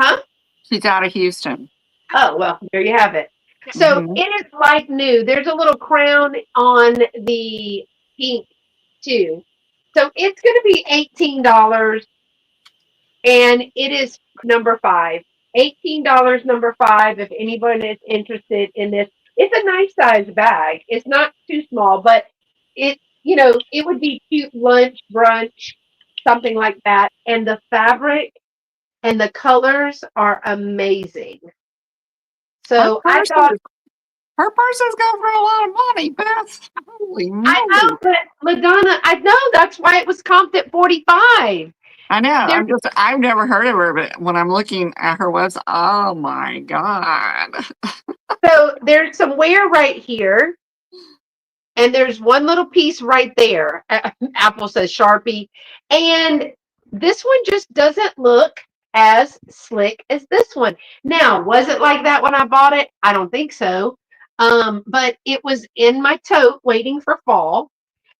Huh? She's out of Houston. Oh well, there you have it. So Hmm. it is like new. There's a little crown on the pink too. So it's going to be $18. And it is number 5. $18 number 5 if anyone is interested in this. It's a nice size bag. It's not too small, but it would be cute lunch, brunch, something like that. And the fabric and the colors are amazing. Her So I thought, purses, her purses go for a lot of money, Beth. Holy I moly! know, but LaDonna, I know that's why it was comped at 45. I know. There, I've never heard of her, but when I'm looking at her website, oh my God. so there's some wear right here. And there's one little piece right there. Apple says Sharpie. And this one just doesn't look as slick as this one. Now, was it like that when I bought it? I don't think so. But it was in my tote waiting for fall.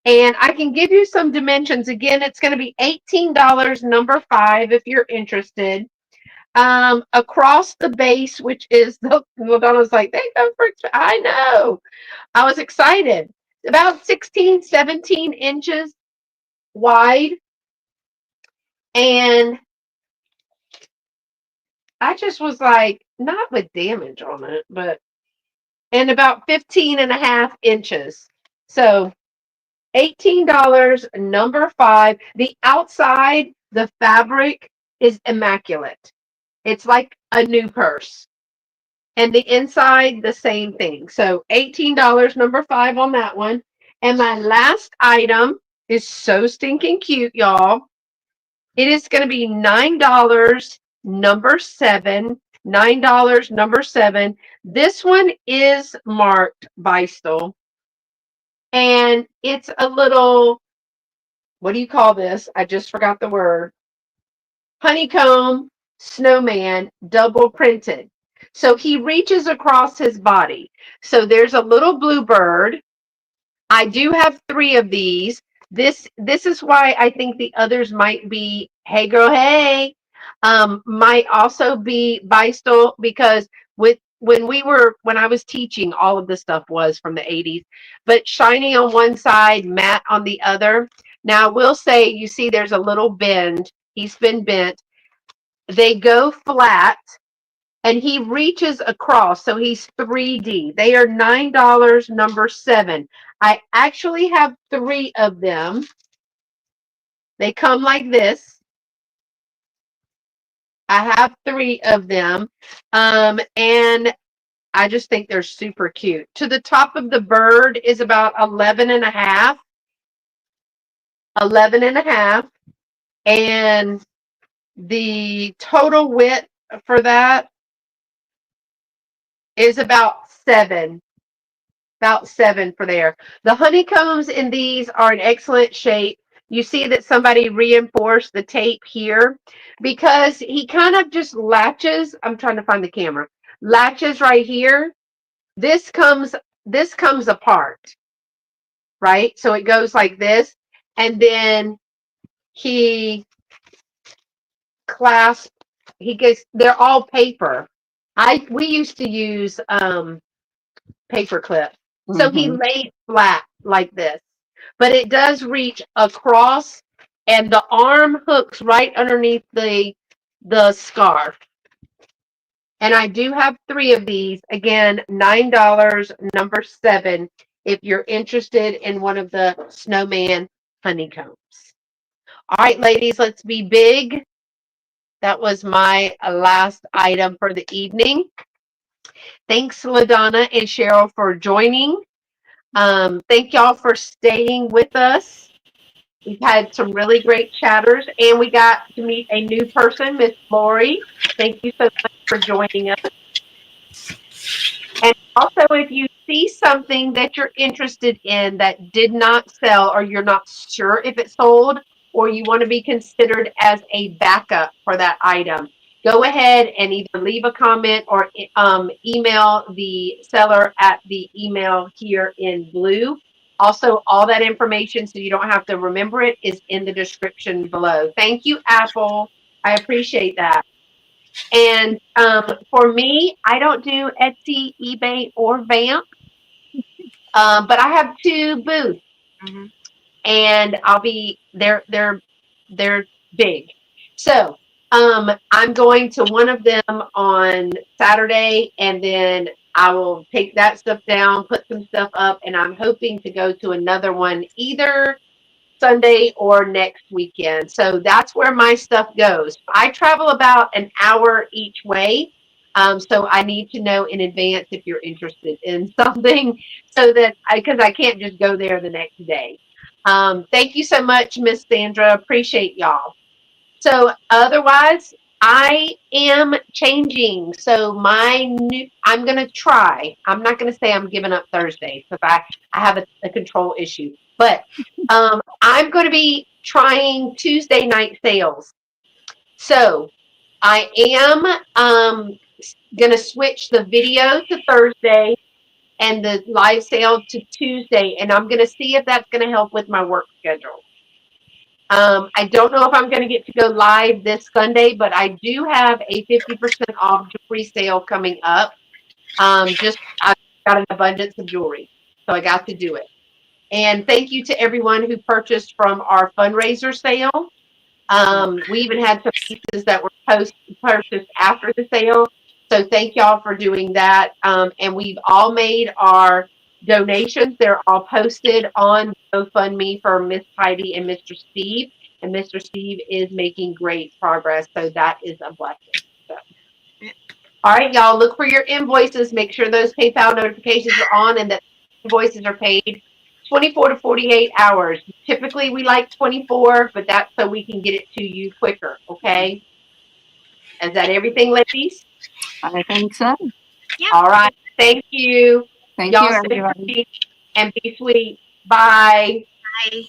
And I can give you some dimensions. Again, it's going to be $18, number 5, if you're interested. Across the base, which is the Madonna's like, they go for, I know. I was excited. About 16, 17 inches wide. And I just was like, not with damage on it, but, and about 15 and a half inches. So $18, number 5. The outside, the fabric is immaculate. It's like a new purse. And the inside, the same thing. So $18, number 5 on that one. And my last item is so stinking cute, y'all. It is going to be $9, number 7. $9, number 7. This one is marked Beistel. And it's a little, what do you call this? I just forgot the word. Honeycomb snowman, double printed. So he reaches across his body. So there's a little blue bird. I do have 3 of these. this is why I think the others might be hey girl hey, might also be Beistel, because with when I was teaching, all of this stuff was from the 80s, but shiny on one side, matte on the other. Now I will say, you see there's a little bend, he's been bent, they go flat, and he reaches across, so he's 3D. They are $9, number 7. I actually have 3 of them. They come like this. I have 3 of them. And I just think they're super cute. To the top of the bird is about 11 and a half. 11 and a half. And the total width for that is about 7. About 7 for there. The honeycombs in these are in excellent shape. You see that somebody reinforced the tape here because he kind of just latches. I'm trying to find the camera. Latches right here. This comes apart, right? So it goes like this, and then he clasps. He gets. They're all paper. We used to use paper clip. So he laid flat like this, but it does reach across, and the arm hooks right underneath the scarf. And I do have 3 of these. Again, $9, number 7, if you're interested in one of the snowman honeycombs. All right, ladies, let's be big. That was my last item for the evening. Thanks, LaDonna and Sheryl, for joining. Thank y'all for staying with us. We've had some really great chatters, and we got to meet a new person, Miss Lori. Thank you so much for joining us. And also, if you see something that you're interested in that did not sell, or you're not sure if it sold, or you want to be considered as a backup for that item, go ahead and either leave a comment or email the seller at the email here in blue. Also, all that information, so you don't have to remember it, is in the description below. Thank you, Apple. I appreciate that. And for me, I don't do Etsy, eBay, or Vamp, but I have 2 booths, and I'll be they're big. So I'm going to one of them on Saturday, and then I will take that stuff down, put some stuff up, and I'm hoping to go to another one either Sunday or next weekend. So that's where my stuff goes. I travel about an hour each way. So I need to know in advance if you're interested in something, so that because I can't just go there the next day. Thank you so much, Miss Sandra. Appreciate y'all. So otherwise, I am changing. So I'm going to try. I'm not going to say I'm giving up Thursday because I have a control issue. But I'm going to be trying Tuesday night sales. So I am going to switch the video to Thursday and the live sale to Tuesday. And I'm going to see if that's going to help with my work schedule. I don't know if I'm going to get to go live this Sunday, but I do have a 50% off jewelry sale coming up. Just I've got an abundance of jewelry, so I got to do it. And thank you to everyone who purchased from our fundraiser sale. We even had some pieces that were purchased after the sale. So thank y'all for doing that. And we've all made our donations. They're all posted on GoFundMe for Miss Heidi and Mr. Steve. And Mr. Steve is making great progress. So that is a blessing. So. All right, y'all, look for your invoices. Make sure those PayPal notifications are on and that invoices are paid 24 to 48 hours. Typically, we like 24, but that's so we can get it to you quicker, okay? Is that everything, ladies? I think so. Yeah. All right. Thank you. Thank Y'all you, stay everybody. free and be sweet. Bye. Bye.